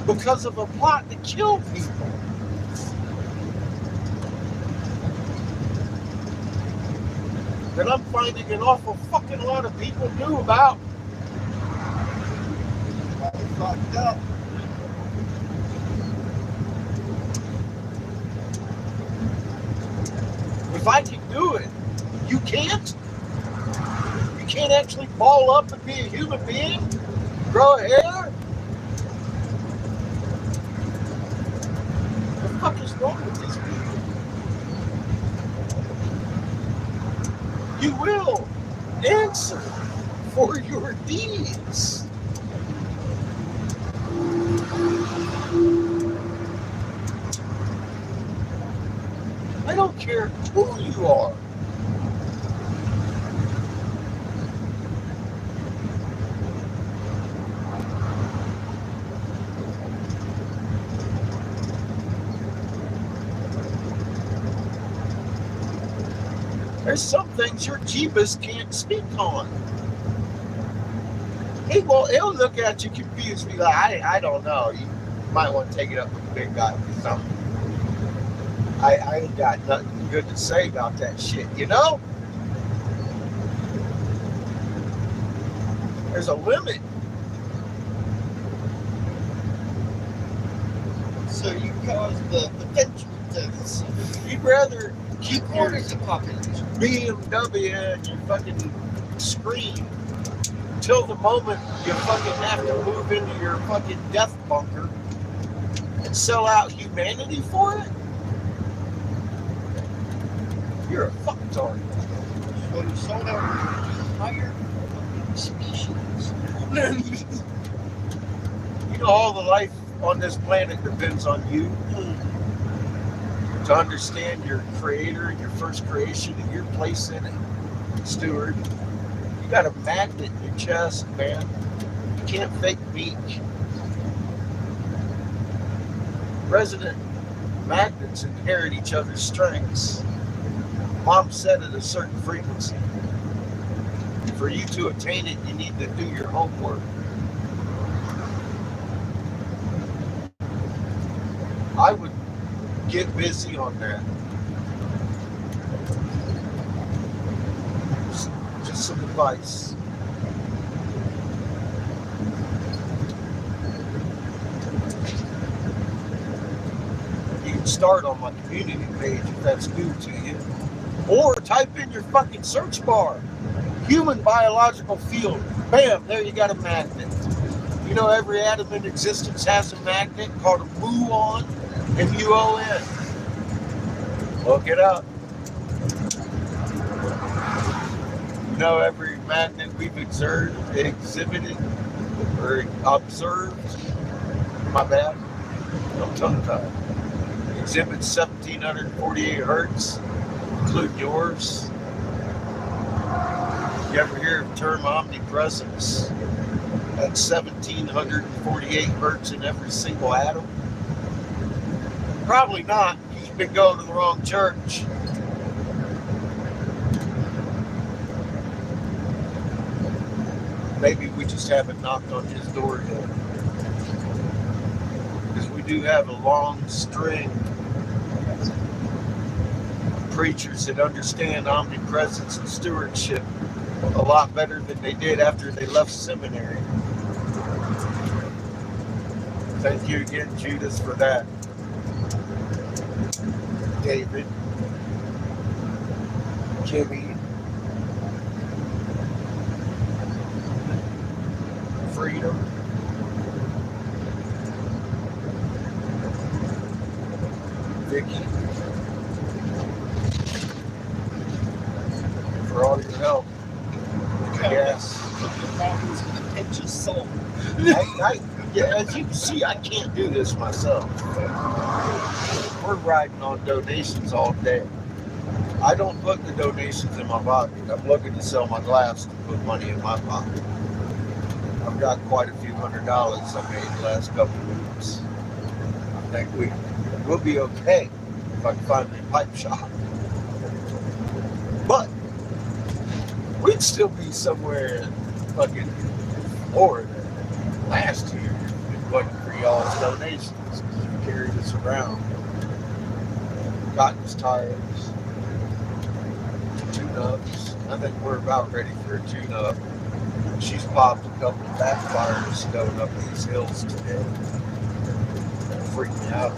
because of a plot to kill people. That I'm finding an awful fucking lot of people knew about. Fucked up. If I can do it, you can't? You can't actually ball up and be a human being? Grow a hair? What the fuck is wrong with these people? You will answer for your deeds. I don't care who you are. There's some things your jeebus can't speak on. He'll look at you confused, be like, I don't know. You might want to take it up with the big guy or something. I ain't got nothing good to say about that shit, you know? There's a limit. So you cause the potential deaths. You'd rather keep your According to population. BMW and your fucking screen till the moment you fucking have to move into your fucking death bunker and sell out humanity for it? You're a fucktard. So you sold out the entire species. You know, all the life on this planet depends on you. To understand your creator and your first creation and your place in it, steward. You got a magnet in your chest, man. You can't fake meek. Resident magnets inherit each other's strengths. Mom said at a certain frequency. For you to attain it, you need to do your homework. I would get busy on that. Just some advice. You can start on my community page if that's new to you. Or type in your fucking search bar. Human biological field. Bam, there you got a magnet. You know every atom in existence has a magnet called a muon, M-U-O-N. Look it up. You know every magnet we've exhibited or observed. My bad. I'm tongue-tied. Exhibits 1748 hertz, including yours. You ever hear of the term omnipresence? At 1748 hertz in every single atom? Probably not. You've been going to the wrong church. Maybe we just haven't knocked on his door yet. Because we do have a long string of preachers that understand omnipresence and stewardship a lot better than they did after they left seminary. Thank you again, Judas, for that. David, Jimmy, Freedom, Vicky, for all your help. Yes. Pinch of salt. Yeah, as you can see, I can't do this myself. We're riding on donations all day. I don't put the donations in my pocket. I'm looking to sell my glass to put money in my pocket. I've got quite a few $100s I made the last couple of weeks. I think we'll be okay if I can find me a pipe shop. But we'd still be somewhere in fucking Florida last year if it wasn't for y'all's donations. You carried us around, gotten us tires, tune-ups. I think we're about ready for a tune-up. She's popped a couple of backfires going up these hills today. That freaked me out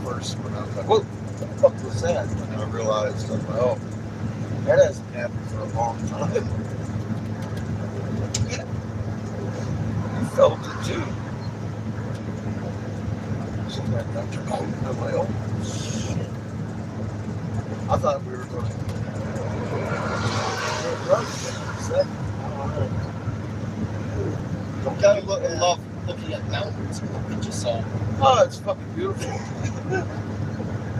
first when I was like, what the fuck was that? And I realized, I was like, oh, that hasn't happened for a long time. You felt it too. So that got your coat. I'm like, oh, shit. I thought we were going to run for a second. You gotta love looking at mountains with a pinch of salt. Oh, it's fucking beautiful.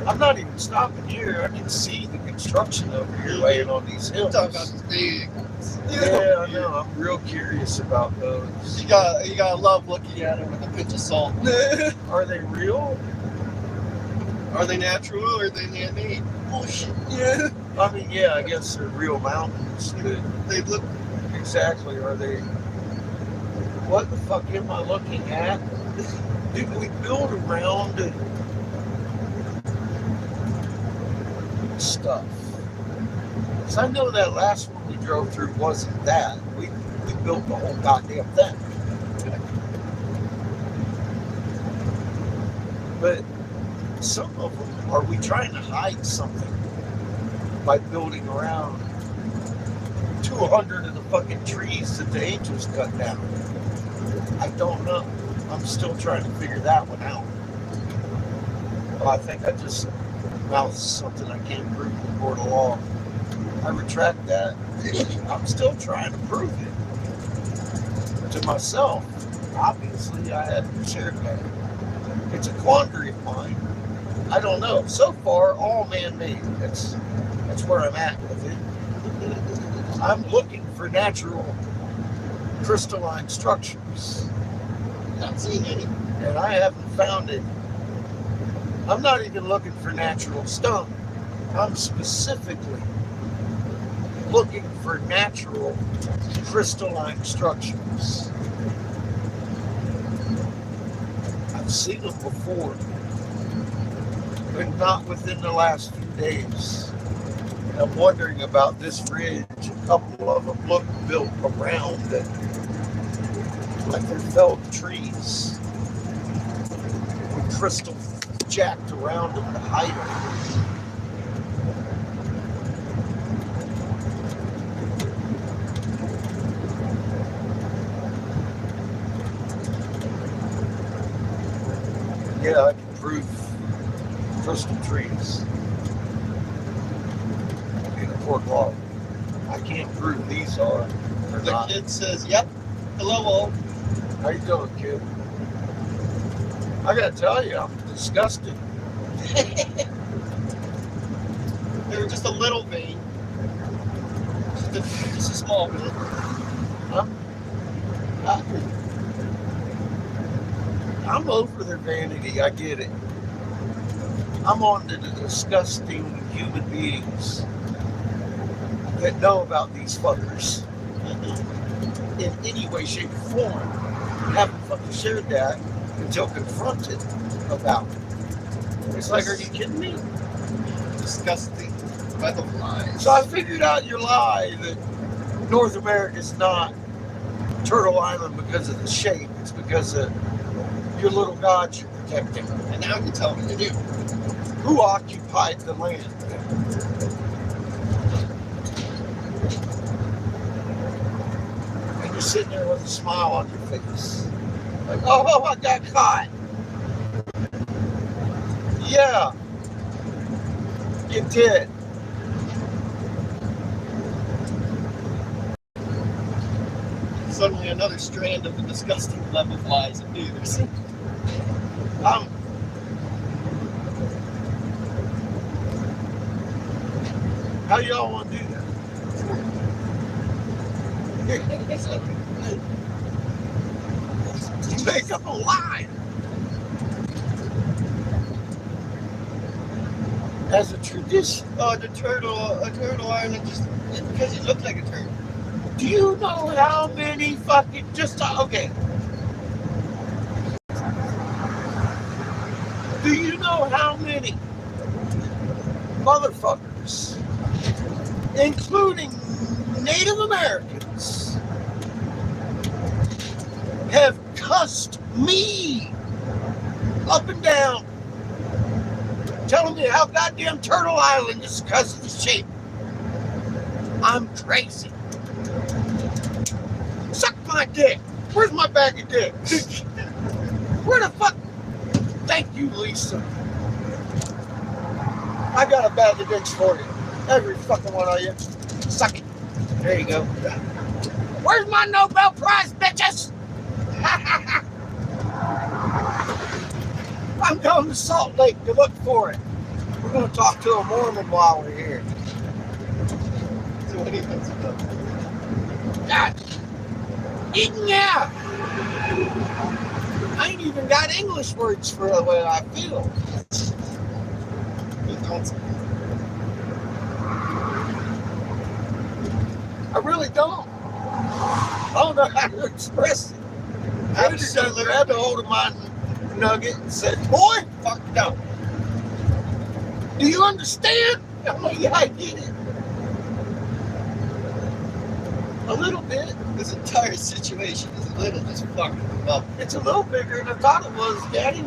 I'm not even stopping here. I can see the construction over here laying on these hills. Talk about the big ones. Yeah, I know. I'm real curious about those. You gotta love looking at them with a pinch of salt. Are they real? Are they natural or are they man-made? Bullshit. Yeah. I mean, yeah, I guess they're real mountains. They look. Exactly. Are they What the fuck am I looking at? Did we build around stuff? Because I know that last one we drove through wasn't that. We built the whole goddamn thing. But some of them, are we trying to hide something by building around 200 of the fucking trees that the angels cut down? I don't know. I'm still trying to figure that one out. Well, I think I just mouthed something I can't prove in court of law. I retract that. I'm still trying to prove it to myself. Obviously, I haven't shared that. It's a quandary of mine. I don't know. So far, all man-made. That's where I'm at with it. I'm looking for natural crystalline structures. Not seeing any. And I haven't found it. I'm not even looking for natural stone. I'm specifically looking for natural crystalline structures. I've seen them before, but not within the last few days. And I'm wondering about this ridge. A couple of them look built around it, like they're felled trees with crystal jacked around them to hide them. Yeah, I can prove crystal trees in a court law. I can't prove these are. The kid says, "Yep. Hello, all." How you doing, kid? I gotta tell you, I'm disgusted. They were just a little vein. Just a small bit. I'm over their vanity. I get it. I'm on to the disgusting human beings that know about these fuckers in any way, shape, or form. Haven't fucking shared that until confronted about it. It's like, are you kidding me? Disgusting butterflies. So I figured out your lie that North America is not Turtle Island because of the shape. It's because of your little gods you're protecting. And now you tell me to do. Who occupied the land? And you're sitting there with a smile on your face. Like, oh, I got caught. Yeah, you did. Suddenly another strand of the disgusting level flies appears. How y'all want to do that? Make up a lie. As a tradition. Oh, a turtle island just because you look like a turtle. Do you know how many fucking okay? Do you know how many motherfuckers, including Native Americans, have cussed me up and down, telling me how goddamn Turtle Island is because of the shape? I'm crazy. Suck my dick. Where's my bag of dicks? Where the fuck? Thank you, Lisa. I got a bag of dicks for you. Every fucking one of you. Suck it. There you go. Where's my Nobel Prize, bitches? I'm going to Salt Lake to look for it. We're going to talk to a Mormon while we're here. So what do you think about that? God. Yeah. I ain't even got English words for the way I feel. I really don't. I don't know how to express it. He just grabbed a hold of my nugget and said, "Boy, Fuck no. do you understand?" I'm like, "Yeah, I get it. A little bit. This entire situation is a little just fucking up. It's a little bigger than I thought it was, Daddy."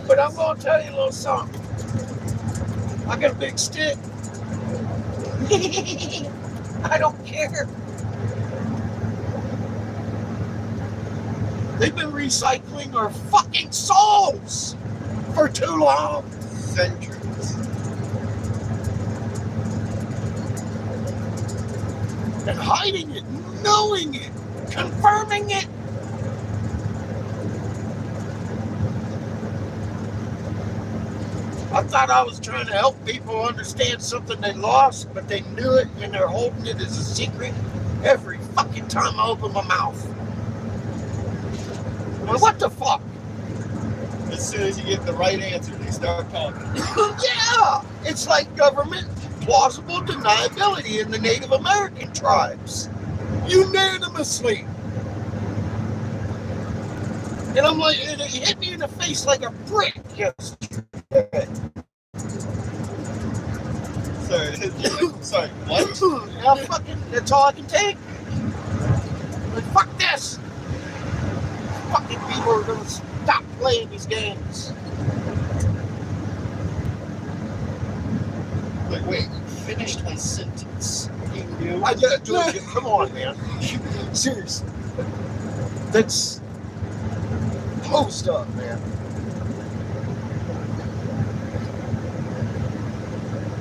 But I'm gonna tell you a little something. I got a big stick. I don't care. They've been recycling our fucking souls for too long. Centuries. And hiding it, knowing it, confirming it. I thought I was trying to help people understand something they lost, but they knew it and they're holding it as a secret every fucking time I open my mouth. Well, what the fuck? As soon as you get the right answer, they start talking. Yeah! It's like government plausible deniability in the Native American tribes. Unanimously. And I'm like, it hit me in the face like a brick yesterday. Sorry, what? Yeah, fucking, that's all I can take. Like, fuck this. Fucking people are gonna stop playing these games. Like, wait, you finished my sentence. You knew? I gotta do it. Come on, man. Seriously. That's post up, man.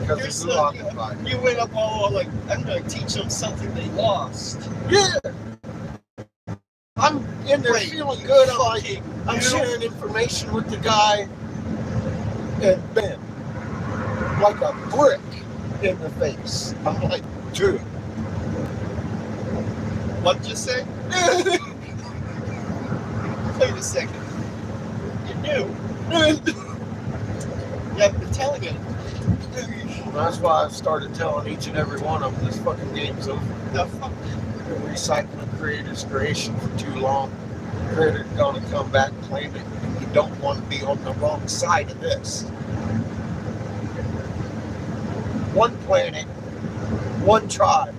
Because it's You're occupied. You went up all like, I'm gonna teach them something they lost. Yeah. I'm in there Wait, feeling good. I'm like, fucking I'm knew? sharing information with the guy, and bam, like a brick in the face. I'm like, dude. What'd you say? Wait a second. You knew. You haven't been telling it. That's why I started telling each and every one of them this fucking game's over. The fuck? Been recycling creators' creation for too long. Creator's gonna come back and claim it. You don't want to be on the wrong side of this. One planet, one tribe.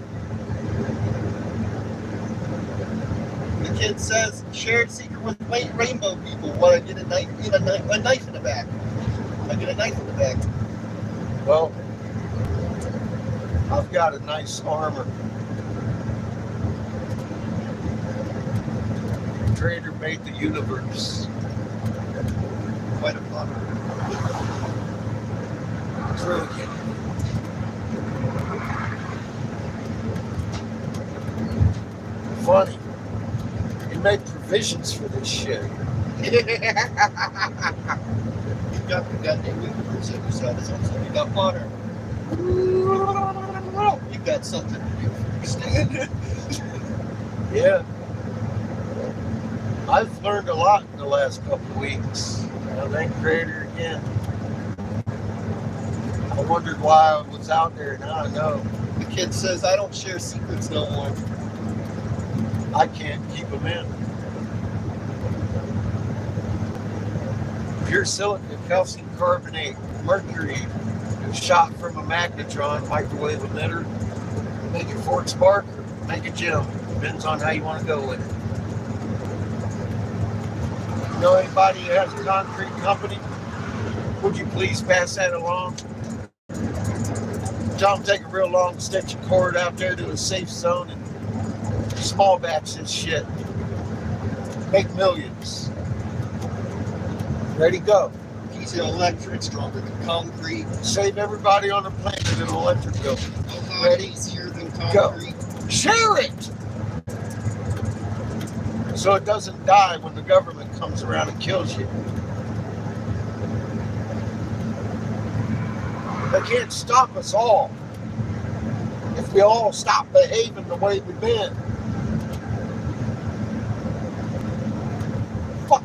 The kid says, shared secret with rainbow people. What, I get a knife in the back. I get a knife in the back. Well, I've got a nice armor. Creator made the universe. Quite a lot. It's really good. Funny. He made provisions for this shit. You got the goddamn universe at your side. It's also, you got water. You got something to do first. Yeah. I've learned a lot in the last couple of weeks. I thank Creator again. I wondered why I was out there. Now I know. The kid says, I don't share secrets no more. I can't keep them in. Pure silica, calcium carbonate, mercury, shot from a magnetron, microwave emitter, make your fork spark or make a gem. Depends on how you want to go with it. Know anybody who has a concrete company? Would you please pass that along? Tell them to take a real long stitch of cord out there to a safe zone and small batch this shit. Make millions. Ready, go. Easy electric, stronger than concrete. Save everybody on the planet in an electric bill. Ready? Easier than concrete. Share it! So it doesn't die when the government comes around and kills you. They can't stop us all if we all stop behaving the way we've been. Fuck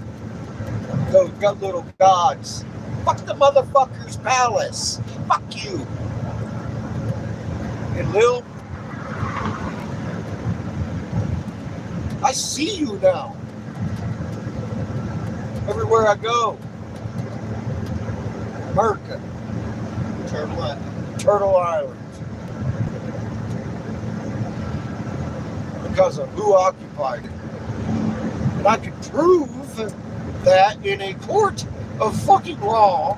those little gods. Fuck the motherfucker's palace. Fuck you. And Lil, I see you now. Everywhere I go. America. Turtle Island. Because of who occupied it. And I could prove that in a court of fucking law.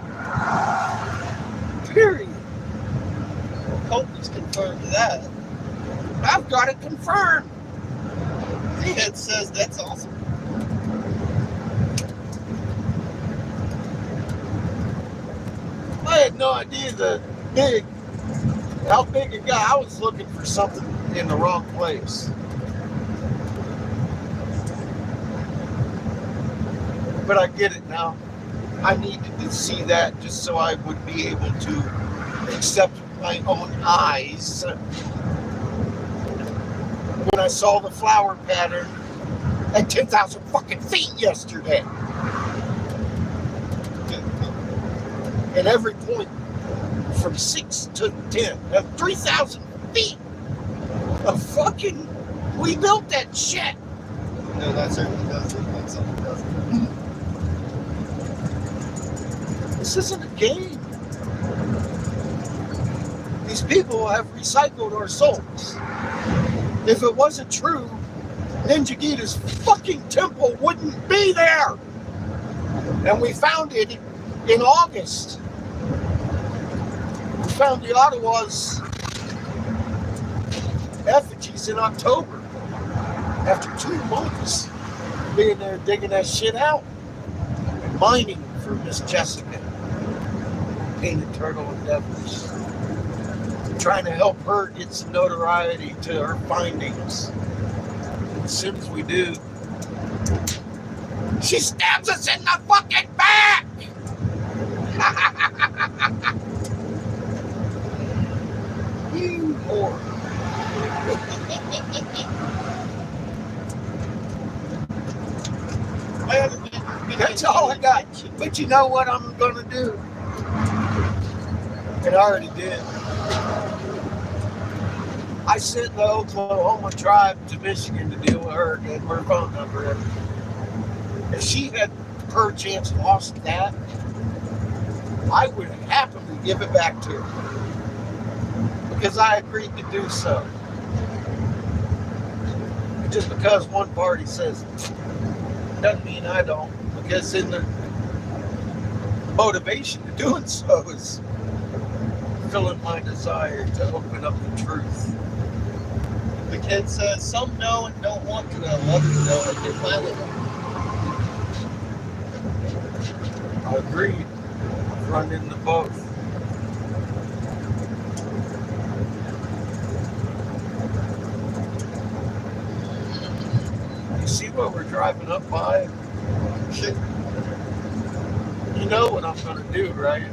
Period. Hope it's confirmed that. I've got it confirmed. It says that's awesome. I had no idea how big it got. I was looking for something in the wrong place. But I get it now. I needed to see that just so I would be able to accept my own eyes. When I saw the flower pattern at 10,000 fucking feet yesterday. And every point from 6 to 10, 3,000 feet of fucking, we built that shit. No, that certainly does look like something, doesn't it? This isn't a game. These people have recycled our souls. If it wasn't true, Ninja Gita's fucking temple wouldn't be there. And we found it in August. We found the Ottawa's effigies in October. After 2 months being there digging that shit out. And mining for Miss Jessica. Painted Turtle Endeavors. Trying to help her get some notoriety to her findings. As soon as we do, she stabs us in the fucking back! You whore. That's all I got. But you know what I'm gonna do? And I already did. I sent the Oklahoma tribe to Michigan to deal with her, gave her phone number. If she had perchance lost that, I would happily give it back to her. Because I agreed to do so. Just because one party says it, doesn't mean I don't. Because in the motivation to doing so is fulfilling my desire to open up the truth. The kid says some know and don't want to know, others know and they finally know. I agree. I've run into both. You see what we're driving up by? Shit. You know what I'm gonna do, right?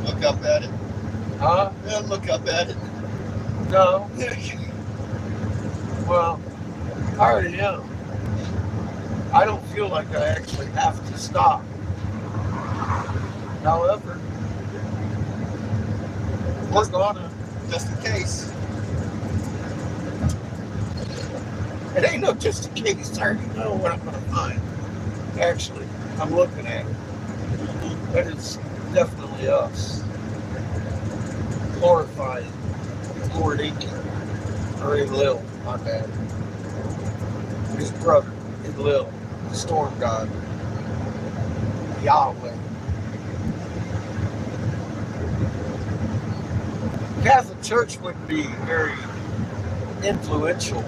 Look up at it. Huh? Yeah, look up at it. No. Well, I already am. I don't feel like I actually have to stop. However, we're gonna. Just in case. It ain't no just in case. I already know what I'm gonna find. Actually, I'm looking at it. But it's definitely us. Glorifying Reuniting. Or Enlil, my bad. His brother, Enlil, the storm god. Yahweh. Catholic Church wouldn't be very influential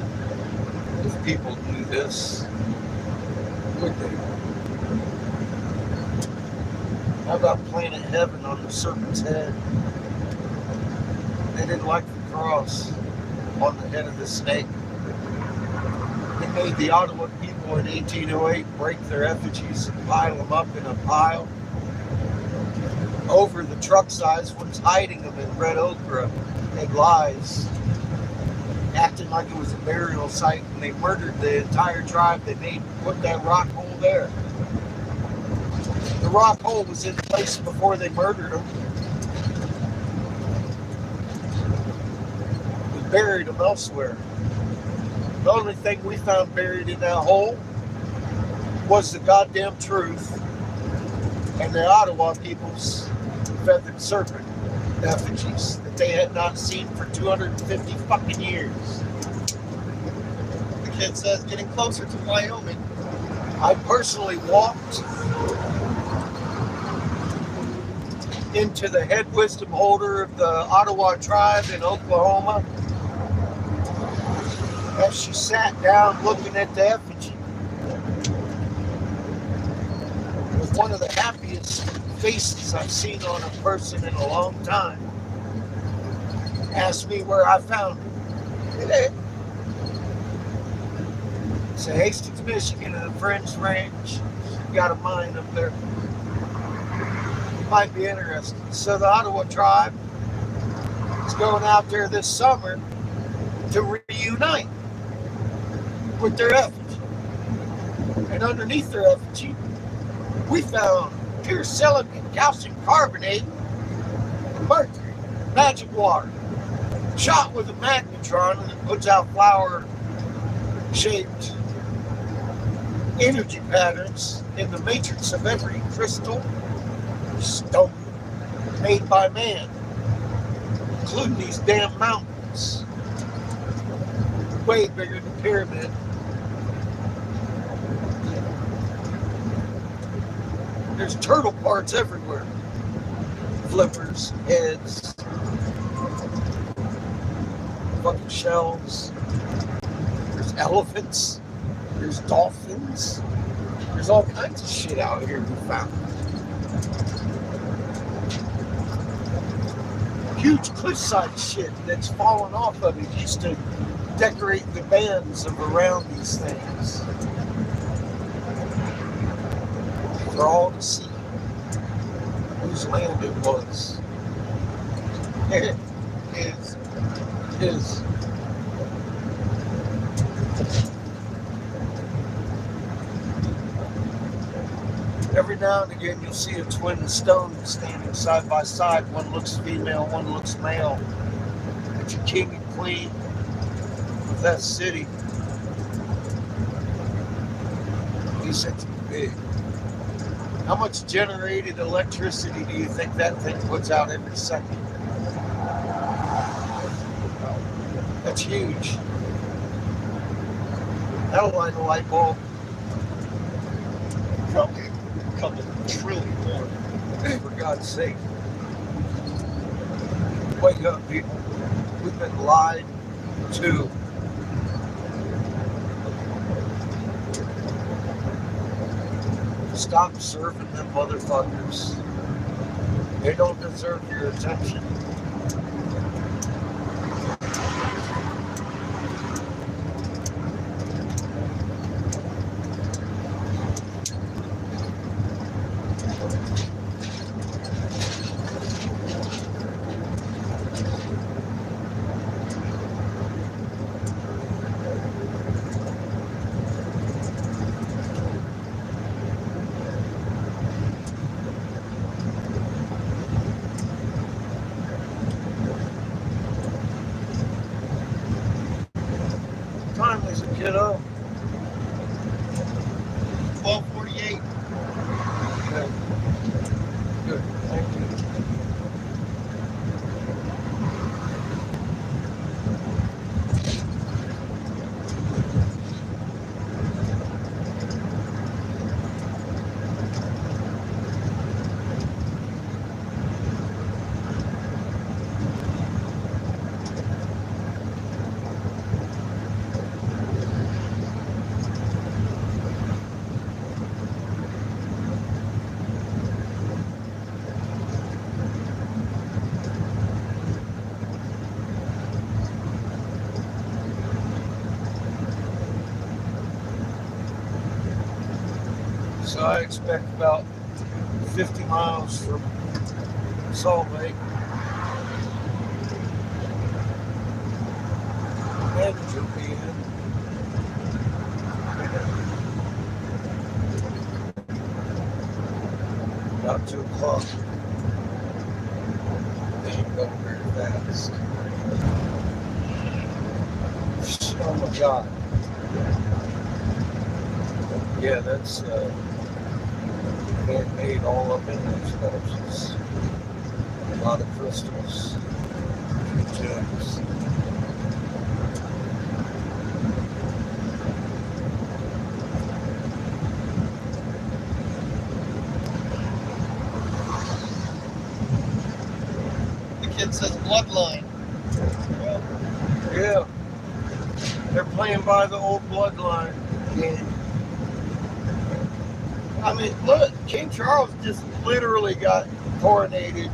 if people knew this, would they? How about Planet Heaven on the serpent's head? They didn't like the cross on the head of the snake. They made the Ottawa people in 1808 break their effigies and pile them up in a pile over the truck size, was hiding them in red ochre and lies, acting like it was a burial site. When they murdered the entire tribe, they put that rock hole there. The rock hole was in place before they murdered them. buried them elsewhere. The only thing we found buried in that hole was the goddamn truth and the Ottawa people's feathered serpent effigies that they had not seen for 250 fucking years. The kid says getting closer to Wyoming. I personally walked into the head wisdom holder of the Ottawa tribe in Oklahoma as she sat down looking at the effigy. It was one of the happiest faces I've seen on a person in a long time. Asked me where I found it. It's in Hastings, Michigan, at a friend's ranch. Got a mine up there. Might be interesting. So the Ottawa tribe is going out there this summer to reunite with their effigy. And underneath their effigy, we found pure silicon, calcium carbonate, mercury, magic water, shot with a magnetron that puts out flower-shaped energy patterns in the matrix of every crystal stone made by man, including these damn mountains, way bigger than the pyramid. There's turtle parts everywhere, flippers, heads, fucking shells. There's elephants, there's dolphins, there's all kinds of shit out here we found. Huge cliffside shit that's fallen off of it used to decorate the bands of around these things for all to see whose land it was. It is. Every now and again, you'll see a twin stone standing side by side. One looks female, one looks male. It's your king and queen of that city. These things are big. How much generated electricity do you think that thing puts out every second? That's huge. That'll light a light bulb. Probably a couple trillion more. For God's sake. Wake up, people. We've been lied to. Stop serving them motherfuckers. They don't deserve your attention. Time is a kiddo. 12:48. Good. Good. Thank you. So I expect about 50 miles from Salt Lake. Manager will be in. About 2 o'clock. They ain't going very fast. God. Yeah, that's handmade all up in those houses. A lot of crystals, gems. The kid says bloodline. Well, Yeah, they're playing by the old bloodline. yeah. I mean, look, King Charles just literally got coronated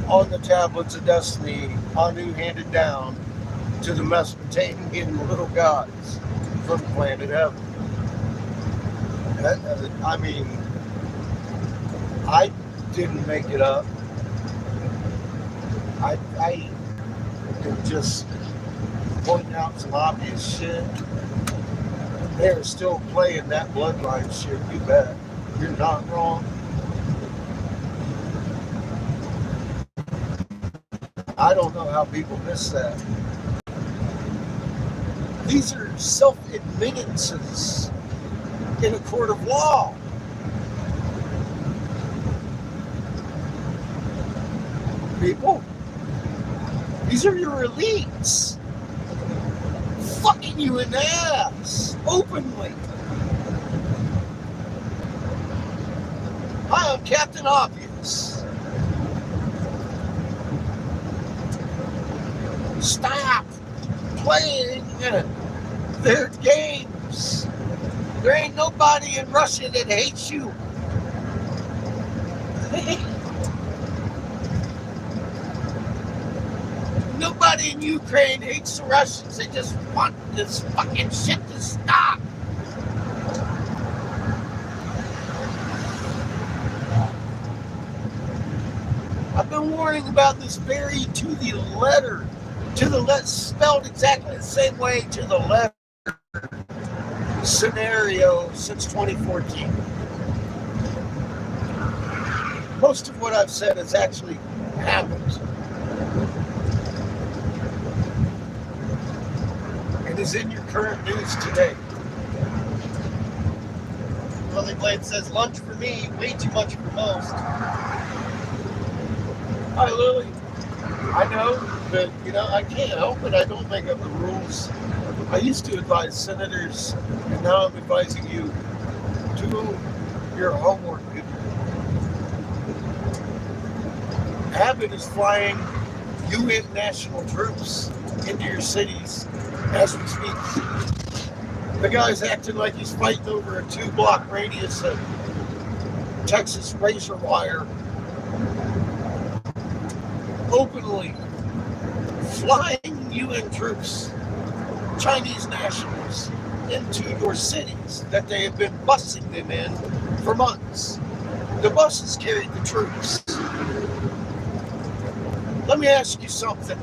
on the tablets of destiny, Anu handed down to the Mesopotamian little gods from planet Heaven. I mean, I didn't make it up. I am just pointing out some obvious shit. They're still playing that bloodline shit, you bet. You're not wrong. I don't know how people miss that. These are self-admittances in a court of law. People, these are your elites fucking you in the ass openly. Hi, I'm Captain Obvious. Stop playing their games. There ain't nobody in Russia that hates you. Nobody in Ukraine hates the Russians. They just want this fucking shit to stop. I've been worrying about this very to the letter, spelled exactly the same way to the letter scenario since 2014. Most of what I've said has actually happened. And is in your current news today. Lily Blade says, lunch for me, way too much for most. Hi, Lily. I know, but, I can't help it. I don't make up the rules. I used to advise senators, and now I'm advising you. Do your homework, people. Abbott is flying UN national troops into your cities as we speak. The guy's acting like he's fighting over a 2-block radius of Texas razor wire. Openly flying UN troops, Chinese nationals, into your cities that they have been busing them in for months. The buses carried the troops. Let me ask you something.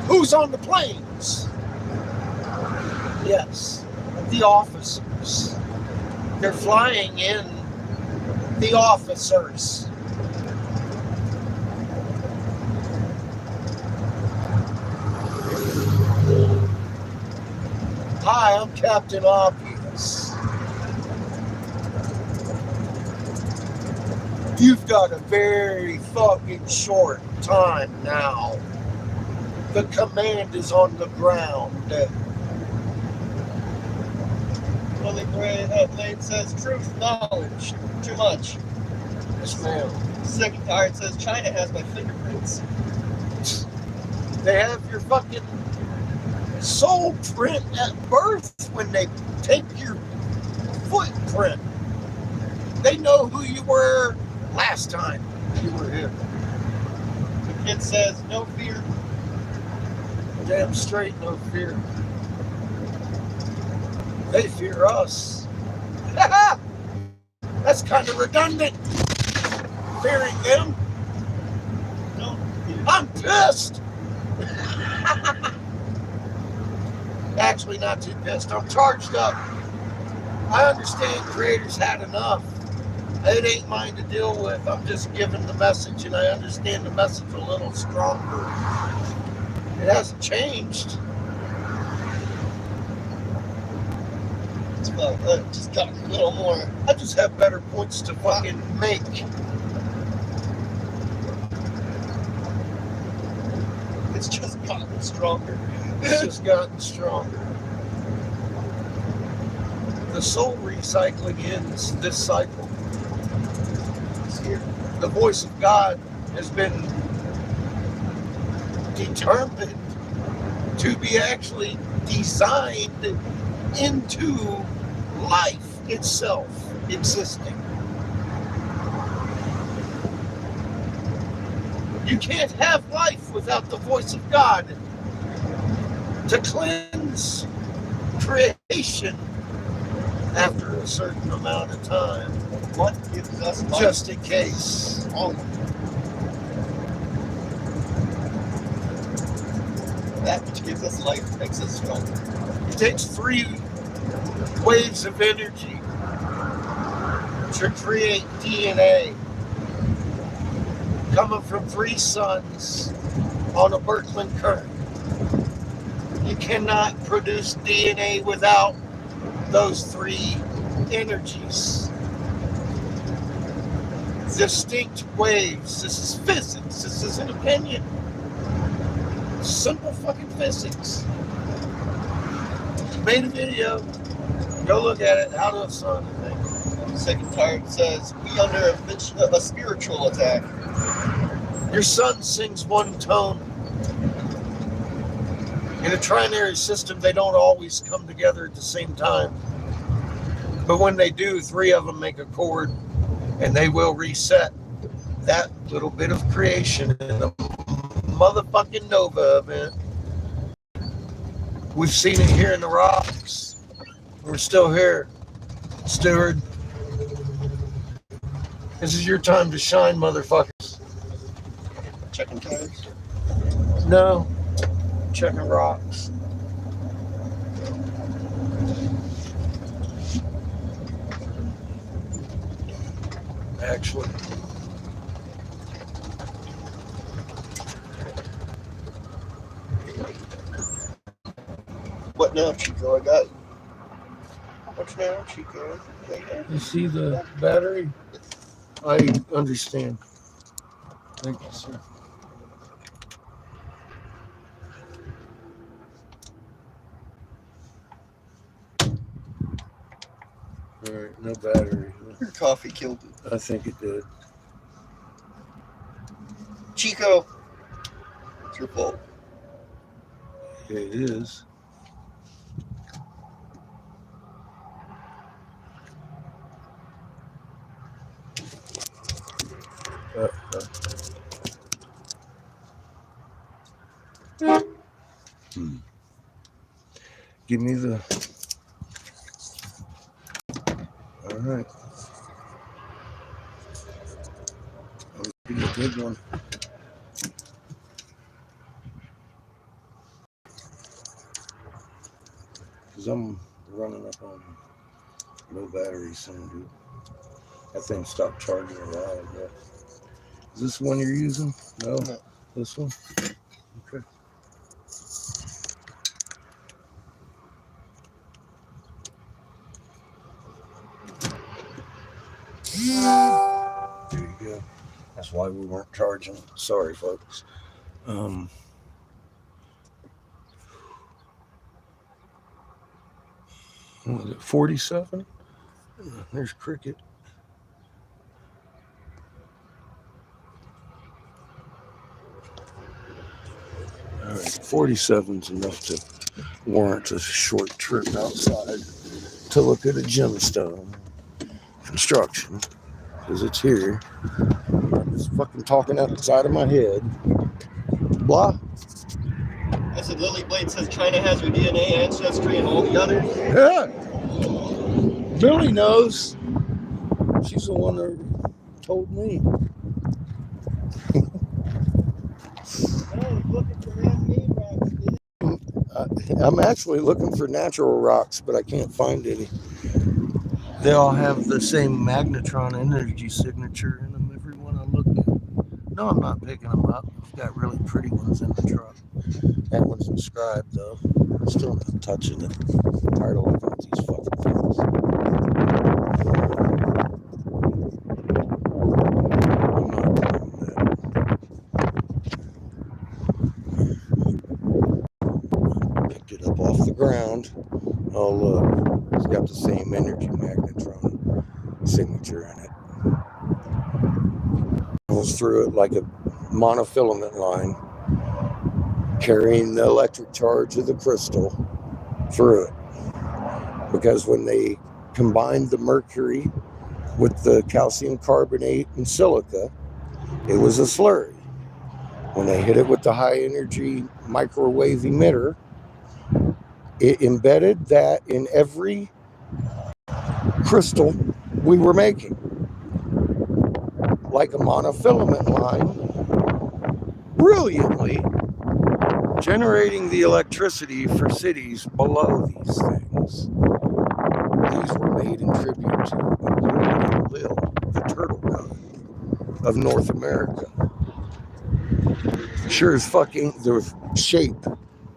Who's on the planes? Yes, the officers. They're flying in the officers. Hi, I'm Captain Obvious. You've got a very fucking short time now. The command is on the ground. Lily Blade says, truth, knowledge, too much. Yes, ma'am. Second Tired says, China has my fingerprints. They have your fucking soul print at birth when they take your footprint. They know who you were last time you were here. The kid says, no fear. Damn straight, no fear. They fear us. That's kind of redundant. Fearing them. No, I'm pissed. Actually, not too pissed. I'm charged up. I understand creators had enough. It ain't mine to deal with. I'm just giving the message, and I understand the message a little stronger. It hasn't changed. Just got a little more. I just have better points to fucking make. It's just gotten stronger. It's just gotten stronger. The soul recycling ends this cycle. The voice of God has been determined to be actually designed into life itself existing. You can't have life without the voice of God to cleanse creation after a certain amount of time. What gives us life? Just in case. That which gives us life makes us stronger. It takes 3 waves of energy to create DNA coming from 3 suns on a Birkeland current. You cannot produce DNA without those 3 energies. Distinct waves. This is physics. This is an opinion. Simple fucking physics. Made a video. Go look at it. How to sun. Second card says, "We under a spiritual attack." Your sun sings one tone. In a trinary system, they don't always come together at the same time. But when they do, 3 of them make a chord, and they will reset that little bit of creation in a motherfucking nova event. We've seen it here in the rocks. We're still here. Steward, this is your time to shine, motherfuckers. Checking cards. No, checking rocks. Actually, What now, Chico? I got you. What's now, Chico? you see the battery? I understand. Thank you, sir. All right, no battery. Your coffee killed it. I think it did. Chico, it's your fault. It is. Give me the. All right. Give me a good one. Because I'm running up on low battery soon, dude. That thing stopped charging a while ago. Is this the one you're using? No? This one? Okay. There you go. That's why we weren't charging. Sorry, folks. What was it, 47? There's Cricket. All right, 47's enough to warrant a short trip outside to look at a gemstone construction, because it's here. I'm just fucking talking outside of my head. Blah. I said Lily Blade says China has your DNA ancestry and all the others. Yeah. Billy knows. She's the one that told me. Looking for handmade rocks, dude. I'm actually looking for natural rocks, but I can't find any. They all have the same magnetron energy signature in them, every one I look at. No, I'm not picking them up. I've got really pretty ones in the truck. That one's inscribed, though. Still not touching it. Tired of looking at these fucking things. I'm not doing that. Picked it up off the ground. Oh, look. It's got the same energy magnetron signature in it. Goes through it like a monofilament line, carrying the electric charge of the crystal through it. Because when they combined the mercury with the calcium carbonate and silica, it was a slurry. When they hit it with the high energy microwave emitter, it embedded that in every crystal we were making, like a monofilament line, brilliantly generating the electricity for cities below these things. These were made in tribute to Lil, the turtle god of North America. Sure as fucking the shape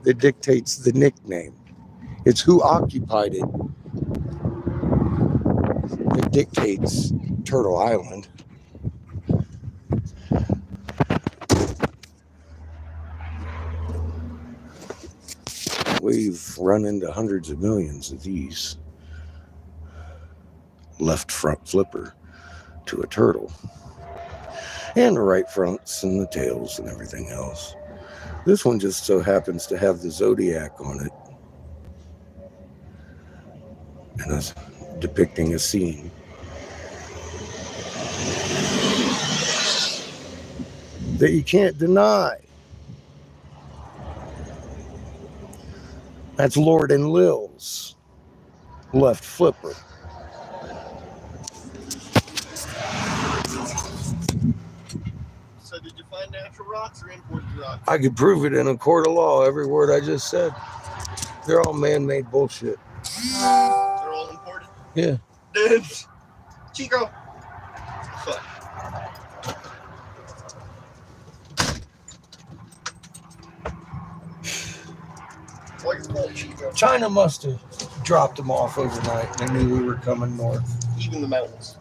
that dictates the nickname. It's who occupied it that dictates Turtle Island. We've run into hundreds of millions of these. Left front flipper to a turtle. And the right fronts and the tails and everything else. This one just so happens to have the zodiac on it. And it's depicting a scene. That you can't deny. That's Lord and Lil's left flipper. So did you find natural rocks or imported rocks? I could prove it in a court of law, every word I just said. They're all man-made bullshit. They're all imported? Yeah. Dibs. Chico. Fuck. Why you call it Chico? China must have dropped them off overnight. They knew we were coming north. Even the mountains.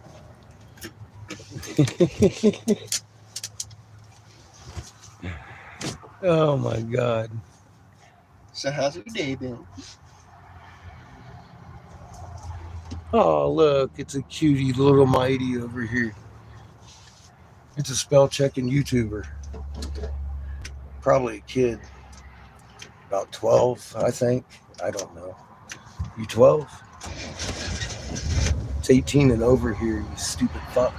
Oh my God. So how's your day been? Oh, look, it's a cutie little mighty over here. It's a spell checking YouTuber. Probably a kid. About 12, I think. I don't know. You 12? It's 18 and over here, you stupid fuck.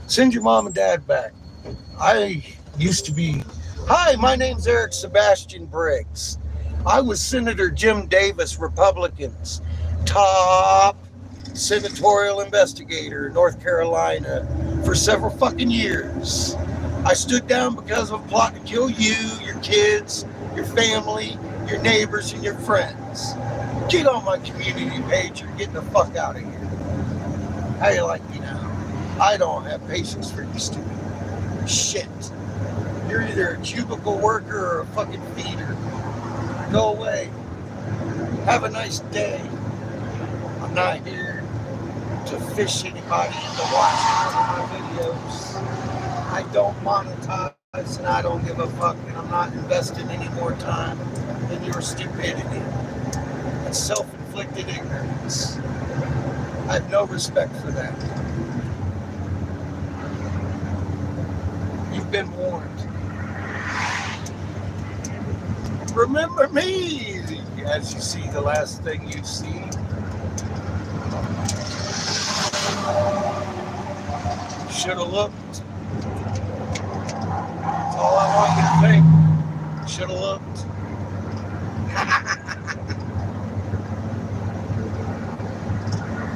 Send your mom and dad back. I used to be... Hi, my name's Eric Sebastian Briggs. I was Senator Jim Davis, Republicans' top senatorial investigator in North Carolina for several fucking years. I stood down because of a plot to kill you, your kids, your family, your neighbors, and your friends. Get on my community page or get the fuck out of here. How you like me now? I don't have patience for you stupid shit. You're either a cubicle worker or a fucking feeder. Go away. Have a nice day. I'm not here to fish anybody into watching my videos. I don't monetize and I don't give a fuck, and I'm not investing any more time in your stupidity and self-inflicted ignorance. I have no respect for that. You've been warned. Remember me, as you see the last thing you see. Should have looked. That's all I want you to think. Should have looked.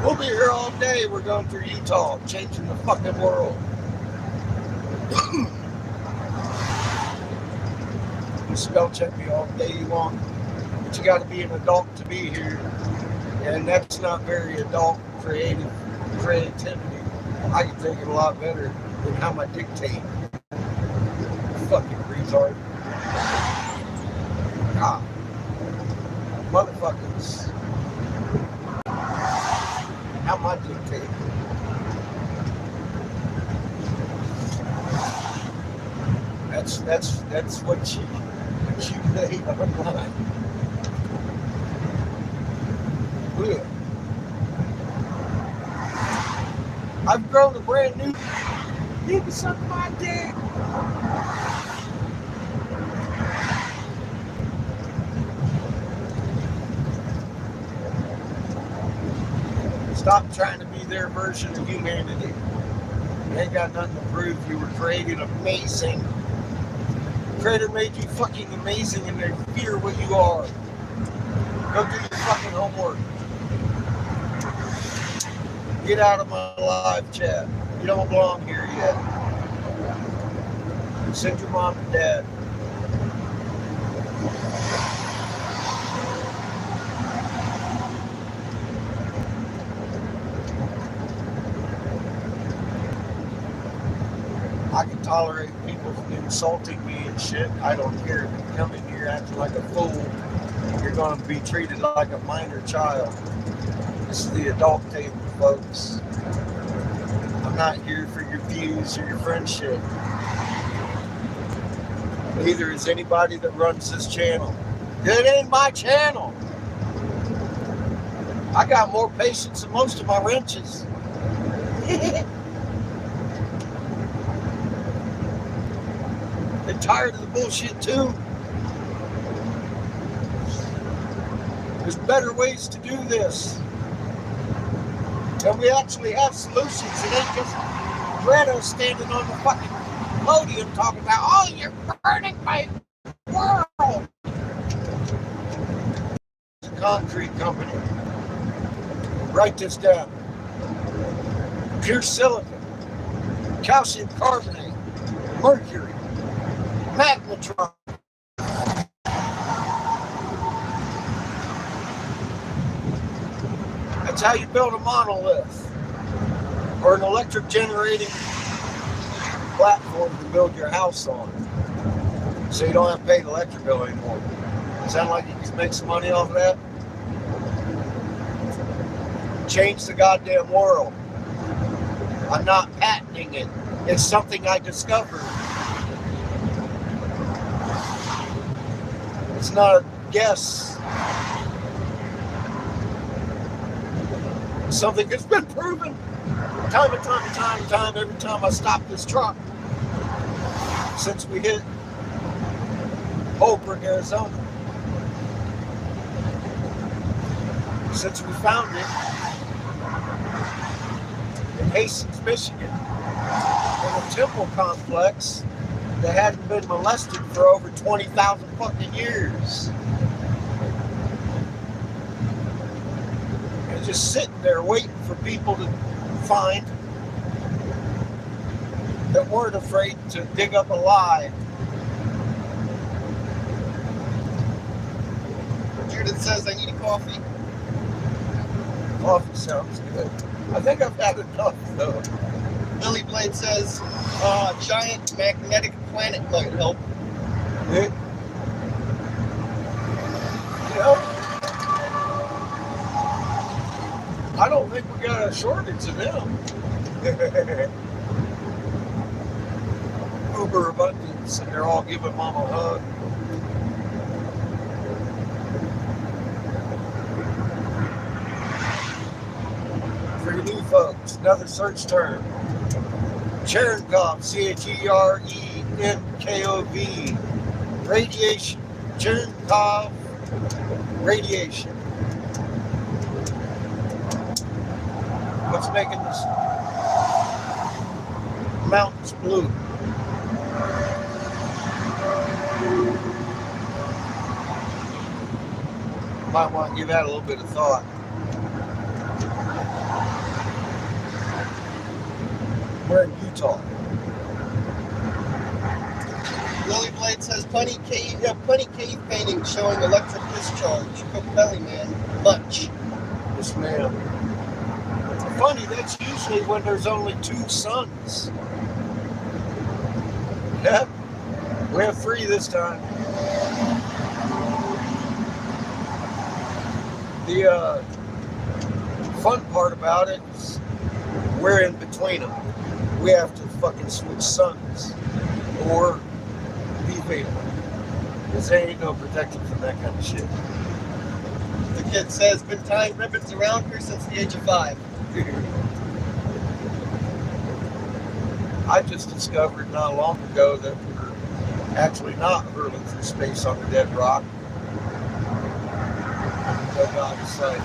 We'll be here all day. We're going through Utah, changing the fucking world. You spell check me all day you want, but you got to be an adult to be here, and that's not very adult creativity. I can think it a lot better. than how I dictate. Fucking retard. God. Motherfuckers. How I dictate. That's what you lay online. Good. I've grown a brand new. You can suck my dick. Stop trying to be their version of humanity. You ain't got nothing to prove. You were created amazing. Creator made you fucking amazing and they fear what you are. Go do your fucking homework. Get out of my live chat. You don't belong here yet. Send your mom and dad. I can tolerate people insulting me and shit. I don't care. If you come in here acting like a fool, you're going to be treated like a minor child. This is the adult table, folks. I'm not here for your views or your friendship. Neither is anybody that runs this channel. It ain't my channel. I got more patience than most of my wrenches. They're tired of the bullshit too. There's better ways to do this. And we actually have solutions. It ain't just Greta standing on the fucking podium talking about, oh, you're burning my world. It's a concrete company. Write this down. Pure silicon, calcium carbonate, mercury, magnetron. That's how you build a monolith or an electric generating platform to build your house on. So you don't have to pay the electric bill anymore. Sound like you can make some money off of that? Change the goddamn world. I'm not patenting it. It's something I discovered. It's not a guess. It's something that's been proven time and time, every time I stop this truck since we hit Holbrook, Arizona. Since we found it in Hastings, Michigan, in a temple complex that hadn't been molested for over 20,000 fucking years. And just sitting there waiting for people to find that weren't afraid to dig up a lie. Judith says I need a coffee. Coffee sounds good. I think I've had enough though. Lily Blade says giant magnetic planet might help. Yeah. Yeah. I don't think we got a shortage of them. Uber abundance, and they're all giving Mom a hug. For you new folks, another search term. Cherenkov, C-H-E-R-E-N-K-O-V. Radiation. Cherenkov radiation. What's making this mountains blue? Might want to give that a little bit of thought. We're in Utah. Lily Blade says plenty cave painting showing electric discharge. Cook Belly Man, much. Yes, ma'am. Funny, that's usually when there's only two suns. Yeah, we have 3 this time. The fun part about it is we're in between them. We have to fucking switch suns or be faithful. Because there ain't no protection from that kind of shit. The kid says, been tying ribbons around her since the age of 5. I just discovered not long ago that we're actually not hurling through space on a dead rock. No God is sight.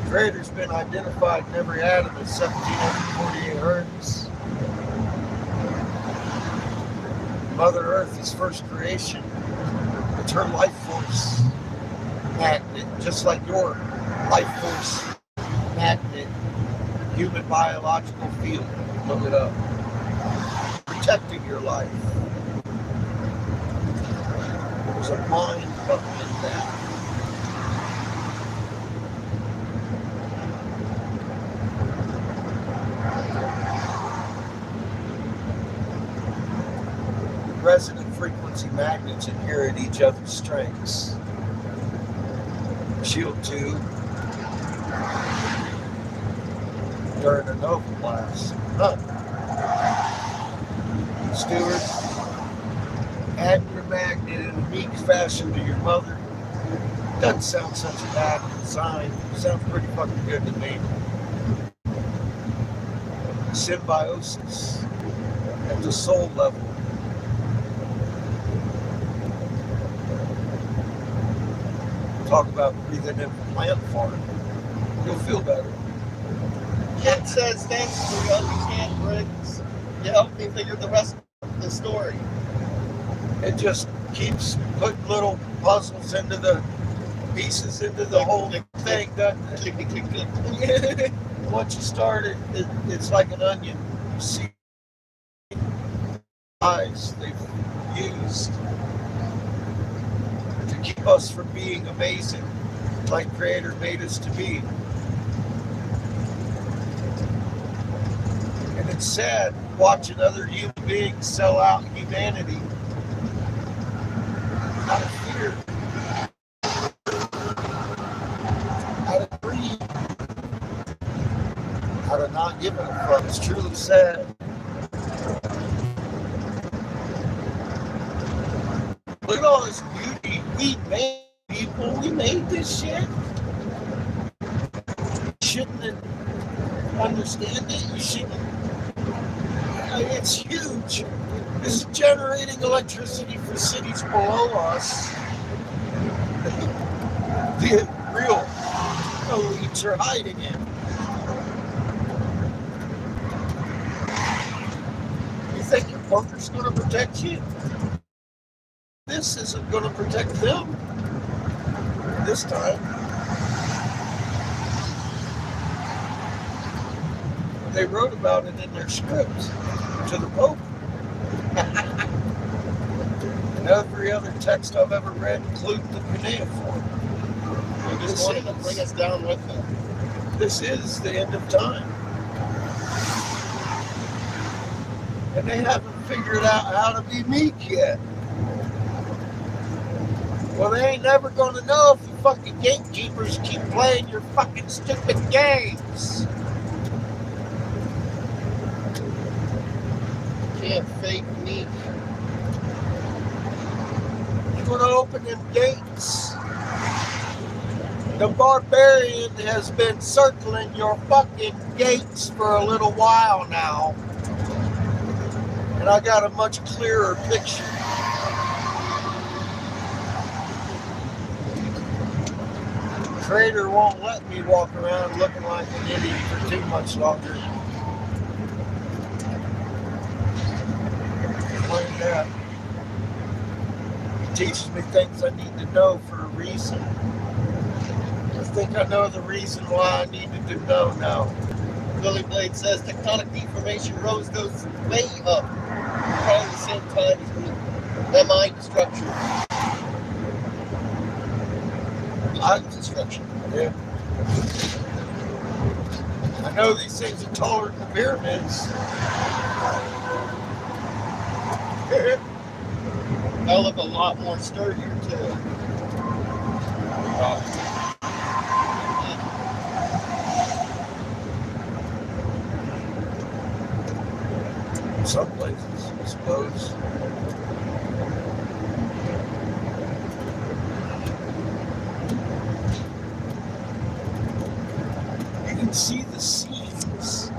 Crater's been identified in every atom at 1748 hertz. Mother Earth is first creation. It's her life force magnet, just like your life force magnet, human biological field. Look it up. Protecting your life. There's a mind behind that. Resonant frequency magnets inherit each other's strengths. Shield 2 during a nova blast. Steward, add your magnet in a unique fashion to your mother. Doesn't sound such a bad design. Sounds pretty fucking good to me. Symbiosis at the soul level. Talk about breathing in plant form. You'll feel better. Kid says, thanks for the help you can't, Briggs. You helped me figure the rest of the story. It just keeps putting little puzzles into the pieces into the whole thing, doesn't it? Click, click, click. Once you start it, it's like an onion. You see eyes they've used to keep us from being amazing, like Creator made us to be. And it's sad watching other human beings sell out humanity out of fear, out of greed, out of not giving a fuck. It's truly sad. Look at all this beauty. We made people. We made this shit. You shouldn't understand it. You shouldn't. It's huge. This is generating electricity for cities below us. The real elites are hiding it. You think your bunker's going to protect you? This isn't going to protect them this time. They wrote about it in their script to the Pope. And every other text I've ever read, including the cuneiform. They just wanted to bring us down with them. This is the end of time. And they haven't figured out how to be meek yet. Well, they ain't never going to know if the fucking gatekeepers keep playing your fucking stupid games. Can't fake me. You're going to open them gates. The barbarian has been circling your fucking gates for a little while now. And I got a much clearer picture. Creator won't let me walk around looking like an idiot for too much longer. Learn that. He teaches me things I need to know for a reason. I think I know the reason why I needed to know now. Billy Blade says tectonic deformation rose goes way up. Probably the same time as MI destruction. Destruction. Yeah. I know these things are taller than the pyramids. That'll look a lot more sturdier too. Some places, I suppose. You can see the seams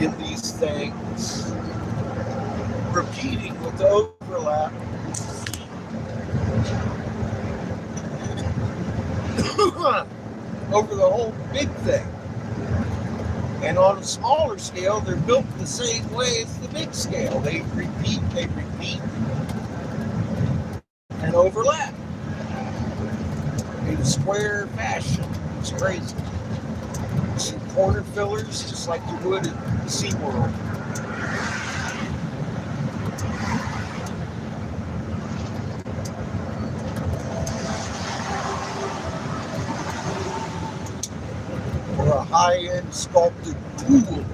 in these things repeating with the overlap. Over the whole big thing. And on a smaller scale, they're built the same way as the big scale. They repeat, and overlap in a square fashion. It's crazy. Some corner fillers, just like you would at SeaWorld. Or a high-end sculpted tool,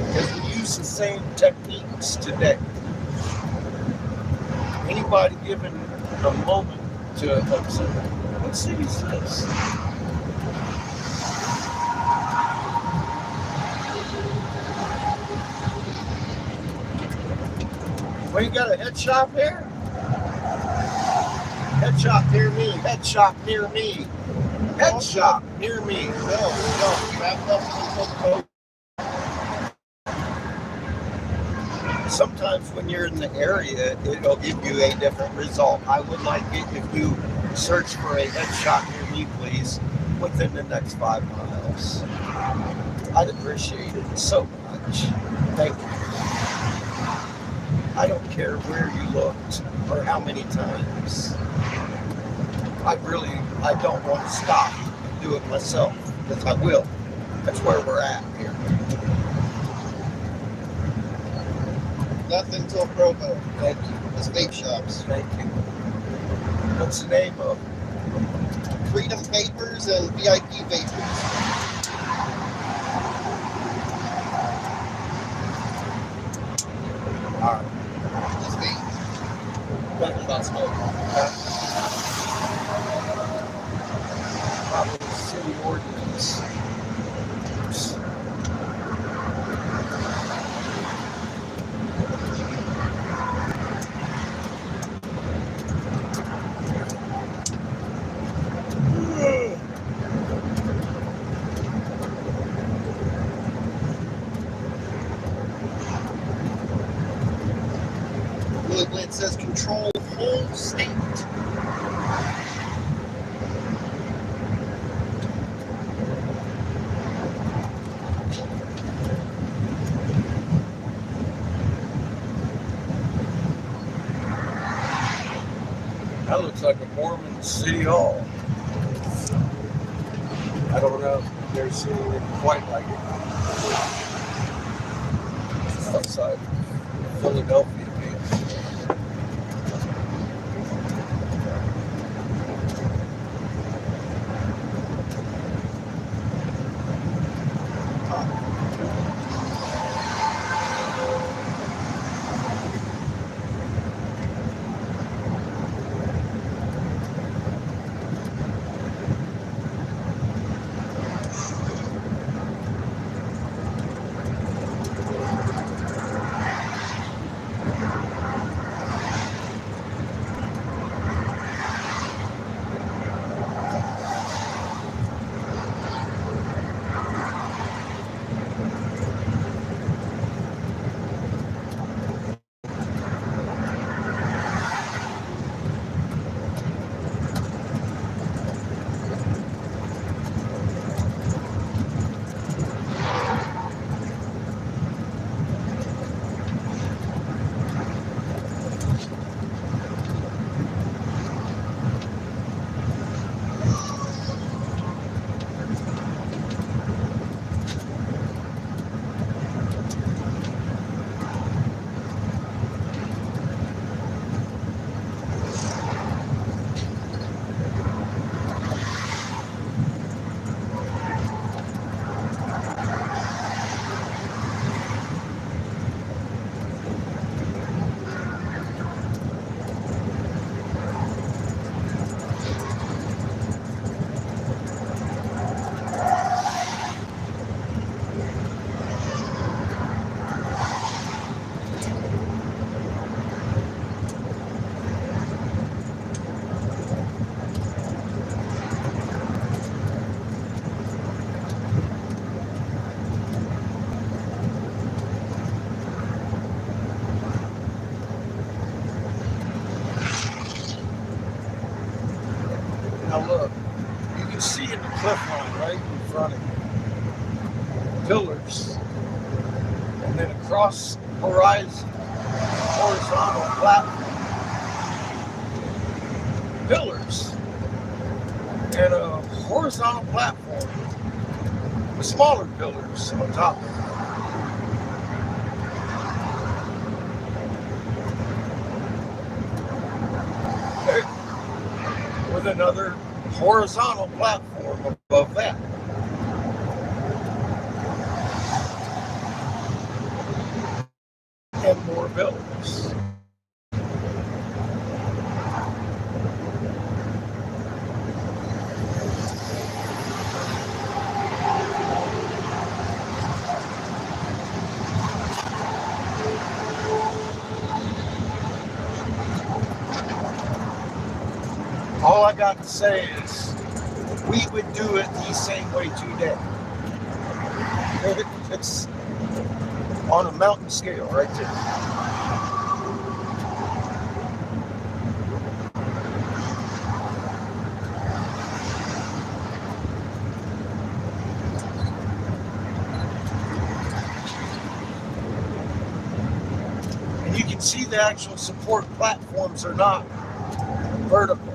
because we use the same techniques today. Anybody given a moment to observe, what city is this? Well, you got a head shop here? Head shop near me. Head shop near me. Head shop near me. No. Wrap up until Sometimes when you're in the area, it'll give you a different result. I would like it if you search for a head shop near me, please, within the next 5 miles. I'd appreciate it so much. Thank you. I don't care where you looked or how many times. I don't want to stop and do it myself, because I will. That's where we're at here. nothing till Provo. Thank you. Estate shops. Thank you. What's the name of? Freedom Vapors and VIP Vapors. All right. Just vape. Nothing about smoke. Probably city ordinance. Really, when it says control whole state. That looks like a Mormon city hall. I don't know if they're seeing it quite like it. Outside Philadelphia, maybe. Now look, you can see in the cliff line right in front of you, pillars, and then across horizon, horizontal platform, pillars, and a horizontal platform with smaller pillars on top of it. With another horizontal platform above that. And more pillars. All I got to say is we would do it the same way today. It's on a mountain scale right there. And you can see the actual support platforms are not vertical.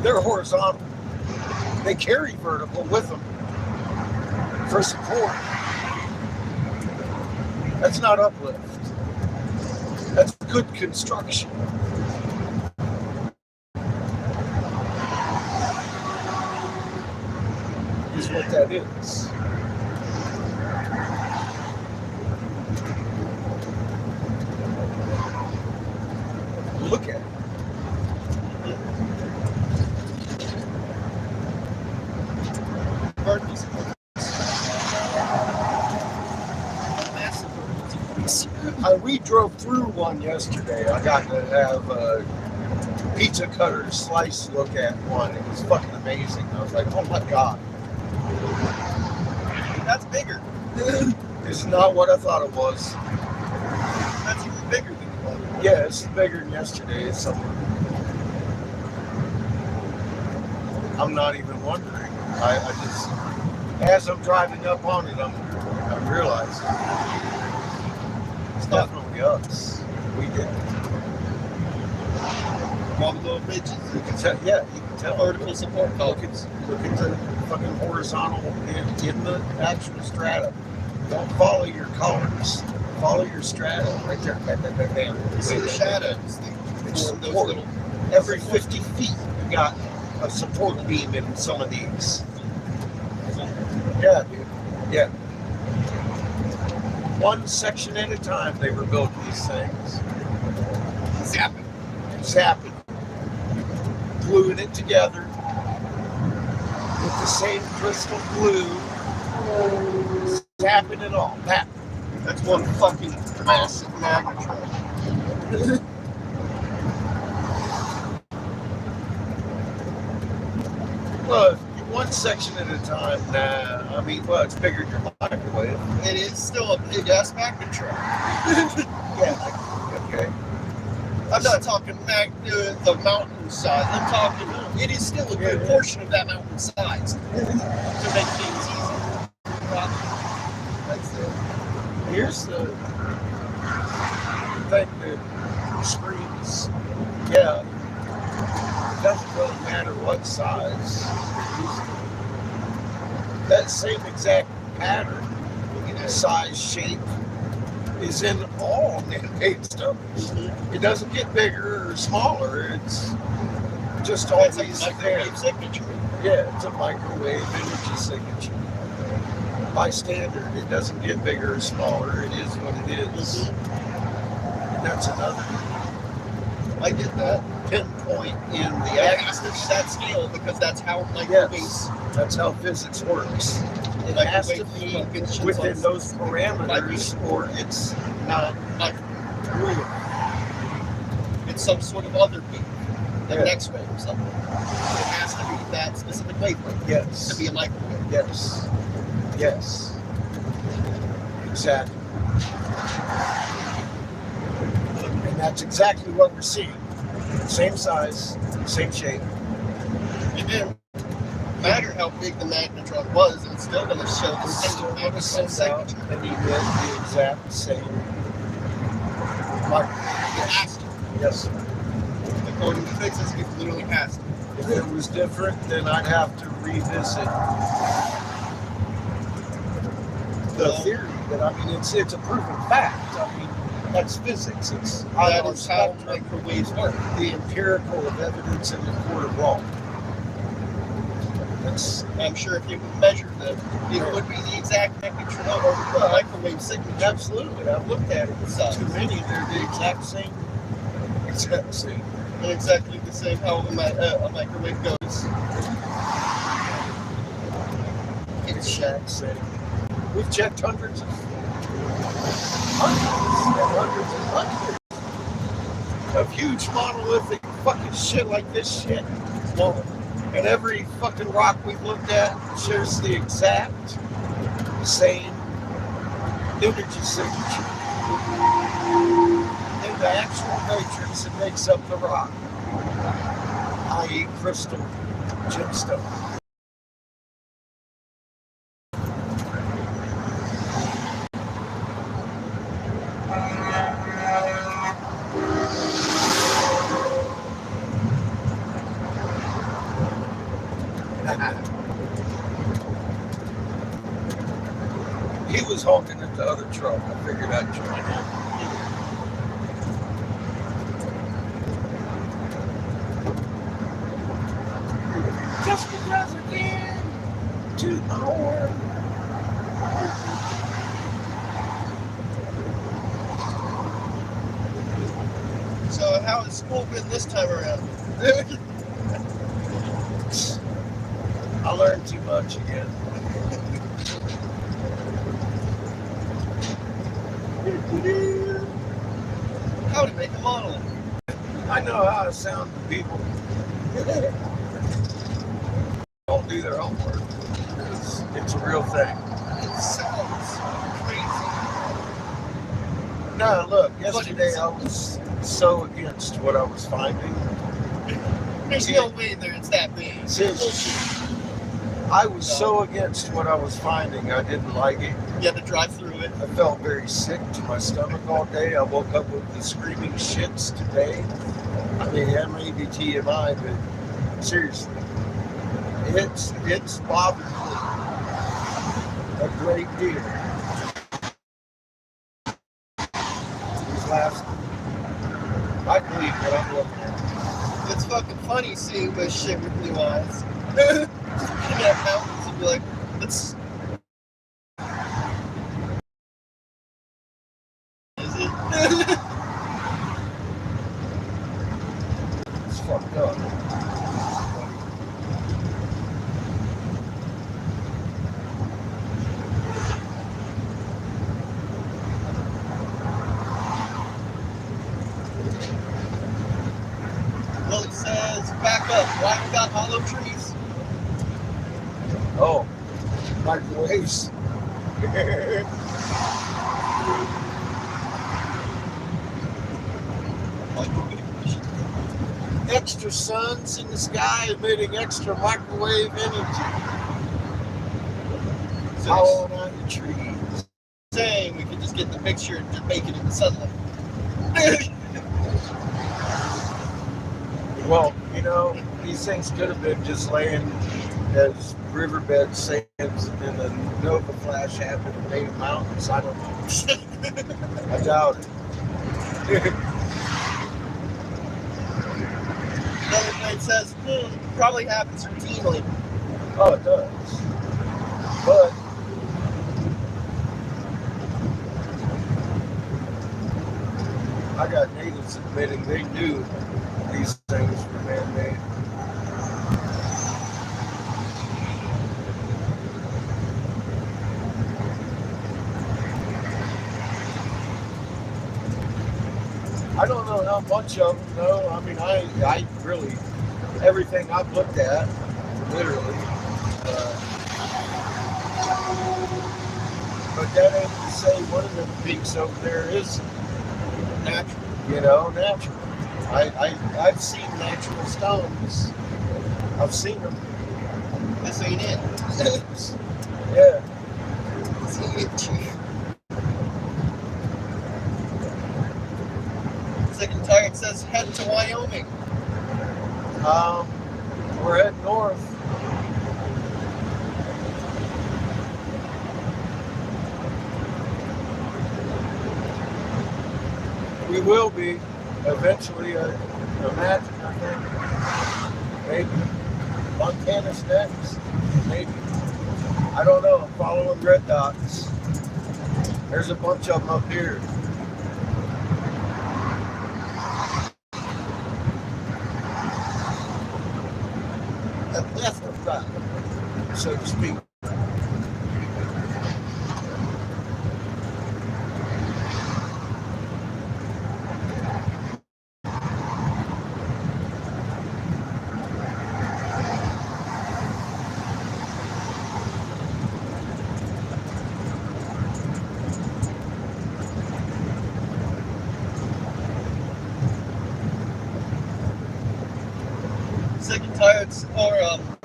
They're horizontal. They carry vertical with them for support. That's not uplift. That's good construction. Is what that is. Look at it. We drove through one yesterday. I got to have a pizza cutter slice look at one. It was fucking amazing. I was like, oh my God. That's bigger. It's not what I thought it was. That's even bigger than it was. Yeah, it's bigger than yesterday. It's something. I'm not even wondering. I just, as I'm driving up on it, I'm realizing it's definitely us. We did it. All the little ridges. You can tell. Yeah, you can tell. Vertical support columns. Look at the fucking horizontal in the actual strata. Don't follow your colors. Follow your strata right there. Bam. You see the shadows. It's Those support. little. Every 50 feet, you got a support beam in some of these. Yeah, dude. Yeah. One section at a time, they were building these things. Zapping. Gluing it together with the same crystal glue. Zapping it all. That's one fucking massive magnetron. Well, one section at a time. Nah, I mean, well, it's bigger than your microwave. It is still a big ass magnetron. Yeah. Okay. I'm not talking the mountain size. I'm talking, it is still a good portion of that mountain size to make things easier. That's it. Here's the thing that screams, yeah, it doesn't really matter what size. That same exact pattern, size, shape, is in all man-made stuff. It doesn't get bigger or smaller. It's just always That's a microwave signature. Yeah, it's a microwave energy signature. By standard, it doesn't get bigger or smaller. It is what it is. And that's another. I get that. Pinpoint in the It has to be that scale because that's how microwaves. That's how physics works. It Like has the to way be functions within on- those parameters, or it's not real. It's some sort of other beam, like Yeah. an X-ray or something. It has to be that specific wavelength Yes. to be a microwave. Yes. Yes. Exactly. And that's exactly what we're seeing. Same size, Same shape. It didn't matter how big the magnetron was, it's still going to show the It's same still going to magnetron send out signature. and emit the exact same microwave. It has to. Yes. According to physics, it literally has to. If it was different, then I'd have to revisit the theory. But I mean, it's a proven fact. I mean, that's physics. It's That is how microwaves work. the empirical of evidence in the court of law. That's I'm sure if you measured them, it would be the exact magnitude of the microwave signature. absolutely. I've looked at it. Size. Too many. They're the exact same. Exact same. And exactly the same how a microwave goes. It's Exact same. We've checked hundreds and hundreds of huge monolithic fucking shit like this shit. Well, and every fucking rock we've looked at shares the exact same energy signature in the actual matrix that makes up the rock, i.e. crystal gemstone. He was honking at the other truck. I figured I'd join him. Just because again, toot my horn. So how has school been this time around? I learned too much again. How to make a monolith. I know how to sound to people. Don't do their homework. It's a real thing. It sounds crazy. No, look, yesterday I was so against what I was finding. There's no way there it's that big. Seriously. I was so against what I was finding, I didn't like it. You had to drive through it. I felt very sick to my stomach all day. I woke up with the screaming shits today. I mean, that may be TMI, but seriously, it's bothered me a great deal. These last, I believe what I'm looking at. It's fucking funny seeing this shit with blue eyes. Looking at mountains and be like, it's. Is it? It's fucked up. Lily says, back up. Why we got hollow trees? Oh, microwaves. Extra suns in the sky emitting extra microwave energy. Hollowing out your trees. Saying we could just get the picture and just make it in the sunlight. Well, you know, these things could have been just laying as riverbed sands and then a Nova flash happened and made mountains. I don't know. I doubt it. Another blade says, probably happens routinely. Oh, it does. But I got natives admitting they knew these things were man-made. I don't know how much of them, though. I mean, I really, everything I've looked at, literally. But that ain't to say one of them peaks over there is natural, natural. I've seen natural stones. I've seen them. This ain't it. Yeah. This ain't it, Chief. Second target says head to Wyoming. We're heading north. We will be eventually. Imagine, I think. Maybe. Montana's next. Maybe. I don't know. I'm following red dots. There's a bunch of them up here. Left or right, so to speak.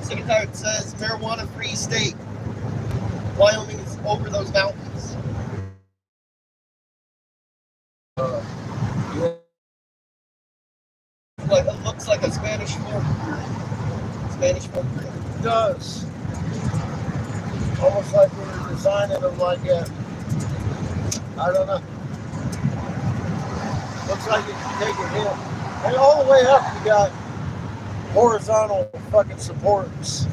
Second target says marijuana-free state. Wyoming is over those mountains. Yeah. Like it looks like a Spanish fort. Spanish fort. It does. Almost like we were designing them like a, I don't know. Looks like you can take a hit. And all the way up you got horizontal fucking supports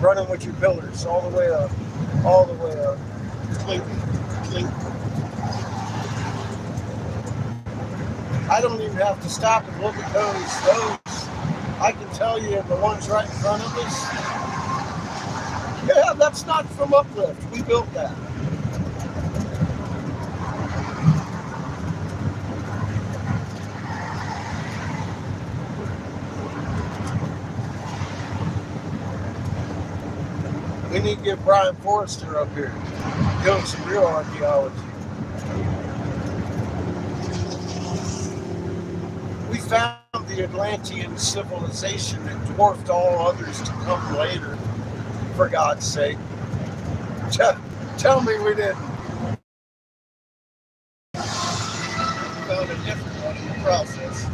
running with your pillars all the way up. All the way up. Clink, clink. I don't even have to stop and look at those. I can tell you the ones right in front of us. Yeah, that's not from Uplift. We built that. We need to get Brian Forrester up here doing some real archaeology. We found the Atlantean civilization that dwarfed all others to come later, for God's sake. Tell me we didn't. Found a different one in the process.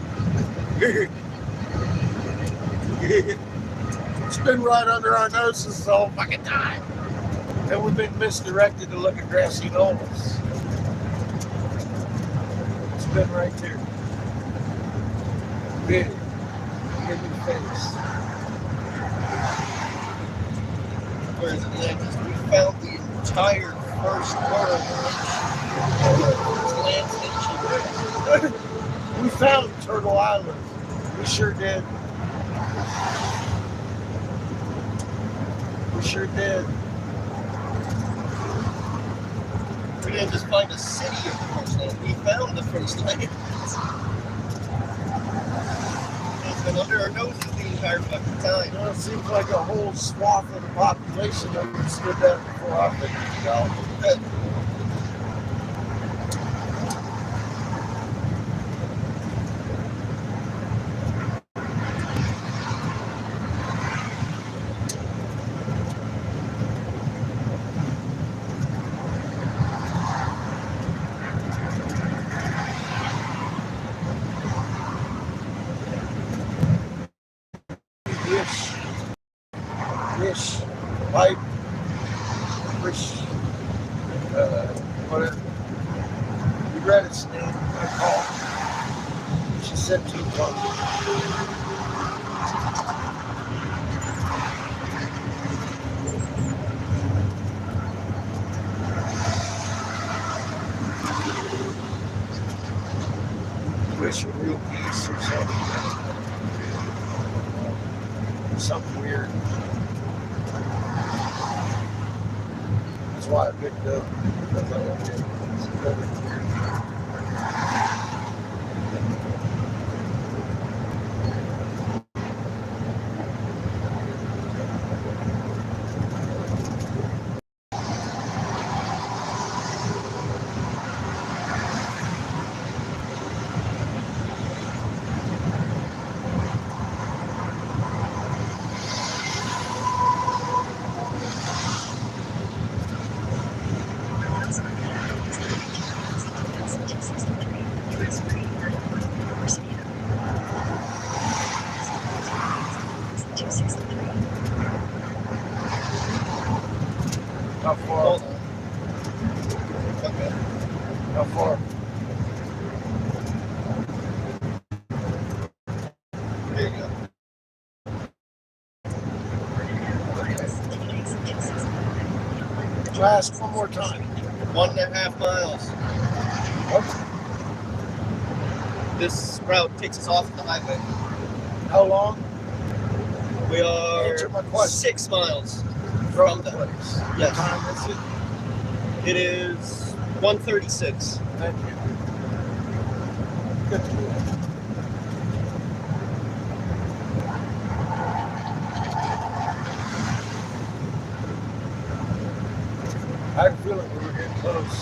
It's been right under our noses the whole fucking time. And we've been misdirected to look at grassy knolls. It's been right there. Big. In your face. Whereas Atlantis, we found the entire first world. Land station. We found Turtle Island. We sure did. We sure did. We didn't just find a city of the first land. We found the first land. It's been under our noses the entire fucking time. You know, it seems like a whole swath of the population understood that before I figured it out. Pipe, Wish, whatever. You read its name, I called. She said 2 bucks. Wish a real piece or something. Something weird. That's why I picked up. Because I want to Ask one more time. 1.5 miles. What? This route takes us off the highway. How long? We are Answer my question. 6 miles From the place. Yes. What time is it? It is 1:36. Thank you. Good to know. I had a feeling we were getting close.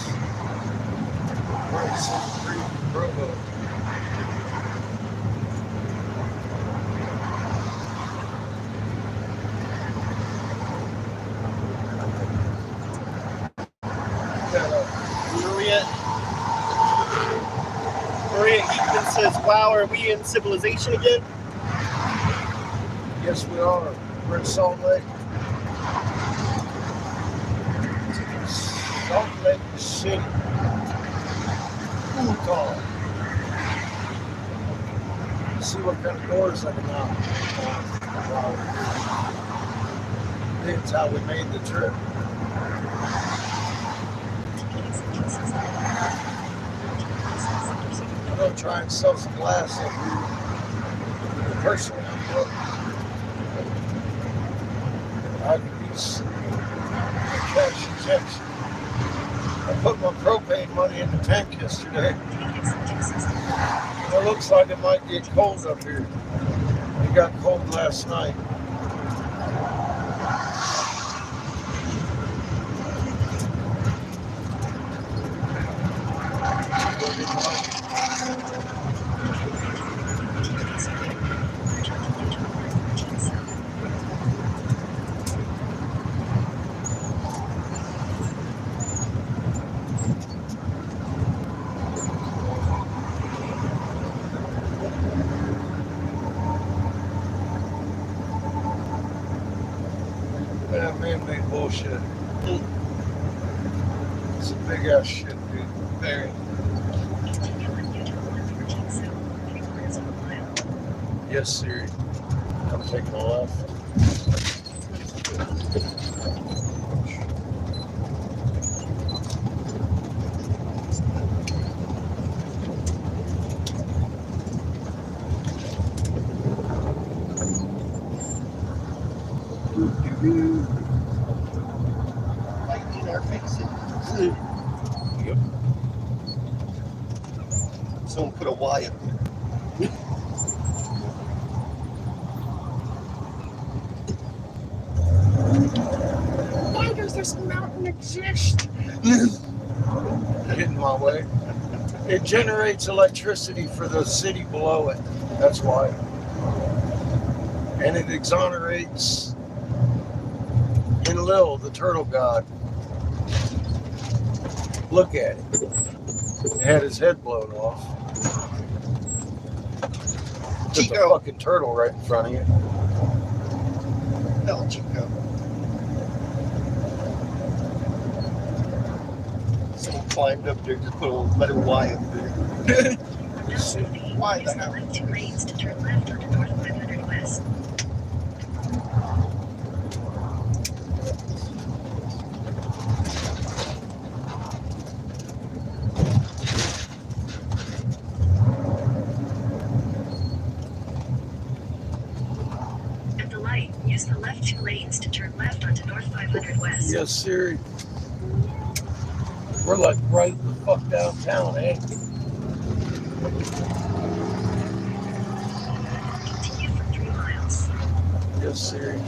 We're in Cedar Creek, Provo. Maria Eatman says, wow, are we in civilization again? Yes, we are. We're in Salt Lake. Salt Lake City. Utah. See what kind of doors I can knock. That's how we made the trip. I'm going to try and sell some glass up here. Personally, I can use cash injection. I put my propane money in the tank yesterday. It looks like it might get cold up here. It got cold last night. That man-made bullshit. It's a big ass shit, dude. Very. Yes, Siri. I'm taking a left. Right in our faces. Yep. Someone put a Y up there. Why does this mountain exist? Get in my way. It generates electricity for the city below it. That's why. And it exonerates Enlil, the turtle god. Look at it. It had his head blown off. Just a Chico. fucking turtle right in front of you. Hell, Chico. Someone climbed up there, just put a letter Y up there. Why the hell? Left 2 lanes to turn left onto North 500 West. At the light, use the left 2 lanes to turn left onto North 500 West. Yes, Siri. We're like right the fuck downtown, eh? Continue for 3 miles. Yes, Siri.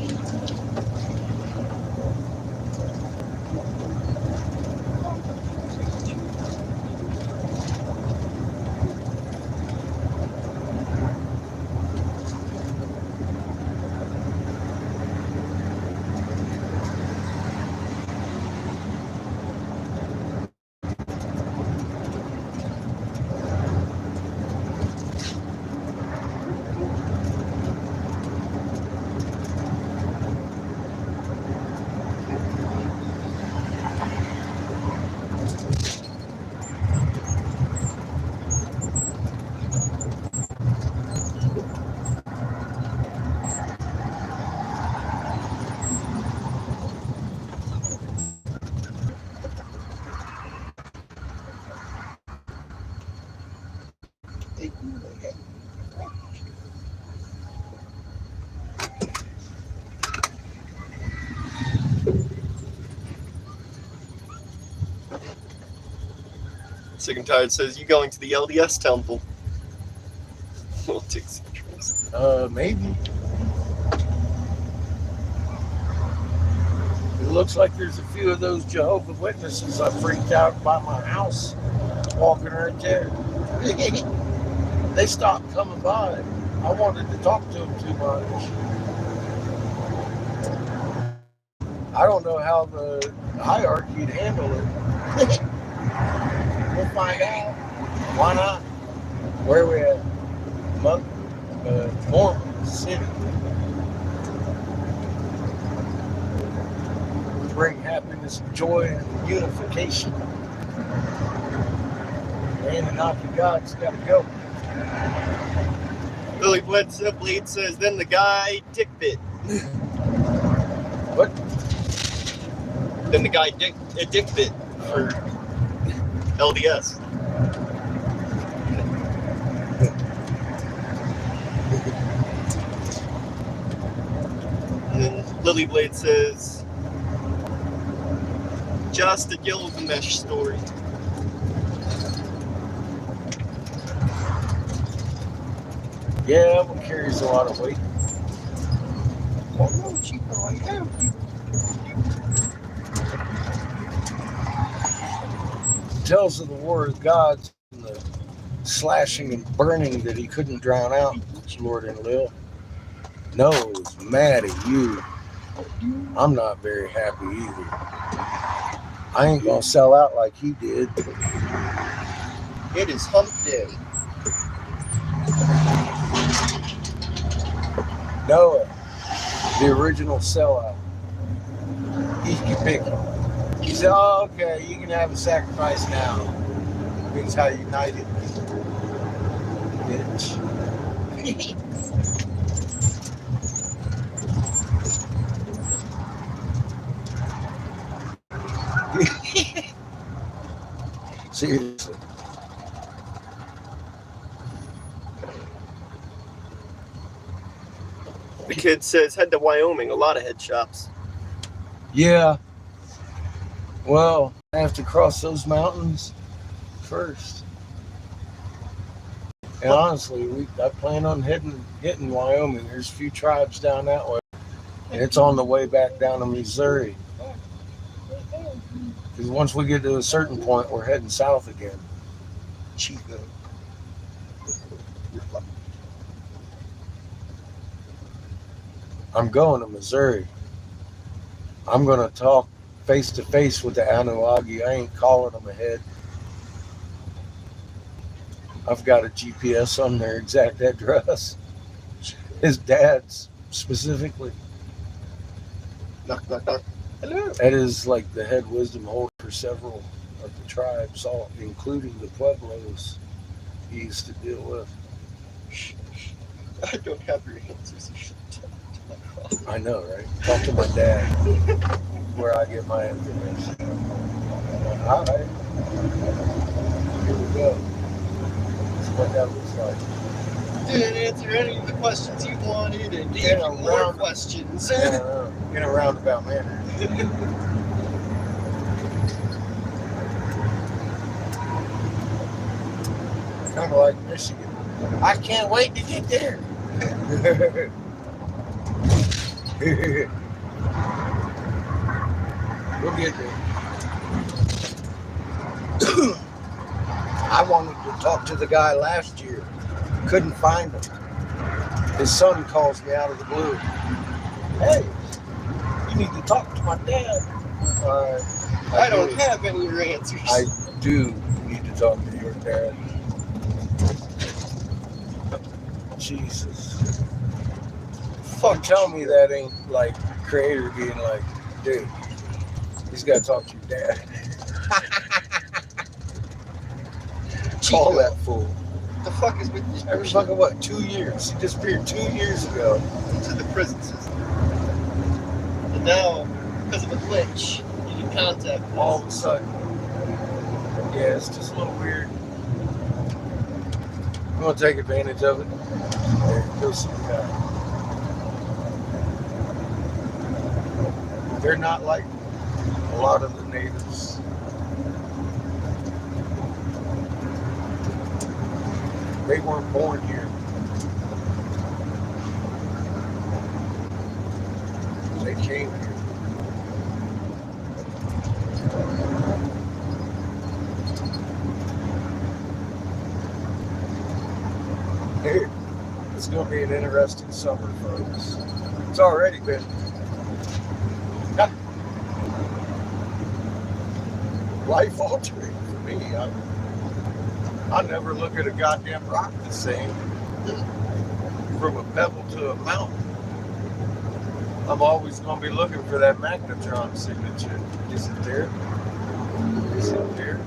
Sick and Tired says, you going to the LDS temple? We'll take some trips. Maybe. It looks like there's a few of those Jehovah's Witnesses I freaked out by my house walking right there. They stopped coming by. I wanted to talk to them too much. I don't know how the hierarchy'd handle it. We'll find out. Why not? Where we at? Mormon City. Bring happiness, joy, and unification. And the Nazi God's got to go. Lily Bleed says, then the guy dick bit. What? Then the guy dick bit for LDS. And then Lily Blade says, just a Gilgamesh story. Yeah, one carries a lot of weight. Tells of the war of gods and the slashing and burning that he couldn't drown out, Lord and Lil. Knows, mad at you. I'm not very happy either. I ain't gonna sell out like he did. It is hump day. Noah, the original sellout. He can pick him. He said, oh, okay, you can have a sacrifice now. Means how united. Bitch. Seriously. The kid says, head to Wyoming, a lot of head shops. Yeah. Well, I have to cross those mountains first. And honestly, I plan on hitting Wyoming. There's a few tribes down that way. And it's on the way back down to Missouri. Because once we get to a certain point, we're heading south again. Chico. I'm going to Missouri. I'm going to talk face to face with the Anunnaki. I ain't calling them ahead. I've got a GPS on their exact address. His dad's specifically. Knock, knock, knock. Hello. That is like the head wisdom holder for several of the tribes, all including the Pueblos he used to deal with. I don't have your answers. You should talk to my father. I know, right? Talk to my dad, where I get my information. All right. Here we go. That's what that looks like. Didn't answer any of the questions you wanted and gave you more questions. In a roundabout manner. Kind of like Michigan. I can't wait to get there. We'll get there. I wanted to talk to the guy last year. Couldn't find him. His son calls me out of the blue. Hey, you need to talk to my dad. I don't have any of your answers. I do need to talk to your dad. Jesus. Fuck, tell me that ain't like creator being like, dude, he's got to talk to your dad. Call that fool. The fuck is with this Every person? fucking what, 2 years? He disappeared 2 years ago. Into the prison system. And now, because of a glitch, you can contact us. All of a sudden. Yeah, it's just a little weird. gonna take advantage of it. There goes some guy. They're not like a lot of the natives. They weren't born here. They came here. Hey, it's going to be an interesting summer, folks. It's already been. Life altering for me. I never look at a goddamn rock the same from a pebble to a mountain. I'm always going to be looking for that magnetron signature. Is it there? Is it there?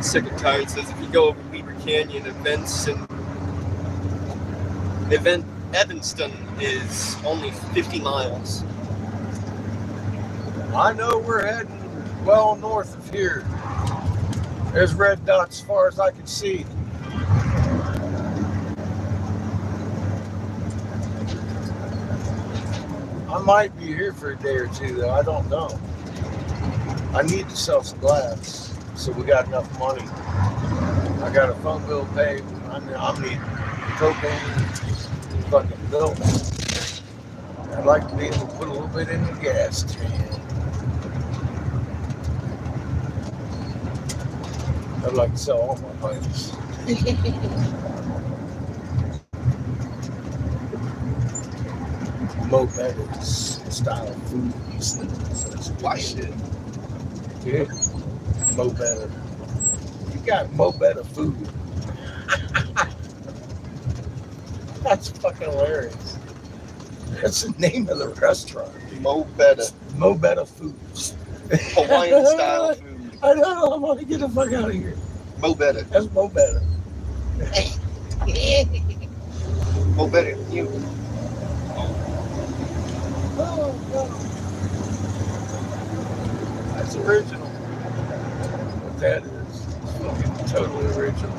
Second tide says if you go over Weaver Canyon, Evanston is only 50 miles. I know we're heading well north of here. There's red dots as far as I can see. I might be here for a day or two, though. I don't know. I need to sell some glass. So we got enough money. I got a phone bill paid. I'm needing propane, fucking bills. I'd like to be able to put a little bit in the gas tank. I'd like to sell all my pipes. Mo Better's style of food. That's why shit. Yeah. Mo Better. You got Mo Better food. That's fucking hilarious. That's the name of the restaurant. Mo Better. Mo Better Foods. Hawaiian style food. I know, I want to get the fuck out of here. Mo Better. That's Mo Better. Mo Better. You. Oh, no. That's original. That is fucking totally original.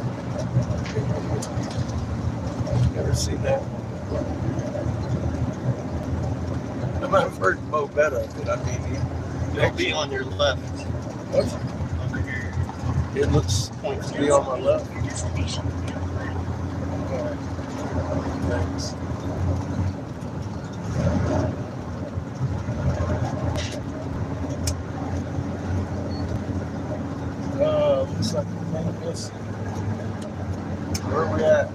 Never seen that. I might have heard Mo Better, but I mean, It'll be on your left. what? Over here. It looks to be on my left. Thanks. Looks like we're going to miss. Where are we at?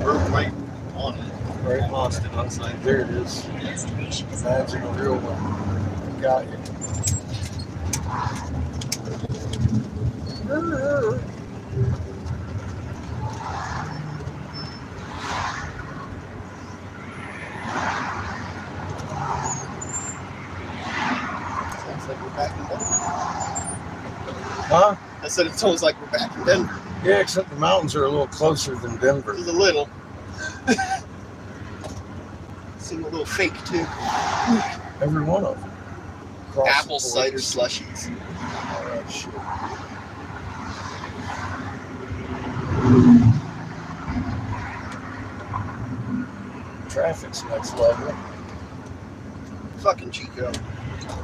We're right on it. Right on it. Outside. There it is. Imagine a real one. Got you. Sounds like we're back in Denver. Huh? I said it sounds like we're back in Denver. Yeah, except the mountains are a little closer than Denver. Just a little. Seem a little fake too. Every one of them. Apple cider slushies. All that shit. Traffic's next level. Fucking Chico.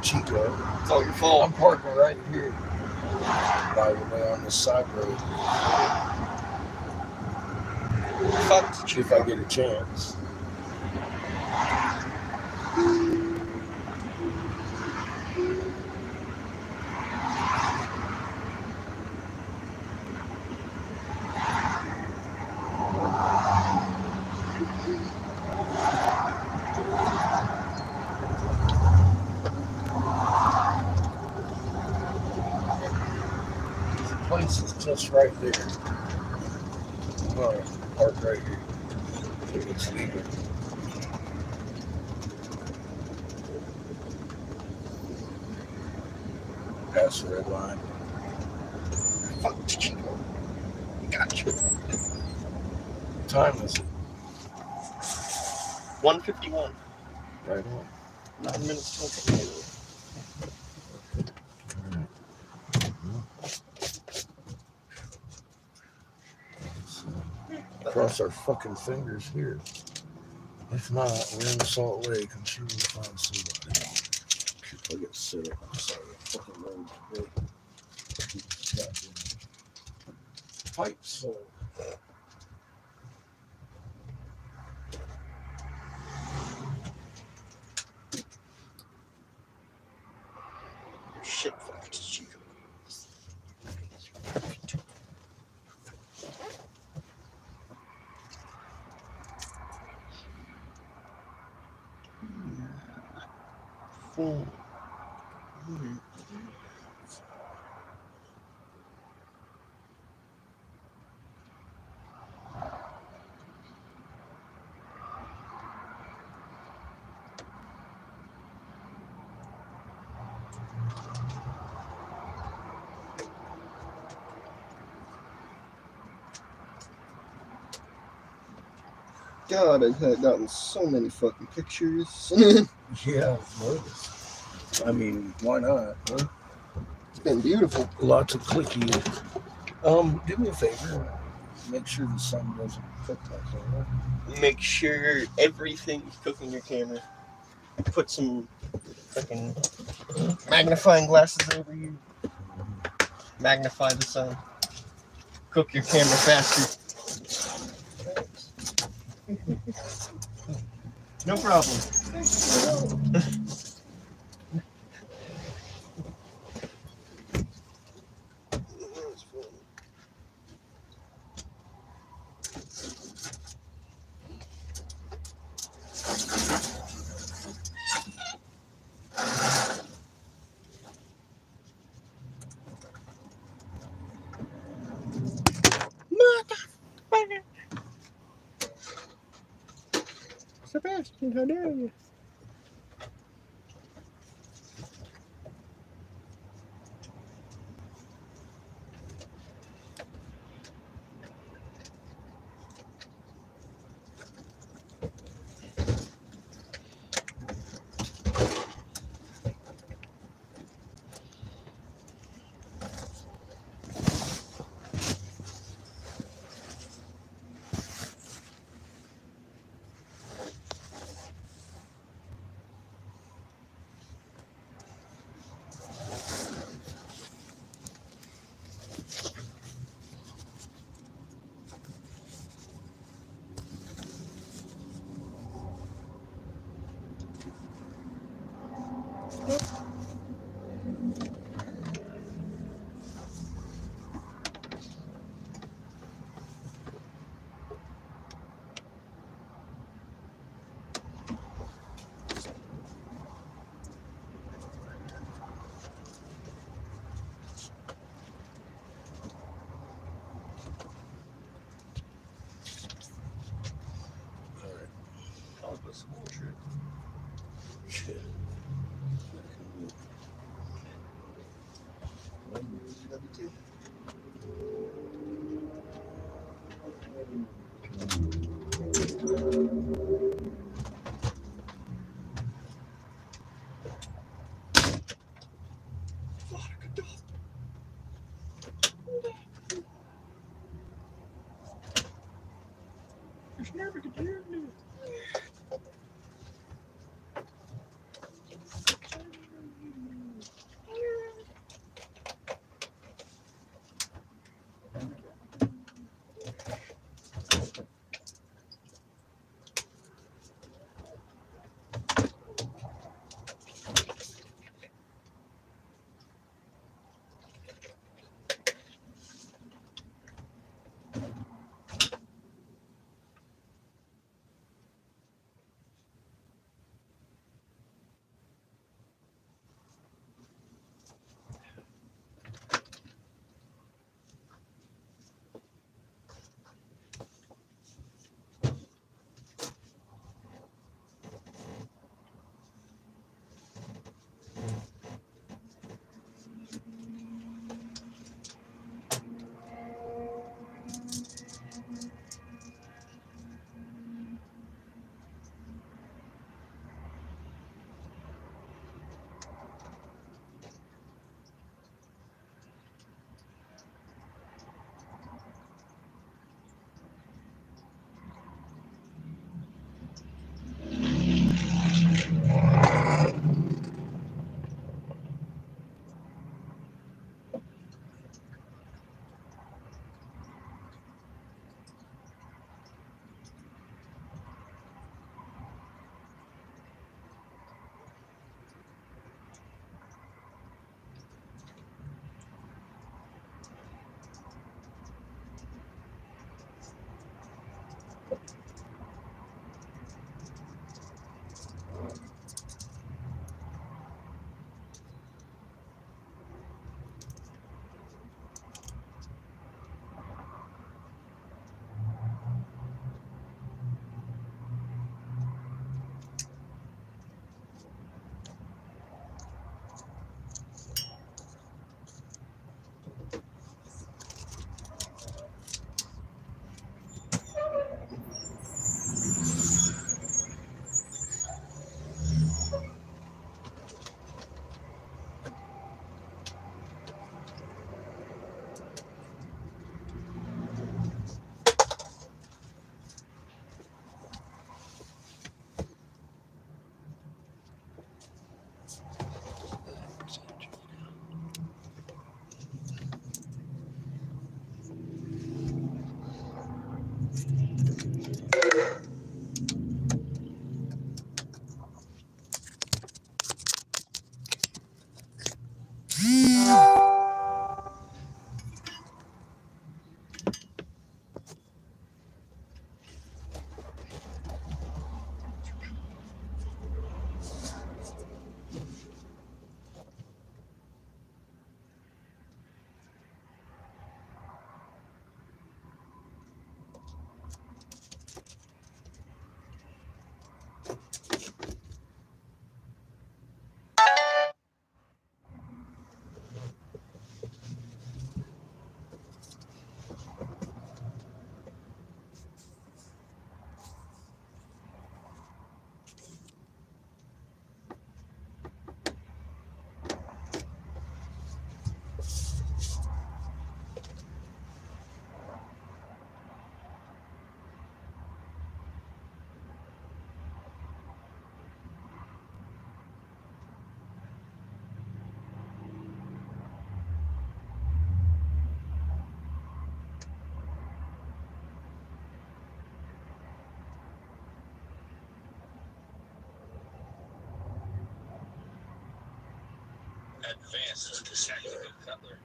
Chico. It's all your fault. I'm parking right here. By the way, on this side road. Fuck If I get a chance. Place is just right there. I'm gonna park right here. If it's legal. Past the red line. Fuck Chico. Got you. What time is it? 1:51. Right on. 9 minutes till 10. Cross our fucking fingers here. If not, we're in Salt Lake. I'm sure we'll find somebody. I get set up beside the fucking road today. Pipes. Shit, fuck Chico. God, I've gotten so many fucking pictures. Yeah, I've noticed. I mean, why not? Huh? It's been beautiful. Lots of clicky. Do me a favor. Make sure the sun doesn't cook my camera. Make sure everything's cooking your camera. Put some fucking magnifying glasses over you. Magnify the sun. Cook your camera faster. No problem. Sebastian, how dare you? Advanced tactical cutler.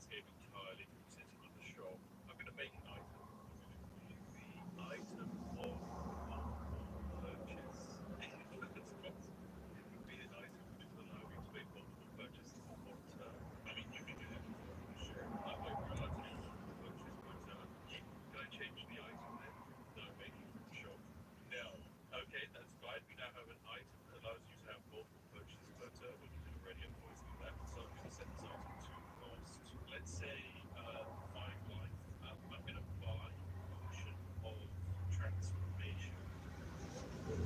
landscape entirely from sitting on the shop. I'm going to make an item. I'm going to call it the item of multiple purchase. That's possible. It would be an item which will allow me to make multiple purchases in one turn. I mean, you can do that before, sure. I'm allowed to make multiple purchases per turn. Can I change the item then? No, making from the shop. No. Okay, that's fine. We now have an item that allows you to have multiple purchases per turn, and you can already always do that. So I'm going to set this item to cost, let's say, 5 life. I'm going to buy a potion of transformation. I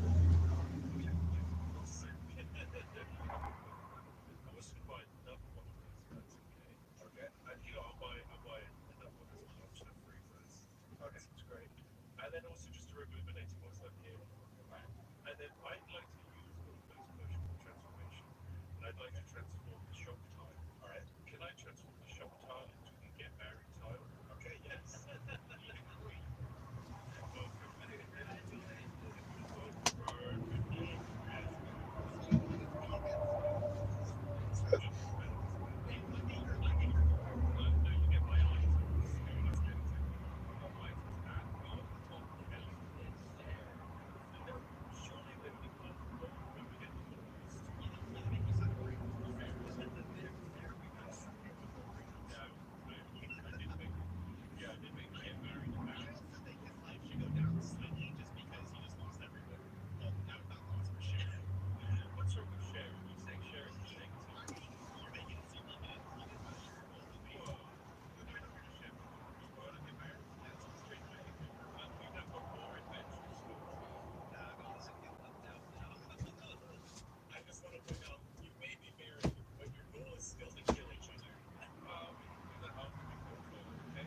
was going to buy another one of those, if that's okay. Okay. And I'll buy another one as an option of free first. Okay, that's great. And then also just to remove an 80 points left here. Right. And then I'd like to use one of those potions of transformation. And I'd like to transform the shop tile. Alright. Can I transform the shop tile into the get married tile? Okay, yes. Great. Welcome. What's wrong with sharing? You say sharing is negative. You're making it seem like it. You can buy your whole amazing. We're not going to share. You want to get married? Yeah, it's straight away. We've now got more adventures. Listen, get left out now. I just want to point out, you may be married, but your goal is still to kill each other. We can do that after we go toilet, okay?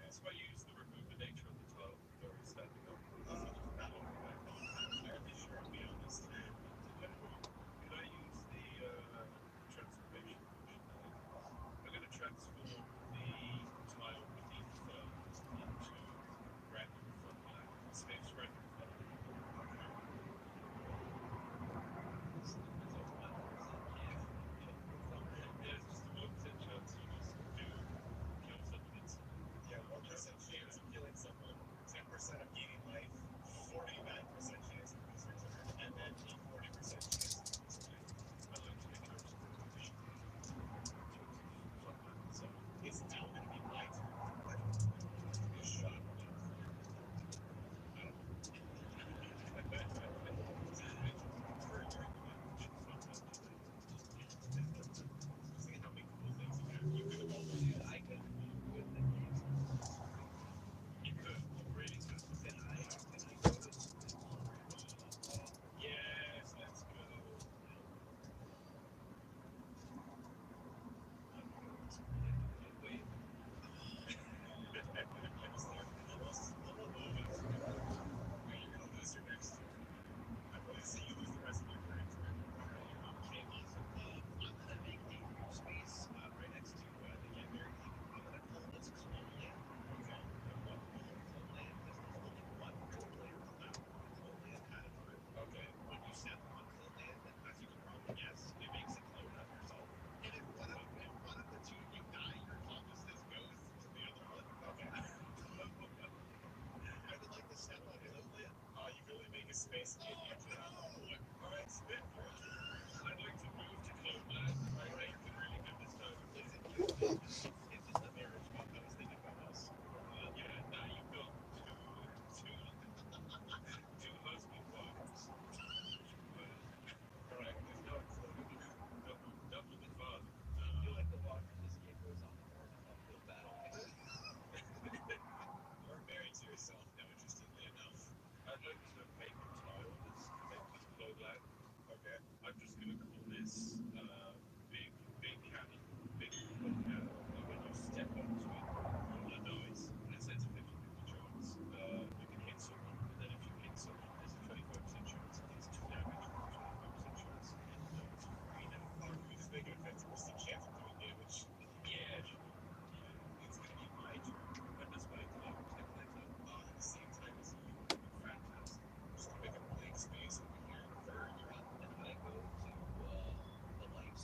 So I use the remove the nature of the tile from where it's standing up. That one. I'm sure I'll be honest. Could I use the transformation potion? I'm going to transform the tile beneath first into random funland. Space random funland. Yeah, it's just a 1% chance you just do kill someone instantly. Yeah, 1% chance of killing someone, 10% of gaining life, 49% chance of losing turn, and then a 40% chance of losing life. I like to make an option for condition. So it's still going to be my turn. Good shot. Yes, let's go. Wait. You're gonna lose your next turn. I'm going to say you lose the rest of your current turn. Okay, awesome. I'm gonna make a new space right next to the get married thing. I'm gonna call this coal land. Okay. And what coal land? Because there's only one coal land allowed. Coal land at a time. Okay. When you step on coal land, as you can probably guess, it makes a clone of yourself. And if one of the two of you die, your consciousness goes to the other one. Okay. I would like to step on coal land. You can only make a space in your turn. All right, spit for it. I'd like to move to clone land. I think it's really good this time. It's just a marriage bump. I was thinking about us. Yeah, now you've got two husband wives. Correct. There's no including double the fun. I feel like the longer this game goes on, the more the uphill battle gets. You're married to yourself now, interestingly enough. I'd like to make a tile that's connected to clone land. Okay. I'm just going to call this big cannon. Big cannon. And when you step onto it, roll a dice. And it says a 50-50 chance. You can hit someone, and then if you hit someone, there's a 25% chance it takes 2 damage, or a 25% chance it does 3 damage. Or you just make it a 50% chance of doing damage. Yeah, sure. Yeah. It's going to be my turn. When does my time click my time? At the same time as you. Fantastic. Just to make a blank space over here for your up, and I go to the life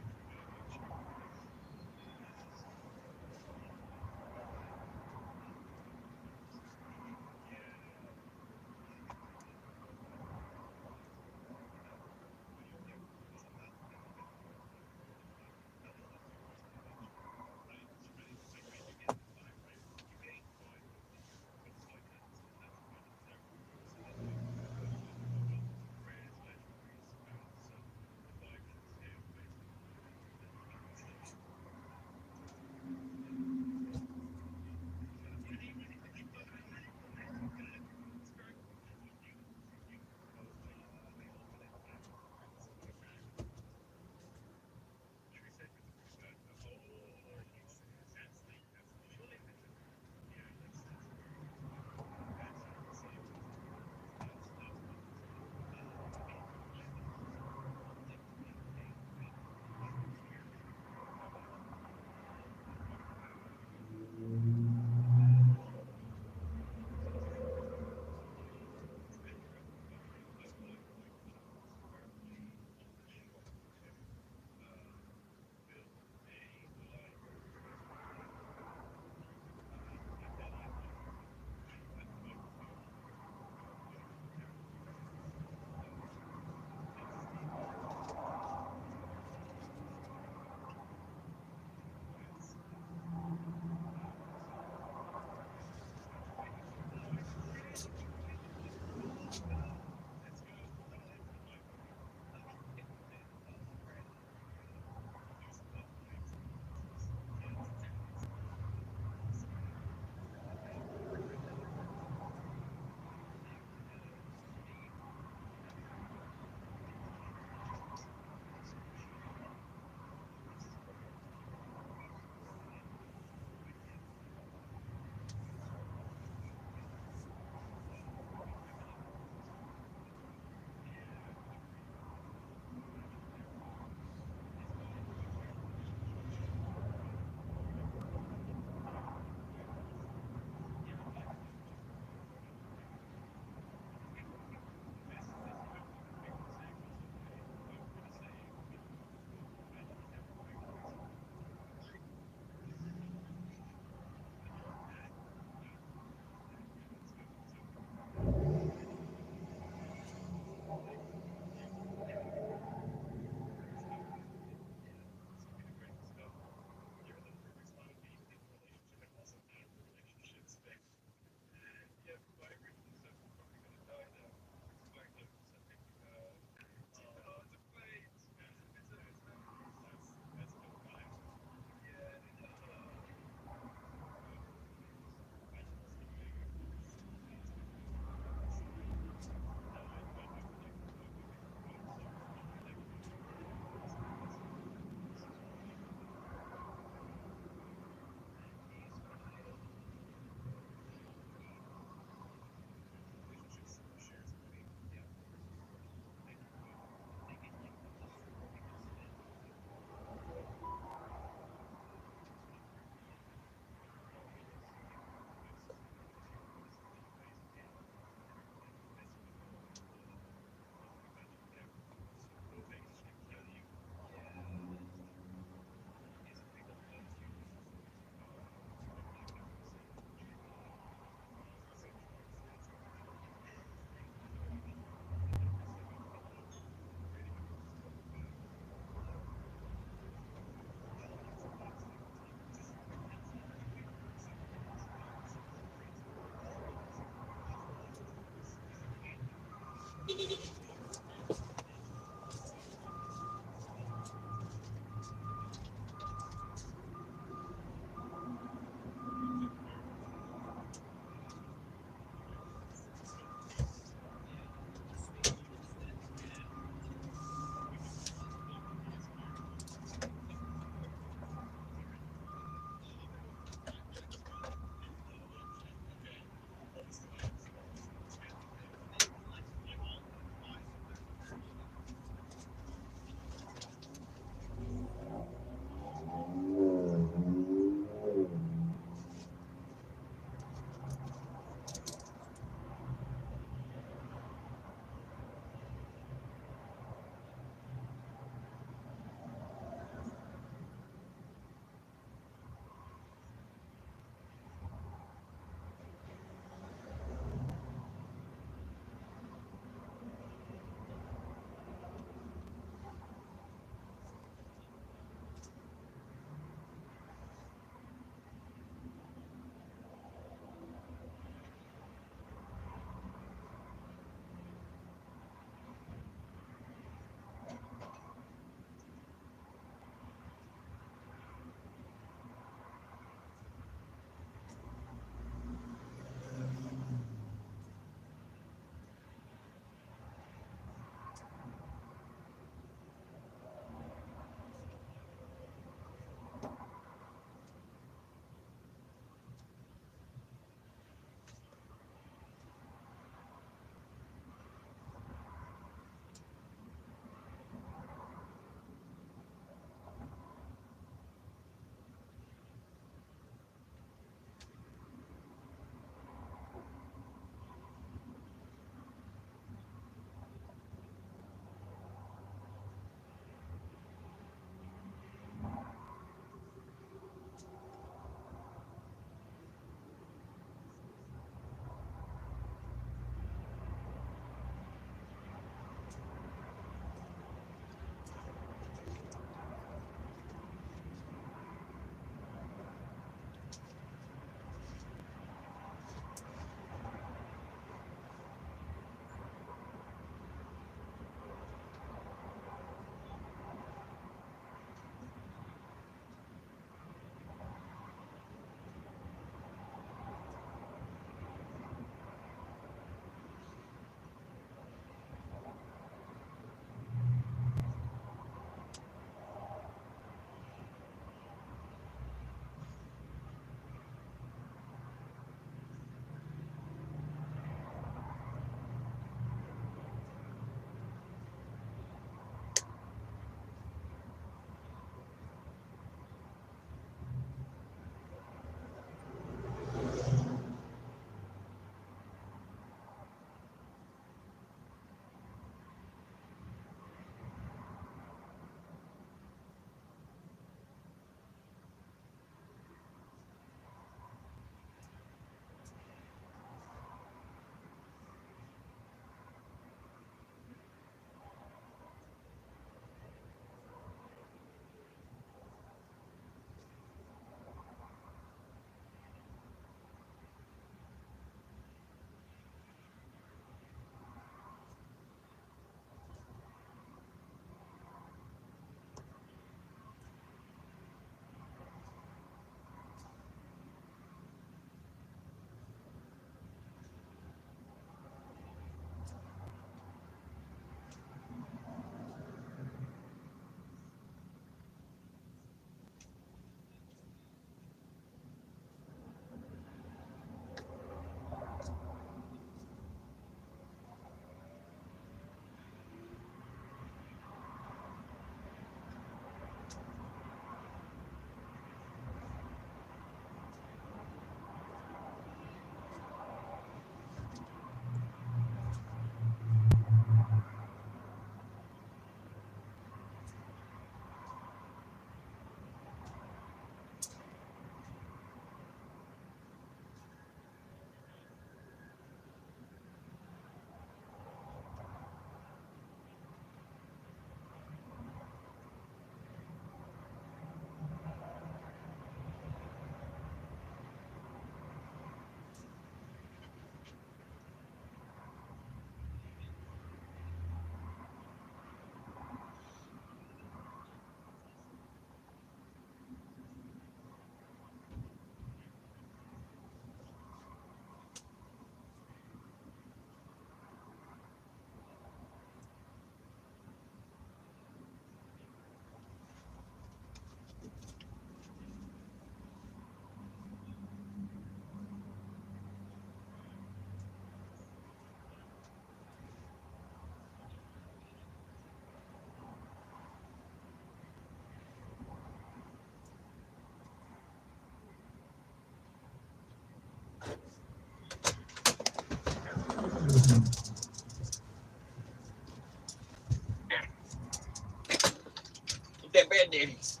That bad daddies.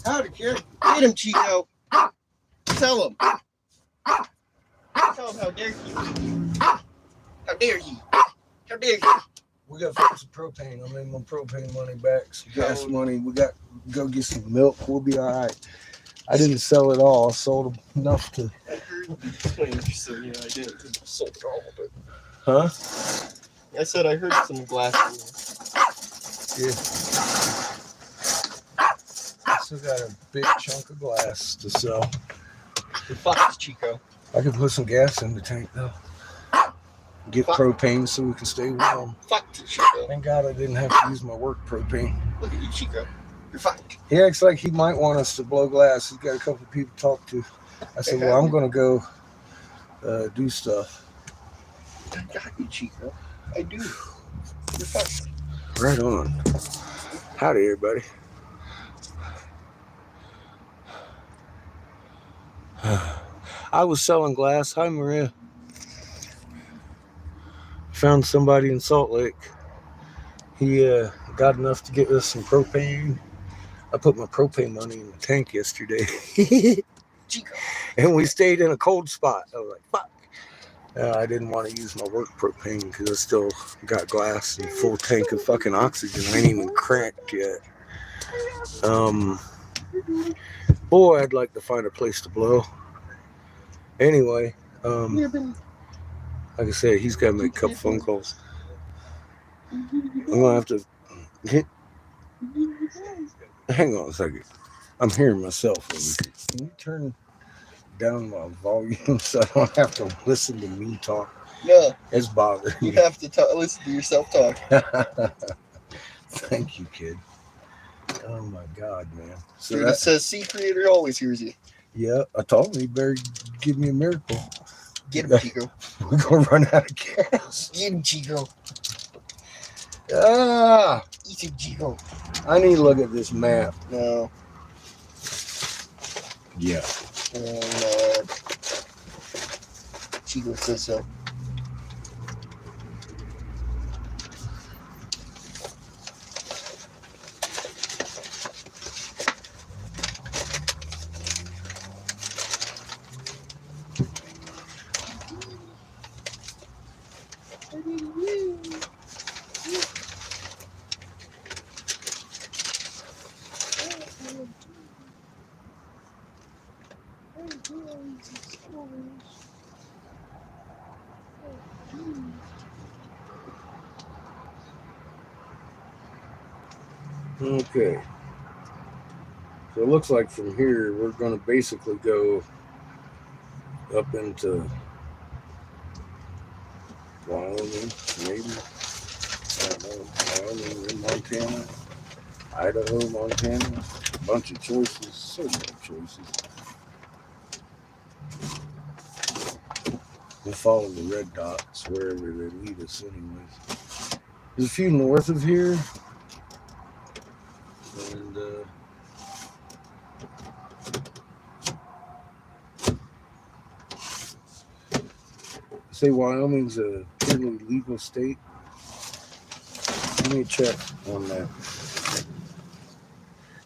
Howdy, kid. Get him, Chico. Tell him. Tell him how dare you. How dare you. How dare you. We got to find some propane. I made my propane money back. Some gas money. We got to go get some milk. We'll be all right. I didn't sell it all. I sold enough to. I heard you so yeah, I didn't sold it all, but Huh? I said I heard some glass in there. Yeah. I still got a big chunk of glass to sell. Fuck this Chico. I can put some gas in the tank though. Get propane so we can stay warm. Fuck this Chico. Thank God I didn't have to use my work propane. Look at you, Chico. You're fine. He acts like he might want us to blow glass. He's got a couple of people to talk to. I said, well, I'm going to go do stuff. I got you, Chico. I do. You're fine. Right on. Howdy, everybody. I was selling glass. Hi, Maria. Found somebody in Salt Lake. He got enough to get us some propane. I put my propane money in the tank yesterday. Chico. And we stayed in a cold spot. I was like, fuck. I didn't want to use my work propane because I still got glass and full tank of fucking oxygen. I ain't even cracked yet. Boy, I'd like to find a place to blow. Anyway, like I said, he's got to make a couple phone calls. I'm going to have to hit. Hang on a second. I'm hearing myself over here. Can you turn down my volume so I don't have to listen to me talk? No. It's bothering You me. have to listen to yourself talk. Thank you, kid. Oh my God, man. So Dude, it says C Creator always hears you. yeah, I told him he better give me a miracle. Get him, Chico. We're going to run out of gas. Get him, Chico. Ah, Eat him, Chico. I need to look at this map. No. Yeah. And Chico says so. Okay. So it looks like from here we're going to basically go up into Wyoming, maybe. I don't know. Wyoming and Montana. Idaho, Montana. A bunch of choices. So many choices. We'll follow the red dots wherever they lead us anyways. There's a few north of here. And say Wyoming's a fairly legal state. Let me check on that.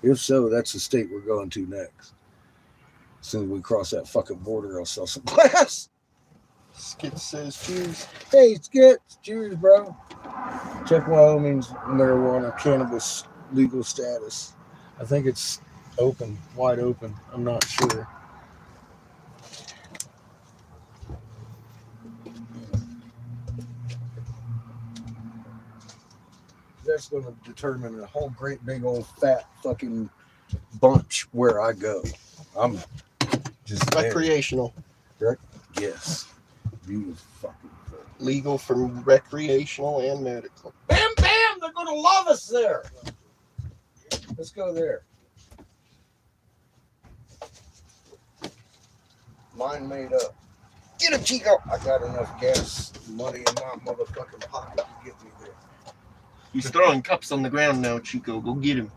If so, that's the state we're going to next. As soon as we cross that fucking border, I'll sell some glass. Skit says cheers. Hey, Skits, cheers, bro. Check Wyoming's marijuana cannabis legal status. I think it's open, wide open. I'm not sure. That's going to determine a whole great big old fat fucking bunch where I go. I'm just there. Recreational. Yes. Beautiful fucking thing. Legal for recreational and medical. Bam, bam! They're going to love us there. Let's go there. Mine made up. Get him, Chico. I got enough gas money in my motherfucking pocket to get me there. He's throwing cups on the ground now, Chico. Go get him.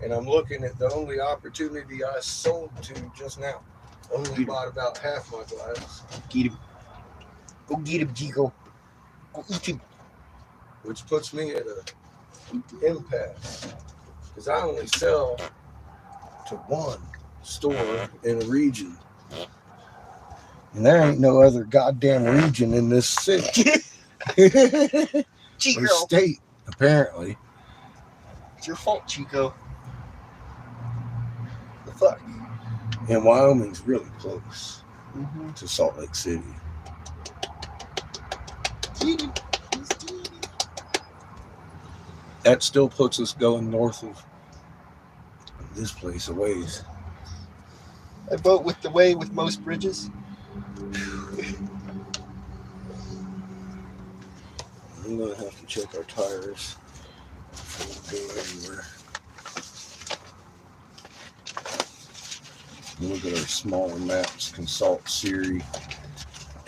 And I'm looking at the only opportunity I sold to just now. Only bought about half my glass. Get him. Go get him, Chico. Go eat him. Which puts me at an impasse. Because I only sell to one store in a region. And there ain't no other goddamn region in this city. Chico. Or state, apparently. It's your fault, Chico. The fuck? And Wyoming's really close Mm-hmm. to Salt Lake City. That still puts us going north of this place a ways. I vote with the way with most bridges. I'm gonna have to check our tires before we go anywhere. Look at our smaller maps, consult Siri,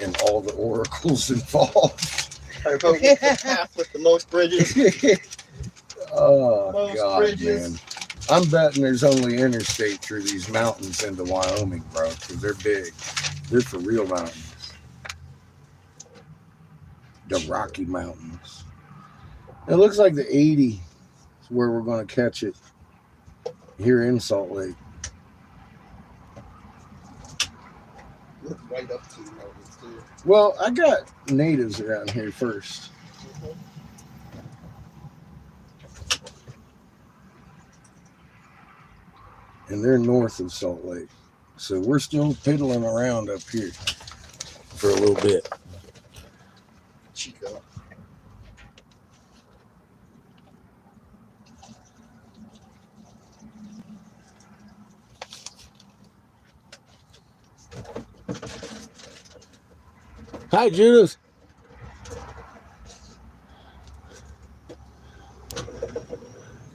and all the oracles involved. I vote with the path with the most bridges. Oh, Most God, bridges. man. I'm betting there's only interstate through these mountains into Wyoming, bro, because they're big. They're for real mountains. The Rocky Mountains. It looks like the 80 is where we're going to catch it here in Salt Lake. Look right up to the mountains, too. Well, I got natives around here first. Mm-hmm. And they're north of Salt Lake. So we're still piddling around up here for a little bit. Chico. Hi, Judith.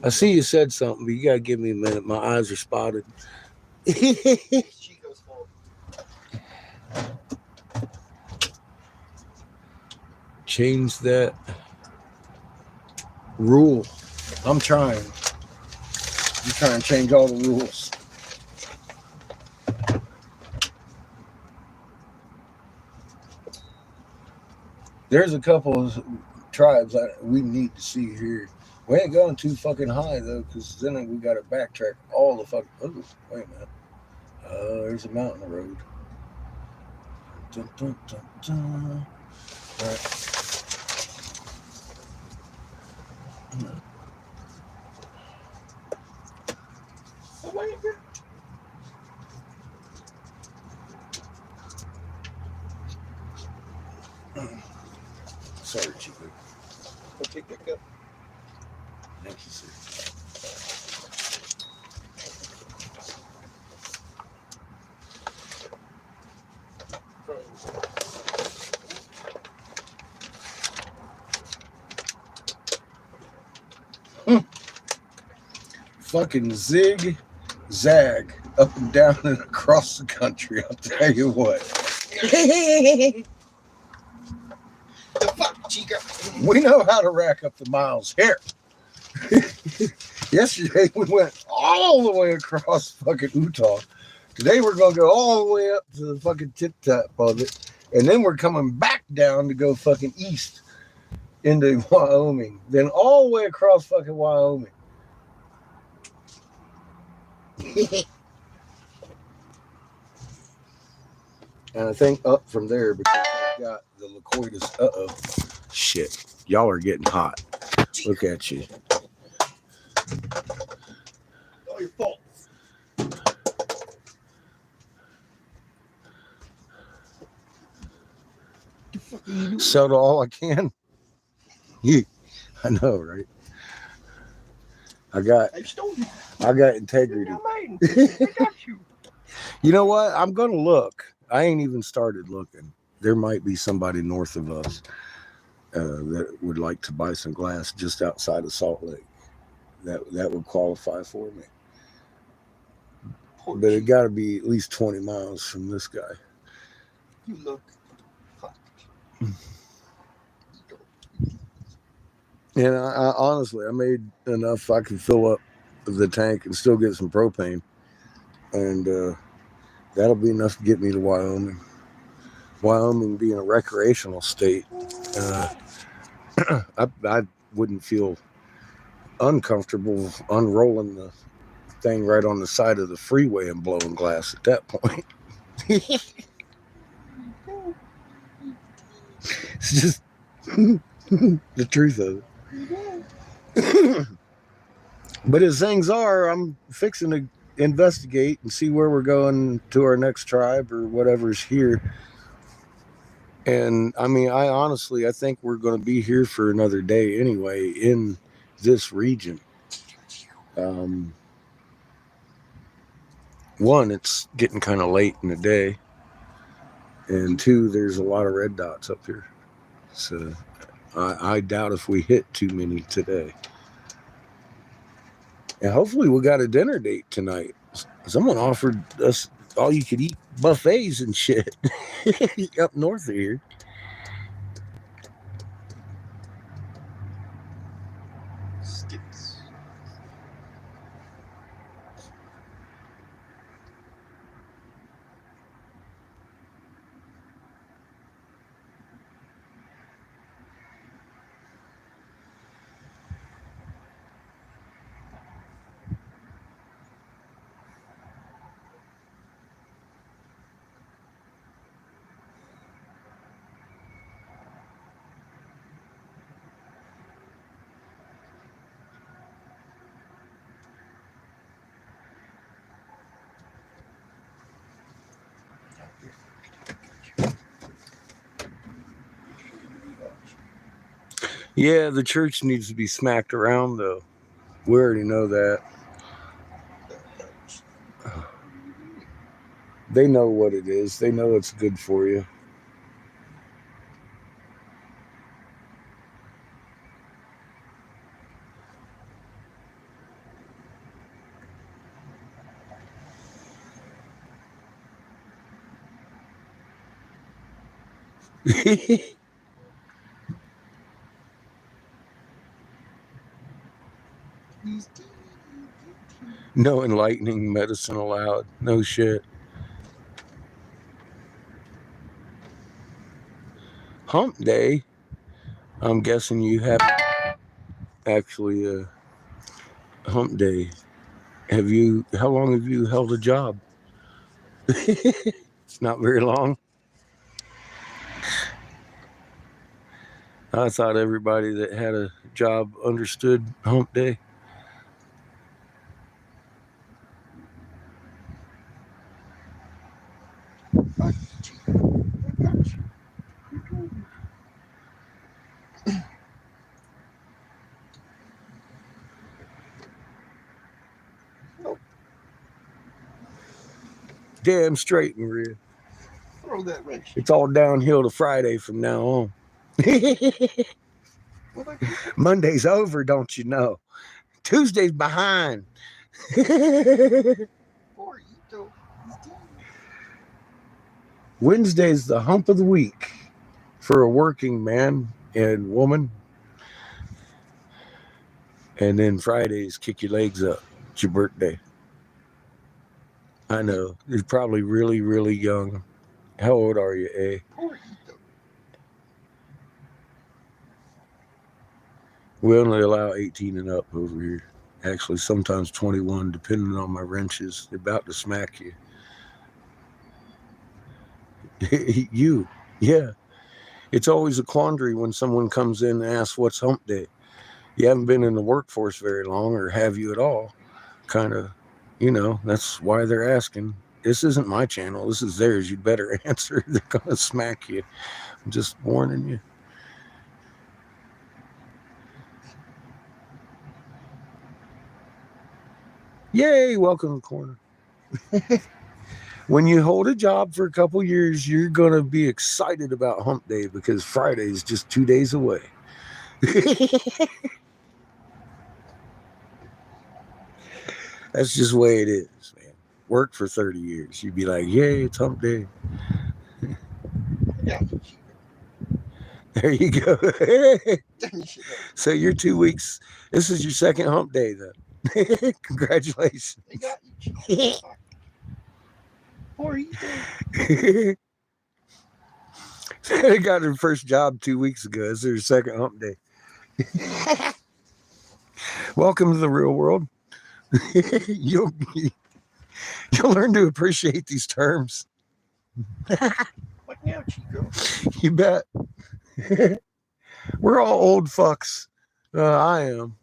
I see you said something, but you got to give me a minute. My eyes are spotted. It's Chico's fault. Change that rule. I'm trying. I'm trying to change all the rules. There's a couple of tribes that we need to see here. We ain't going too fucking high though, because then we got to backtrack all the fucking. Oh, wait a minute. There's a mountain road. Dun, dun, dun, dun. All right. Sorry, Chico. Go take that cup. Thank you, sir. Fucking zig zag up and down and across the country. I'll tell you what. The fuck, Chico? We know how to rack up the miles here. Yesterday we went all the way across fucking Utah. Today we're gonna go all the way up to the fucking tip top of it, and then we're coming back down to go fucking east into Wyoming, then all the way across fucking Wyoming. And I think up from there because we got the Lacoitus. Shit. Y'all are getting hot. Look at you. All your fault. Sell to all I can. Yeah, I know, right? I got integrity. I got you. You know what? I'm gonna look. I ain't even started looking. There might be somebody north of us that would like to buy some glass just outside of Salt Lake. That would qualify for me. But it got to be at least 20 miles from this guy. You look hot. And I honestly, I made enough I could fill up the tank and still get some propane. And That'll be enough to get me to Wyoming. Wyoming being a recreational state, I wouldn't feel uncomfortable unrolling the thing right on the side of the freeway and blowing glass at that point. It's just the truth of it. But as things are, I'm fixing to investigate and see where we're going to our next tribe or whatever's here. And I mean, I think we're going to be here for another day anyway in this region. One, it's getting kind of late in the day. And two, there's a lot of red dots up here. So I doubt if we hit too many today. And hopefully we got a dinner date tonight. Someone offered us all you could eat buffets and shit up north of here. Skits. Yeah, the church needs to be smacked around, though. We already know that. They know what it is. They know it's good for you. No enlightening medicine allowed. No shit. Hump day. I'm guessing you haven't actually hump day. How long have you held a job? It's not very long. I thought everybody that had a job understood hump day. Damn straight, Maria. Throw that wrench. It's all downhill to Friday from now on. Monday's over, don't you know? Tuesday's behind. Wednesday's the hump of the week for a working man and woman. And then Friday's kick your legs up. It's your birthday. I know. You're probably really, really young. How old are you, eh? We only allow 18 and up over here. Actually, sometimes 21, depending on my wrenches. They're about to smack you. You, yeah. It's always a quandary when someone comes in and asks, what's hump day? You haven't been in the workforce very long, or have you at all? Kind of, that's why they're asking. This isn't my channel. This is theirs. You'd better answer. They're going to smack you. I'm just warning you. Yay, welcome to the corner. When you hold a job for a couple years, you're going to be excited about hump day because Friday is just 2 days away. That's just the way it is, man. Work for 30 years. You'd be like, yay, it's hump day. Yeah. There you go. So you're 2 weeks. This is your second hump day, then. Congratulations. Or Ethan. They got her first job 2 weeks ago. It's their second hump day. Welcome to the real world. You'll learn to appreciate these terms. What now, Chico? You bet. We're all old fucks. I am.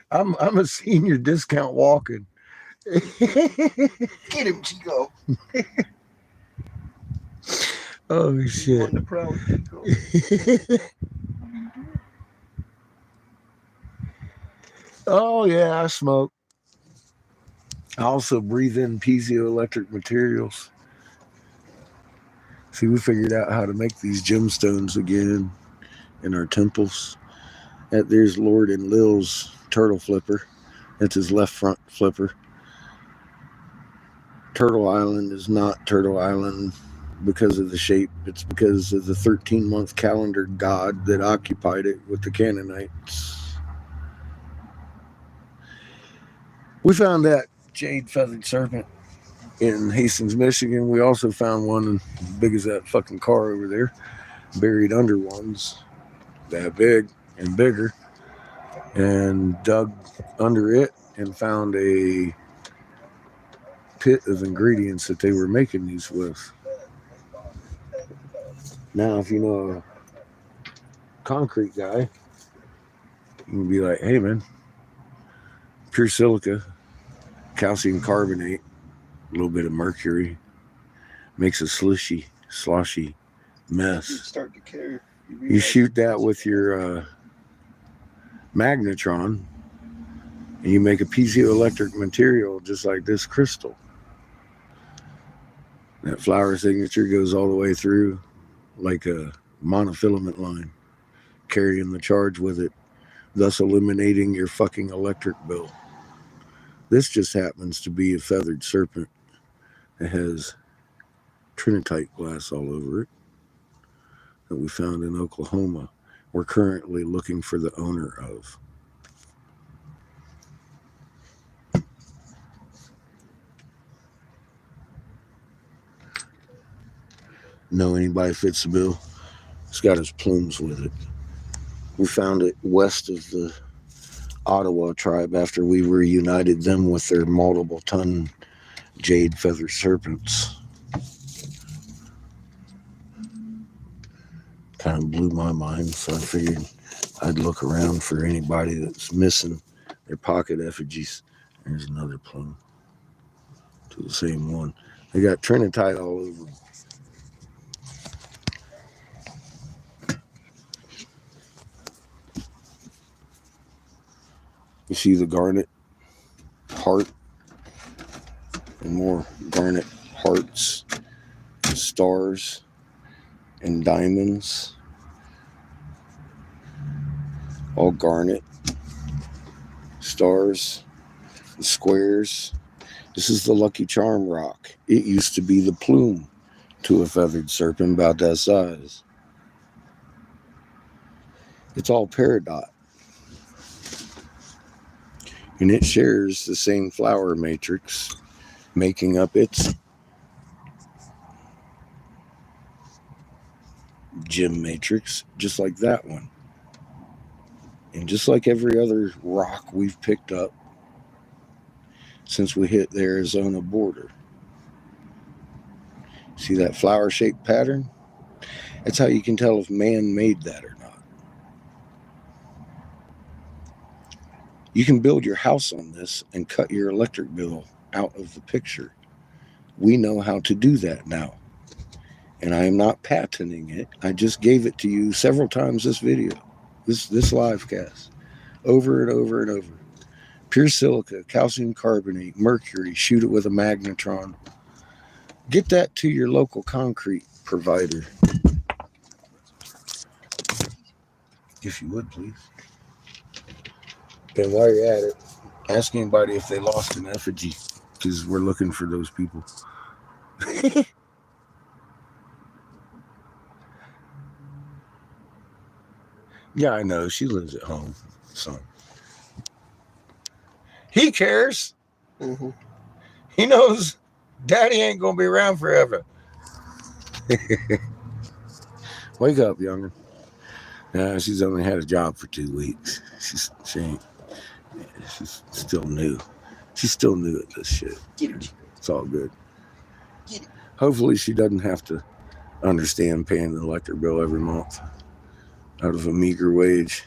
I'm a senior discount walking. Get him, Chico. Oh You shit. on the prowl, Chico. Oh yeah, I smoke. I also breathe in piezoelectric materials. See, we figured out how to make these gemstones again in our temples. There's Lord and Lil's turtle flipper. That's his left front flipper. Turtle Island is not Turtle Island because of the shape. It's because of the 13-month calendar god that occupied it with the Canaanites. We found that jade feathered serpent in Hastings, Michigan. We also found one as big as that fucking car over there, buried under ones that big and bigger, and dug under it and found a pit of ingredients that they were making these with. Now, if you know a concrete guy, you can be like, hey man, pure silica, calcium carbonate, a little bit of mercury, makes a sloshy You mess. start to care. You shoot that with your magnetron, and you make a piezoelectric material just like this crystal. That flower signature goes all the way through like a monofilament line, carrying the charge with it, thus eliminating your fucking electric bill. This just happens to be a feathered serpent that has trinitite glass all over it that we found in Oklahoma. We're currently looking for the owner of. Know anybody fits the bill? It's got his plumes with it. We found it west of the Ottawa tribe after we reunited them with their multiple ton jade feather serpents. Kind of blew my mind, so I figured I'd look around for anybody that's missing their pocket effigies. There's another plume to the same one. They got trinitite all over them. You see the garnet heart and more garnet hearts, stars, and diamonds. All garnet, stars, and squares. This is the Lucky Charm rock. It used to be the plume to a feathered serpent about that size. It's all peridot. And it shares the same flower matrix, making up its gem matrix, just like that one. And just like every other rock we've picked up since we hit the Arizona border. See that flower-shaped pattern? That's how you can tell if man made that or not. You can build your house on this and cut your electric bill out of the picture. We know how to do that now. And I am not patenting it. I just gave it to you several times this video, this live cast, over and over and over. Pure silica, calcium carbonate, mercury, shoot it with a magnetron. Get that to your local concrete provider. If you would, please. And while you're at it, ask anybody if they lost an effigy, because we're looking for those people. Yeah, I know. She lives at home, son. He cares. Mm-hmm. He knows Daddy ain't gonna be around forever. Wake up, younger. She's only had a job for 2 weeks. She's still new. She's still new at this shit. It's all good. Hopefully she doesn't have to understand paying the electric bill every month out of a meager wage.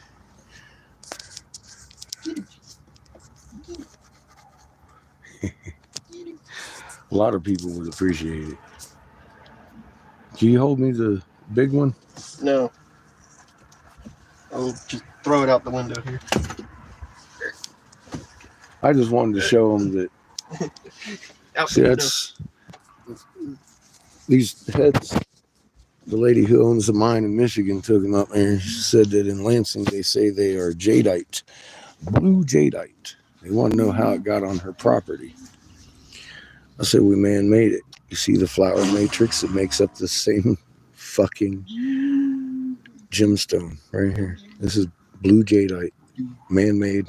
A lot of people would appreciate it. Can you hold me the big one? No. I'll just throw it out the window here. I just wanted to show them that. Out See, the window. that's these heads. The lady who owns the mine in Michigan took them up there. She said that in Lansing they say they are jadeite, blue jadeite. They want to know how it got on her property. I said we man-made it. You see the flower matrix that makes up the same fucking gemstone right here. This is blue jadeite, man-made,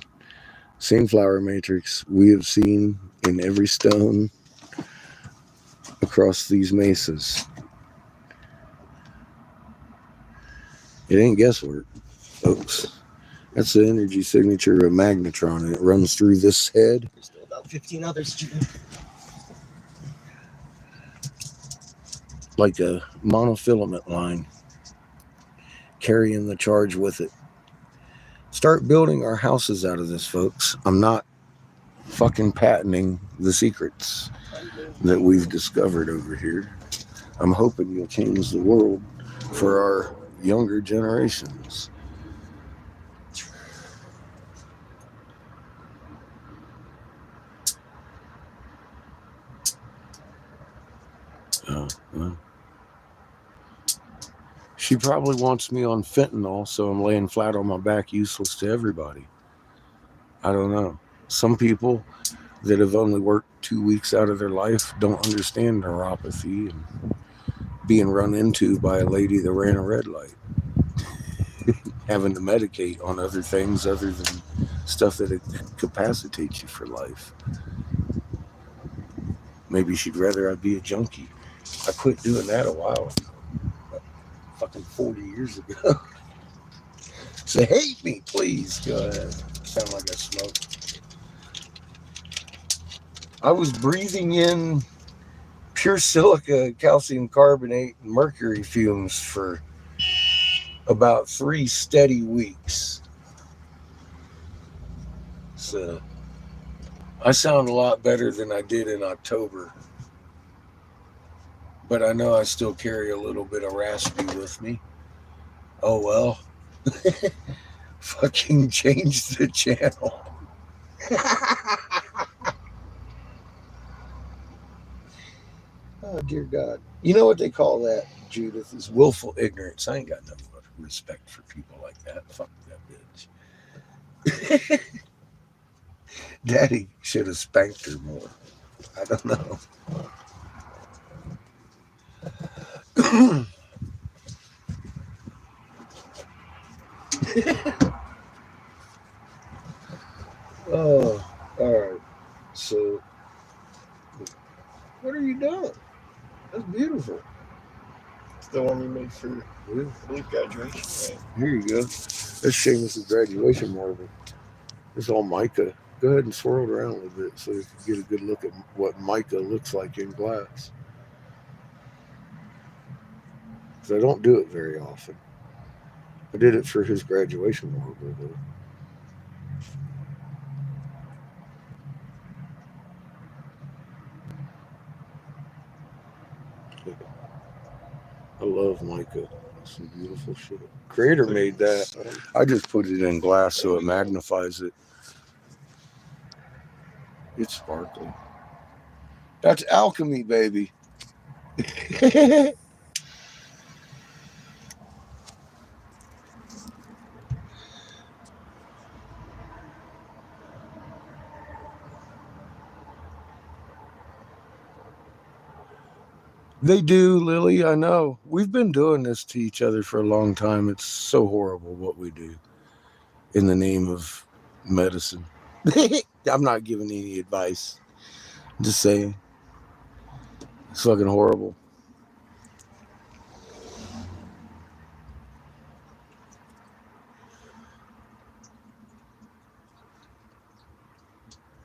same flower matrix we have seen in every stone across these mesas. It ain't guesswork, folks. That's the energy signature of a magnetron, and it runs through this head. There's still about 15 others, Judy. Like a monofilament line, carrying the charge with it. Start building our houses out of this, folks. I'm not fucking patenting the secrets that we've discovered over here. I'm hoping you'll change the world for our younger generations. Well. She probably wants me on fentanyl, so I'm laying flat on my back, useless to everybody. I don't know. Some people that have only worked 2 weeks out of their life don't understand neuropathy and being run into by a lady that ran a red light. Having to medicate on other things other than stuff that incapacitates you for life. Maybe she'd rather I be a junkie. I quit doing that a while ago. Fucking 40 years ago. Say, hate me, please. Go ahead. Sound like I smoke. I was breathing in pure silica, calcium carbonate, and mercury fumes for about 3 steady weeks. So I sound a lot better than I did in October. But I know I still carry a little bit of raspy with me. Oh well. Fucking change the channel. Oh, dear God. You know what they call that, Judith, is willful ignorance. I ain't got nothing but respect for people like that. Fuck that bitch. Daddy should have spanked her more. I don't know. Oh, all right. So, what are you doing? That's beautiful. It's the one you made for, Yeah. I believe, graduation, right? Here you go. That's Seamus's graduation marble. It's all mica. Go ahead and swirl it around a little bit so you can get a good look at what mica looks like in glass. Because I don't do it very often. I did it for his graduation marble, though. I love mica. It's some beautiful shit. Creator made that. I just put it in glass so it magnifies it. It's sparkling. That's alchemy, baby. They do, Lily, I know. We've been doing this to each other for a long time. It's so horrible what we do in the name of medicine. I'm not giving any advice. Just saying. It's fucking horrible.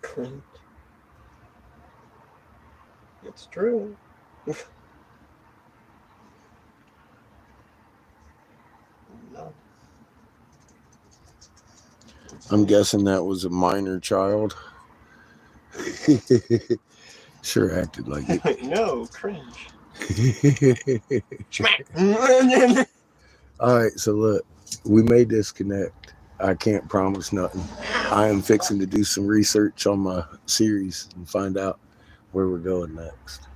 Cringe. It's true. No. I'm guessing that was a minor child. Sure acted like it. No, cringe. All right, so look, we may disconnect. I can't promise nothing. I am fixing to do some research on my series and find out where we're going next.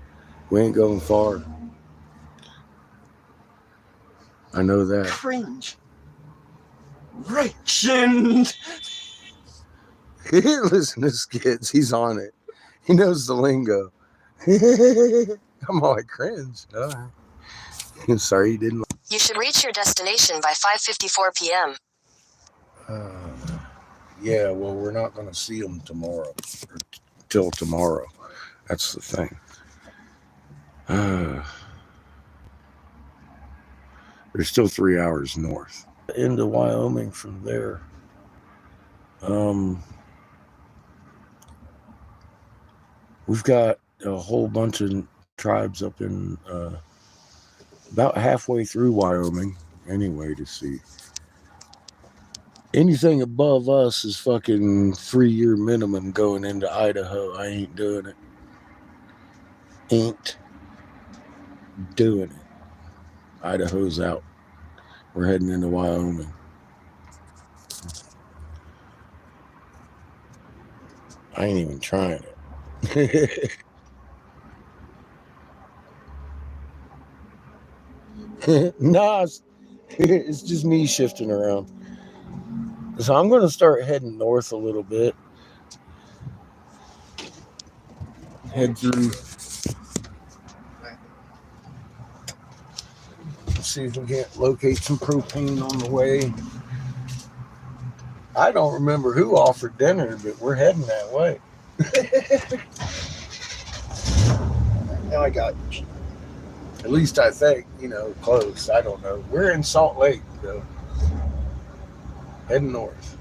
We ain't going far. I know that. Cringe. Richard. Listen to Skids. He's on it. He knows the lingo. I'm all like, cringe. All right. Sorry you didn't. You should reach your destination by 5:54 p.m. Yeah, well, we're not going to see them tomorrow. Or till tomorrow. That's the thing. There's still 3 hours north. Into Wyoming from there. We've got a whole bunch of tribes up in about halfway through Wyoming anyway to see. Anything above us is fucking 3-year minimum going into Idaho. I ain't doing it. Ain't doing it. Idaho's out. We're heading into Wyoming. I ain't even trying it. Nah, it's just me shifting around. So I'm going to start heading north a little bit. Head through. See if we can't locate some propane on the way. I don't remember who offered dinner, but we're heading that way. Now I got you. At least I think, close. I don't know. We're in Salt Lake, though. Heading north.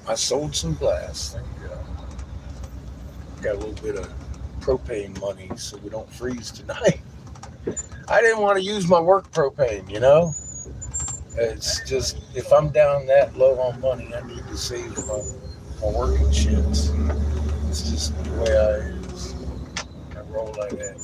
I sold some glass. Thank God. Got a little bit of propane money so we don't freeze tonight. I didn't want to use my work propane, It's just, if I'm down that low on money, I need to save my working shits. It's just the way I roll like that.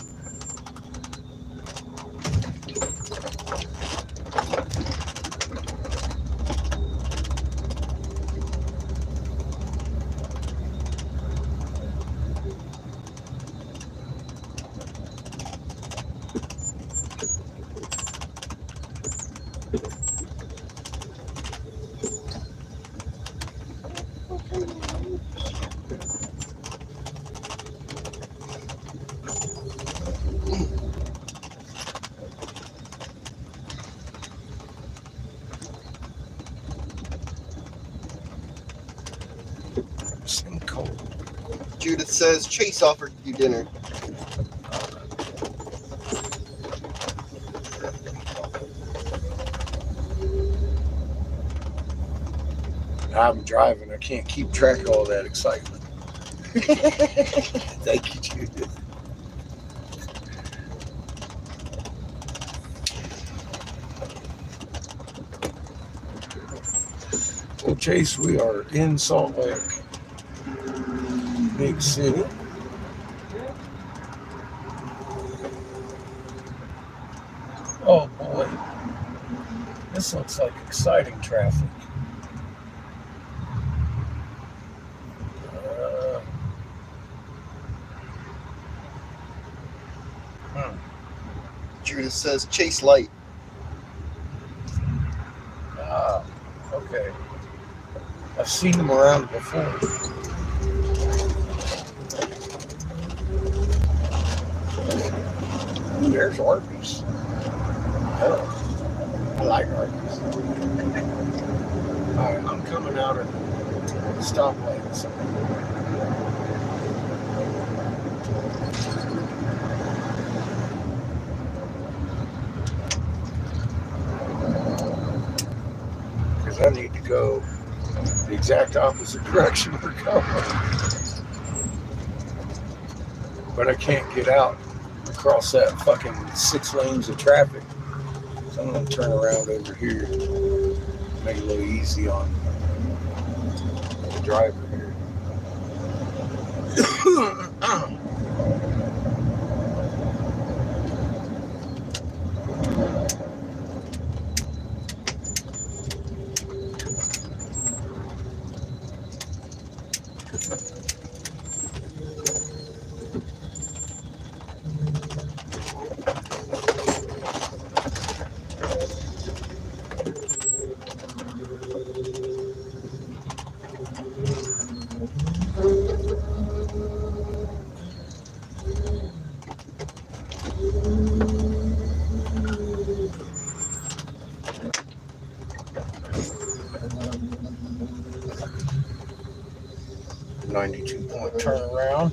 Judith says Chase offered you dinner. I'm driving. I can't keep track of all that excitement. Thank you, Judith. Well, Chase, we are in Salt Lake. Big city. Oh boy. This looks like exciting traffic. Judith says Chase Light. Okay. I've seen them around before. There's Arby's. Oh, I like Arby's. Alright, I'm coming out of stoplights. Because I need to go the exact opposite direction we're going. But I can't get out across that fucking 6 lanes of traffic. So I'm going to turn around over here. Make it a little easy on the driver here. 92-point turnaround.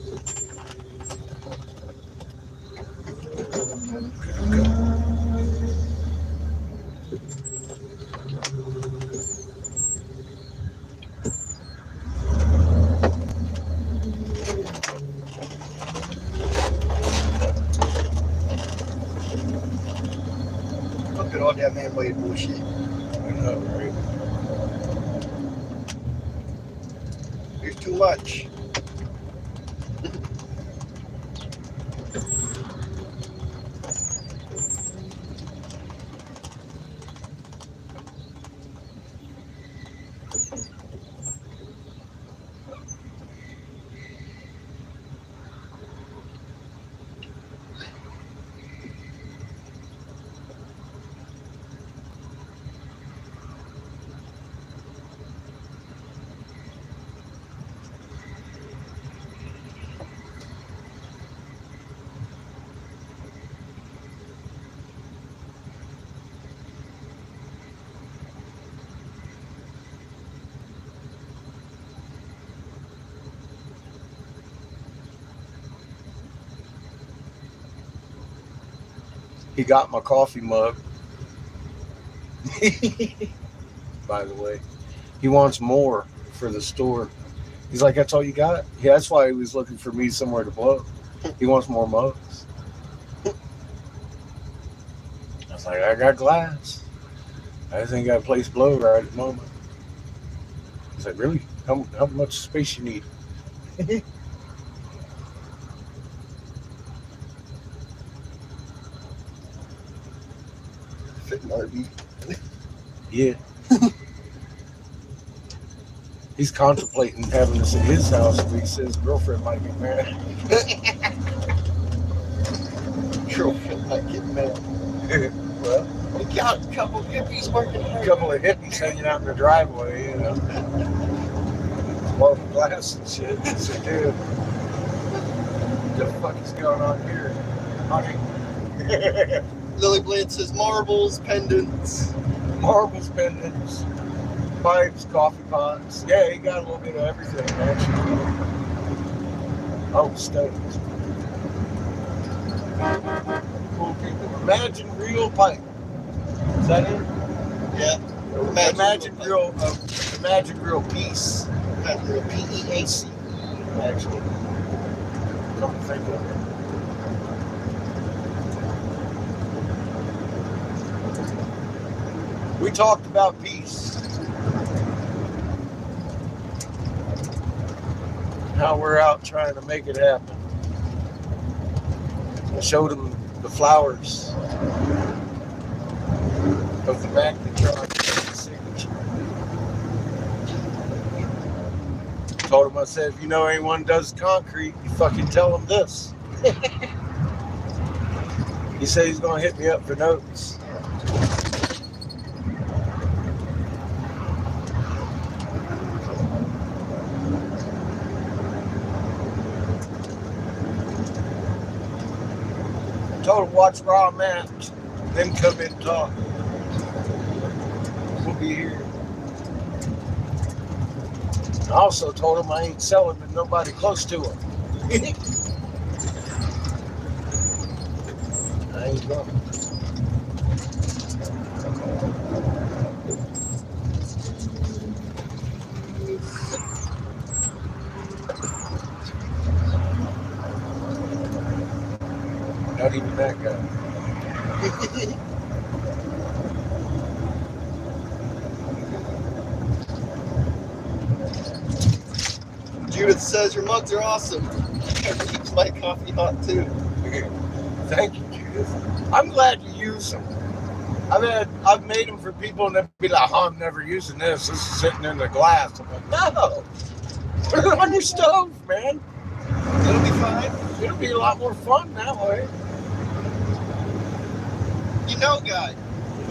Look at all that man-made bullshit. I know, right? There's too much. He got my coffee mug. By the way, he wants more for the store. He's like, that's all you got? Yeah, that's why he was looking for me somewhere to blow. He wants more mugs. I was like, I got glass. I just ain't got a place to blow right at the moment. He's like, really? How much space you need? Fit an RV. Yeah. He's contemplating having this in his house, but he says his girlfriend might get mad. Girlfriend might get mad. Well, We got a couple hippies working a hard. couple of hippies hanging out in the driveway, you know. Love glass and shit. I said, dude, what the fuck is going on here? Honey. Lily Blade says marbles, pendants. Marbles, pendants, pipes, coffee pots. Yeah, he got a little bit of everything, actually. Oh, stones. Cool people. Imagine real pipe. Is that it? Yeah. Imagine real piece. Imagine real PEAC. Actually. Come to think of it. We talked about peace. How we're out trying to make it happen. I showed him the flowers of the magnetron signature. Told him, I said, if you know anyone does concrete, you fucking tell them this. He said he's gonna hit me up for notes. Told him watch raw match, then come in and talk. We'll be here. I also told him I ain't selling to nobody close to him. I ain't going. Not even that guy. Judith says your mugs are awesome. Keeps my coffee hot too. Thank you, Judith. I'm glad you use them. I've made them for people and they'll be like, oh, I'm never using this. This is sitting in the glass. I'm like, no. Put it on your stove, man. It'll be fine. It'll be a lot more fun that way. You know, guy.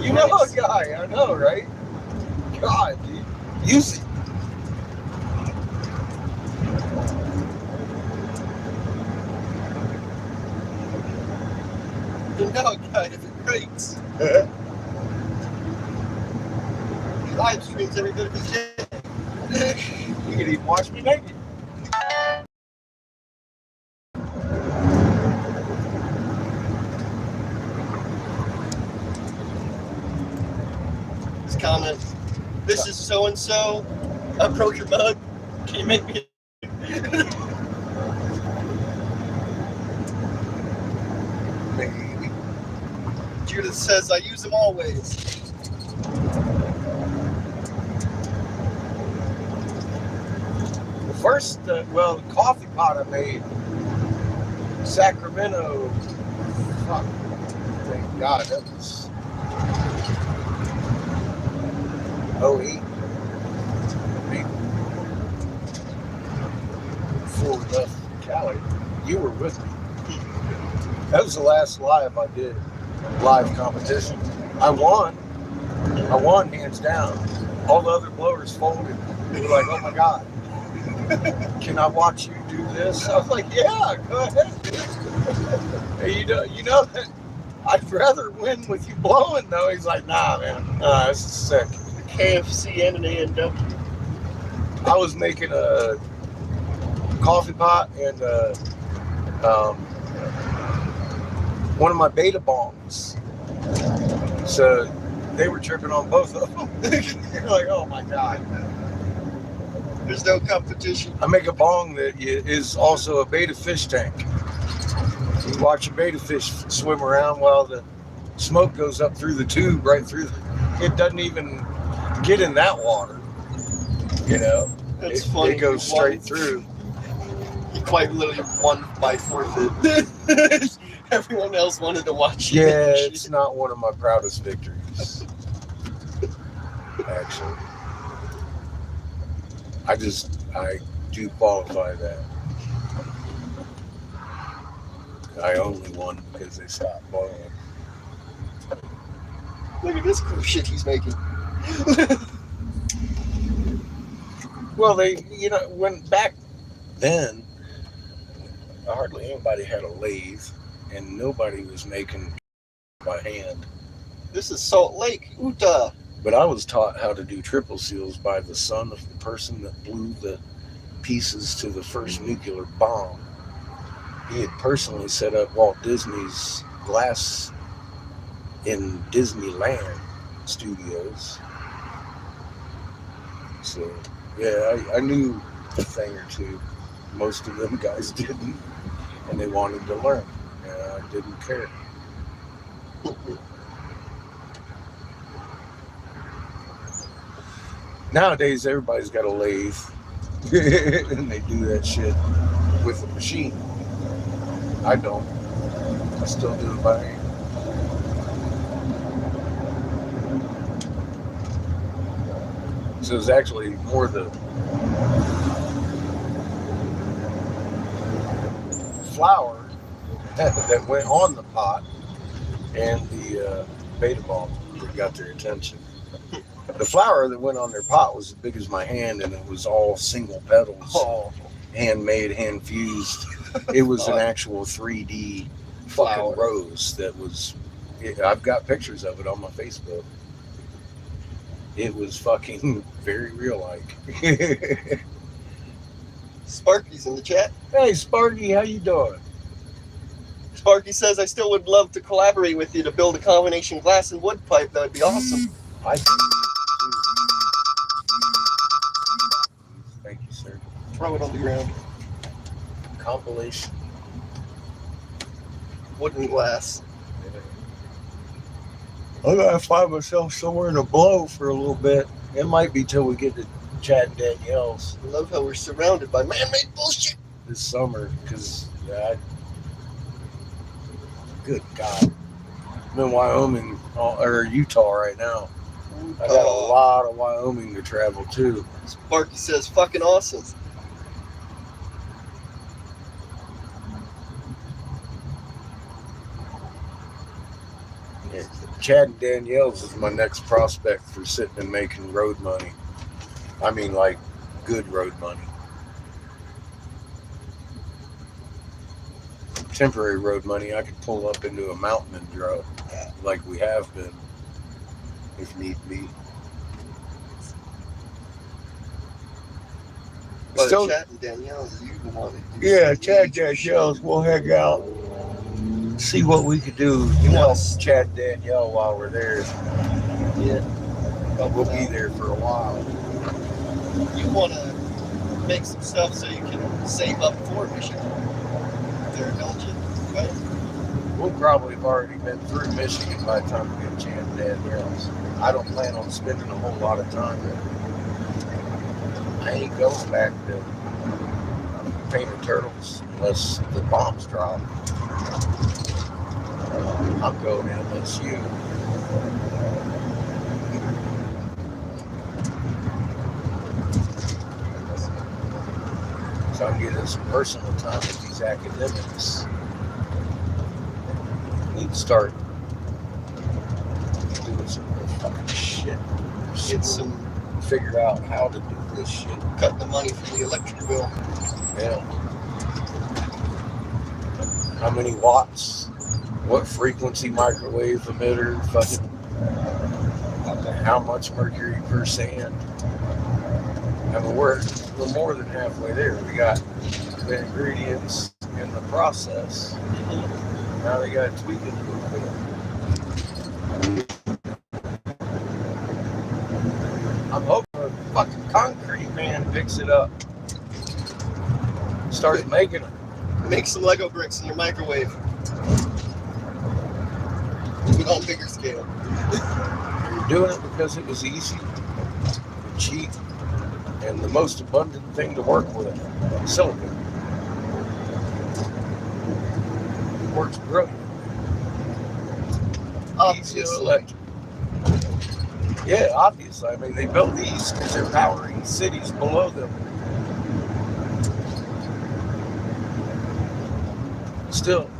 You know a guy, I know, right? God, dude. Use it. You know, guy, if it breaks. He live streams every bit of his day. You can even watch me naked. His comment, this is so-and-so. I broke your mug. Can you make me Maybe. Judith says, I use them always. The first, the coffee pot I made, Sacramento. Fuck. Thank God, that was 08. Before we left Cali, you were with me. That was the last live I did, live competition. I won hands down. All the other blowers folded. They were like, oh my God, can I watch you do this? I was like, yeah, go ahead. Hey, you know that I'd rather win with you blowing though. He's like, nah, man, this is sick. KFC and an A&W. I was making a coffee pot and one of my beta bongs. So they were tripping on both of them. They're like, oh my God. There's no competition. I make a bong that is also a beta fish tank. You watch a beta fish swim around while the smoke goes up through the tube, right through it doesn't even get in that water. You know? That's funny. It goes straight through. He quite literally won by forfeit. Everyone else wanted to watch you. Yeah, it's not one of my proudest victories. Actually. I do qualify that. I only won because they stopped blowing. Look at this cool shit he's making. Well, when back then, hardly anybody had a lathe, and nobody was making by hand. This is Salt Lake, Utah. But I was taught how to do triple seals by the son of the person that blew the pieces to the first nuclear bomb. He had personally set up Walt Disney's glass in Disneyland studios. So, yeah, I knew a thing or two. Most of them guys didn't, and they wanted to learn, and I didn't care. Nowadays, everybody's got a lathe, and they do that shit with a machine. I don't. I still do it by hand. So it's actually more the flour that went on the pot and the beta bomb that got their attention. The flour that went on their pot was as big as my hand, and it was all single petals, handmade, hand fused. It was an actual 3D fucking rose that was. I've got pictures of it on my Facebook. It was fucking very real like. Sparky's in the chat. Hey, Sparky, how you doing? Sparky says, I still would love to collaborate with you to build a combination glass and wood pipe. That would be awesome. I think you too. Thank you, sir. Throw it on the ground. Compilation. Wooden glass. I gotta find myself somewhere to blow for a little bit. It might be till we get to Chad and Danielle's I love how we're surrounded by man-made bullshit. this summer, because good God, I'm in Wyoming or Utah right now. I got a lot of Wyoming to travel to. Sparky says, fucking awesome. Yeah, Chad and Danielle's is my next prospect for sitting and making road money. I mean, like, good road money. Temporary road money, I could pull up into a mountain and drop, like we have been, if need be. But Still, Chad and Danielle, you want to do yeah, some Chad major Danielle's, shit. we'll hang out, see what we could do to help Chad and Danielle while we're there. Yeah. We'll be there for a while. You want to make some stuff so you can save up for Michigan. There, don't you? Right? We'll probably have already been through Michigan by the time we get Chad and Danielle's. I don't plan on spending a whole lot of time there. I ain't going back to Painted Turtles unless the bombs drop. I'm going in LSU. So I'm getting some personal time with these academics. Need to start doing some real fucking shit. Get some, Figure out how to do this shit. cut the money from the electric bill. Yeah. How many watts? What frequency microwave emitter? Fucking. How much mercury per sand? I mean, we're more than halfway there. We got the ingredients and the process. Now they got to tweak it a little bit. I'm hoping a fucking concrete man picks it up. Starts making them. Make some Lego bricks in your microwave. But on bigger scale. You're doing it because it was easy, cheap, and the most abundant thing to work with. Silicon. It works brilliant. Easy to elect. Yeah, obviously. I mean, they built these because they're powering cities below them. Still.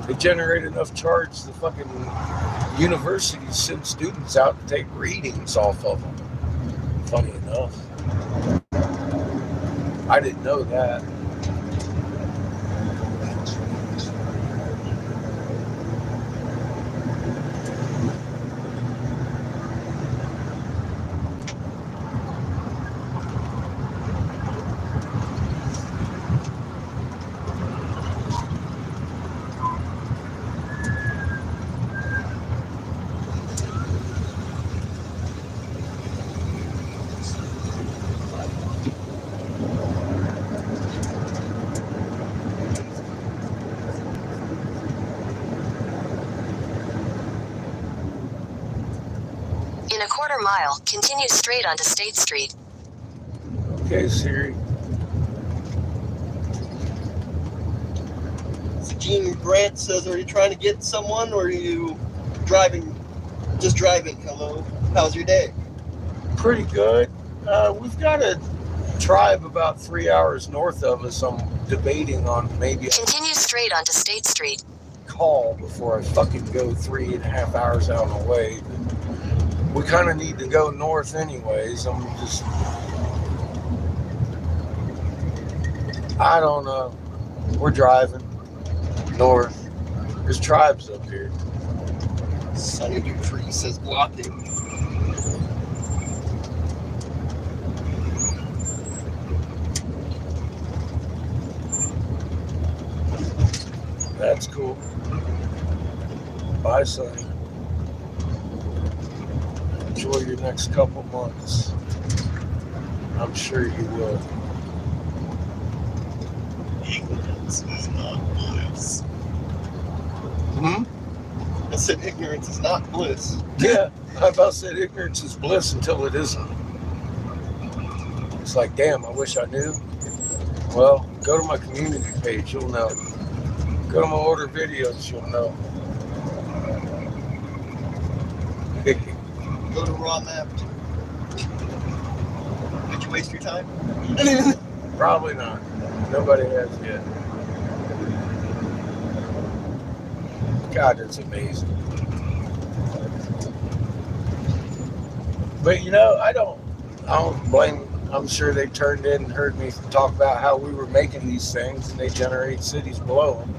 They generate enough charge, the fucking universities send students out to take readings off of them. Funny enough. I didn't know that. In a quarter mile, continue straight onto State Street. Okay, Siri. Gene Grant says, are you trying to get someone or are you driving? Just driving. Hello. How's your day? Pretty good. We've got a tribe about 3 hours north of us. I'm debating on maybe Continue straight onto State Street. call before I fucking go 3.5 hours out of the way. We kind of need to go north anyways. I'm just I don't know. We're driving north. There's tribes up here. Sunny Dupree says blocking. That's cool. Bye, Sonny. Enjoy your next couple months. I'm sure you will. Ignorance is not bliss. I said ignorance is not bliss. Yeah, I about said ignorance is bliss until it isn't. It's like, damn, I wish I knew. Well, go to my community page, you'll know. Go to my order videos, you'll know. Go to raw map. Did you waste your time? Probably not. Nobody has yet. God, it's amazing. But you know, I don't blame. I'm sure they turned in and heard me talk about how we were making these things and they generate cities below them.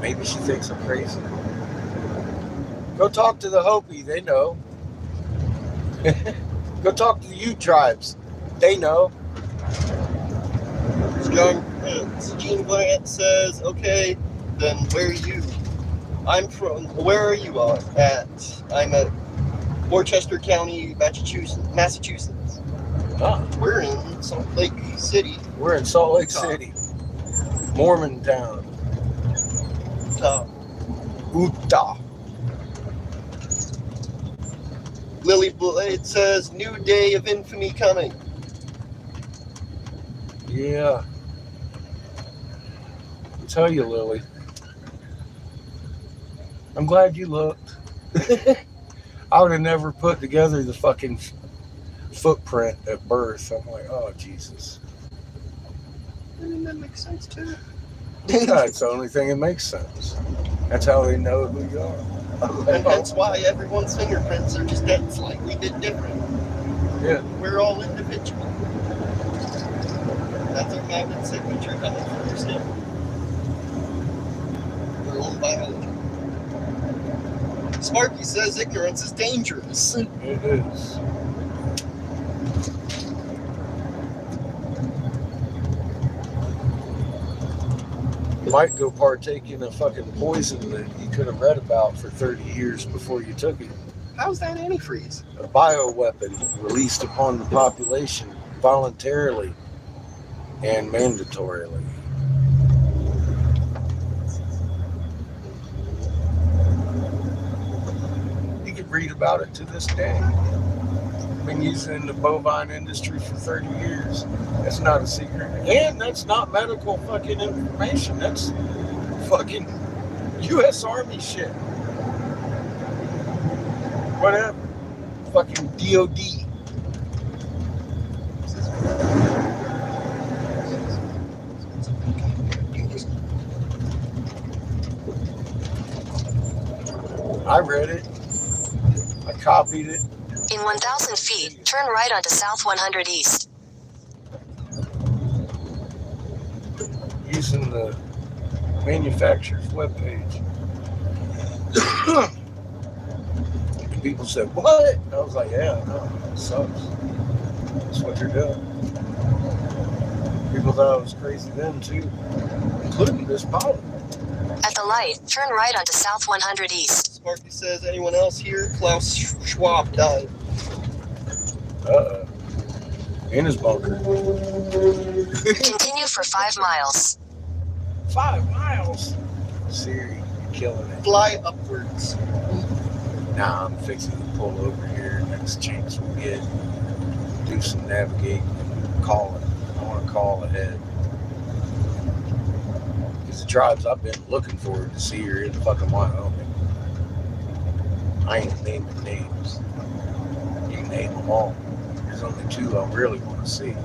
Maybe she thinks I'm crazy. Go talk to the Hopi, they know. Go talk to the Ute tribes, they know. Gene Bryant says, okay, then where are you? Where are you at? I'm at Worcester County, Massachusetts. Ah, We're in Salt Lake City. we're in Salt Lake City. Mormontown. Utah. Lily Blade says, new day of infamy coming. Yeah. I'll tell you, Lily. I'm glad you looked. I would have never put together the fucking footprint at birth. I'm like, oh, Jesus. And that makes sense too. That's the only thing that makes sense. That's how they know who you are. And that's why everyone's fingerprints are just that slightly bit different. Yeah. We're all individual. That's our magnet signature coming from your skin. Your own biology. Sparky says ignorance is dangerous. It is. You might go partake in a fucking poison that you could have read about for 30 years before you took it. How's that antifreeze? A bioweapon released upon the population voluntarily and mandatorily. You can read about it to this day. Been using it in the bovine industry for 30 years. That's not a secret. And that's not medical fucking information. That's fucking U.S. Army shit. Whatever. Fucking DOD. I read it. I copied it. In 1,000 feet, turn right onto South 100 East. Using the manufacturer's webpage. And people said, what? I was like, yeah, no, it sucks. That's what you're doing. People thought I was crazy then too, including this pilot. At the light, turn right onto South 100 East. Sparky says, anyone else here? Klaus Schwab died. Uh-oh. In his bunker. Continue for 5 miles. 5 miles? Siri, you're killing it. Fly upwards. Nah, I'm fixing to pull over here next chance we get. Do some navigating and call it. I want to call ahead. Because the tribes I've been looking forward to see are in fucking Wyoming. I ain't naming names. You can name them all. There's only 2 I really want to see.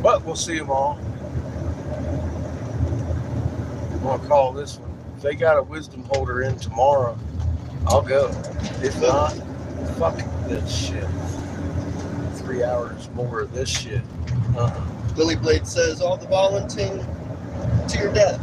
But we'll see them all. I'm going to call this one. If they got a wisdom holder in tomorrow, I'll go. If not, fuck this shit. 3 hours more of this shit. Lily Blade says, all the volunteering to your death.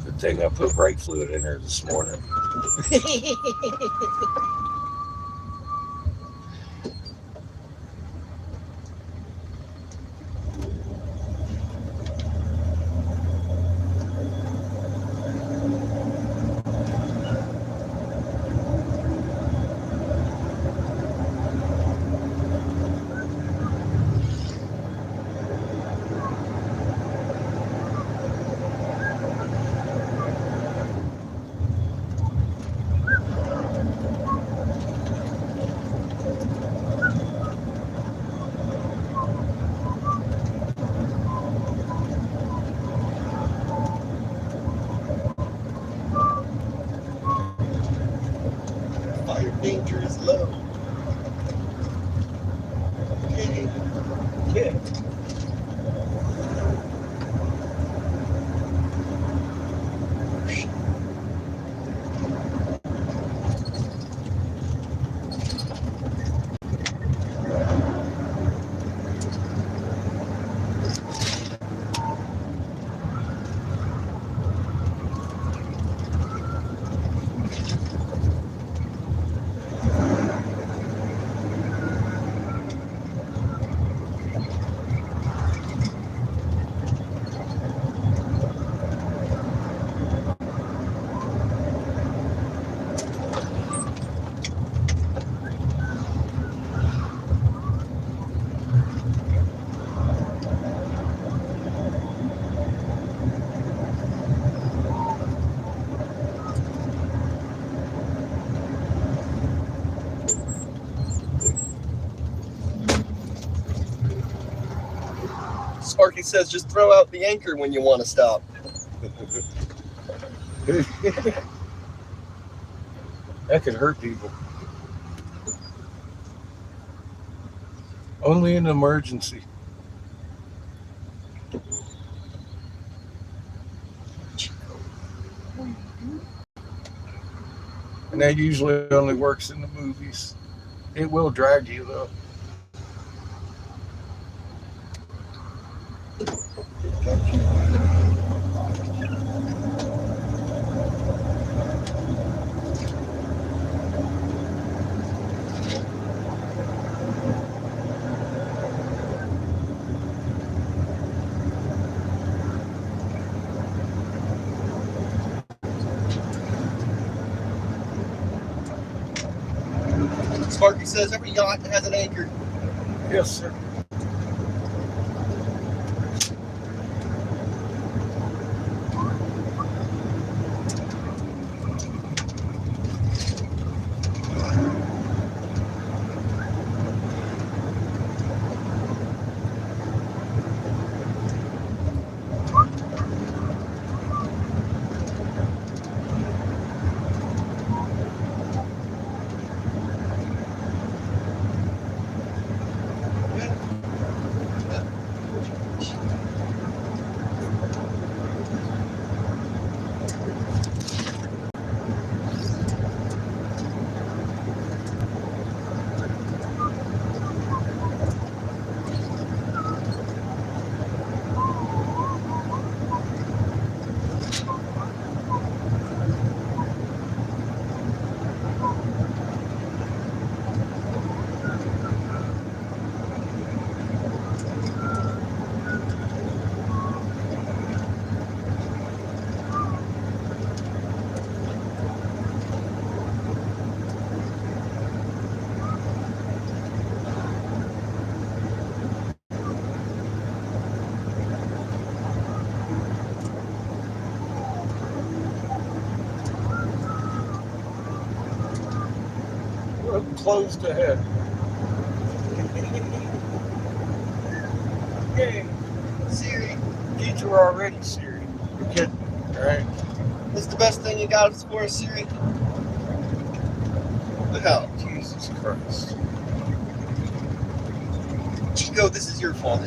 Good thing I put brake fluid in there this morning. Fire danger is low. Okay. Yeah. Sparky says, just throw out the anchor when you want to stop. That could hurt people. Only in an emergency. And that usually only works in the movies. It will drag you though. Sparky says, every yacht has an anchor. Yes, sir. Closed ahead. Okay. Siri, Detour already, Siri. You're kidding me, right? this is the best thing you got for us, Siri. The hell? Jesus Christ. Chico, this is your fault.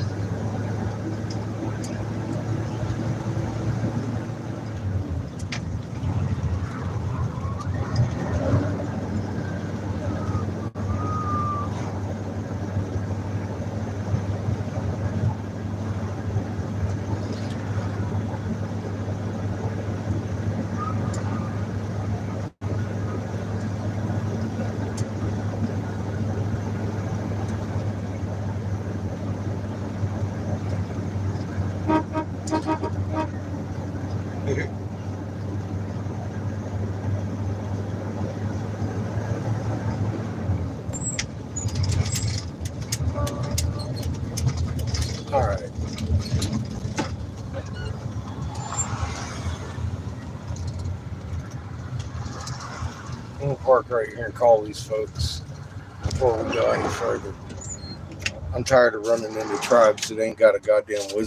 All right. I'm gonna park right here and call these folks before we go any further. I'm tired of running into tribes that ain't got a goddamn wisdom.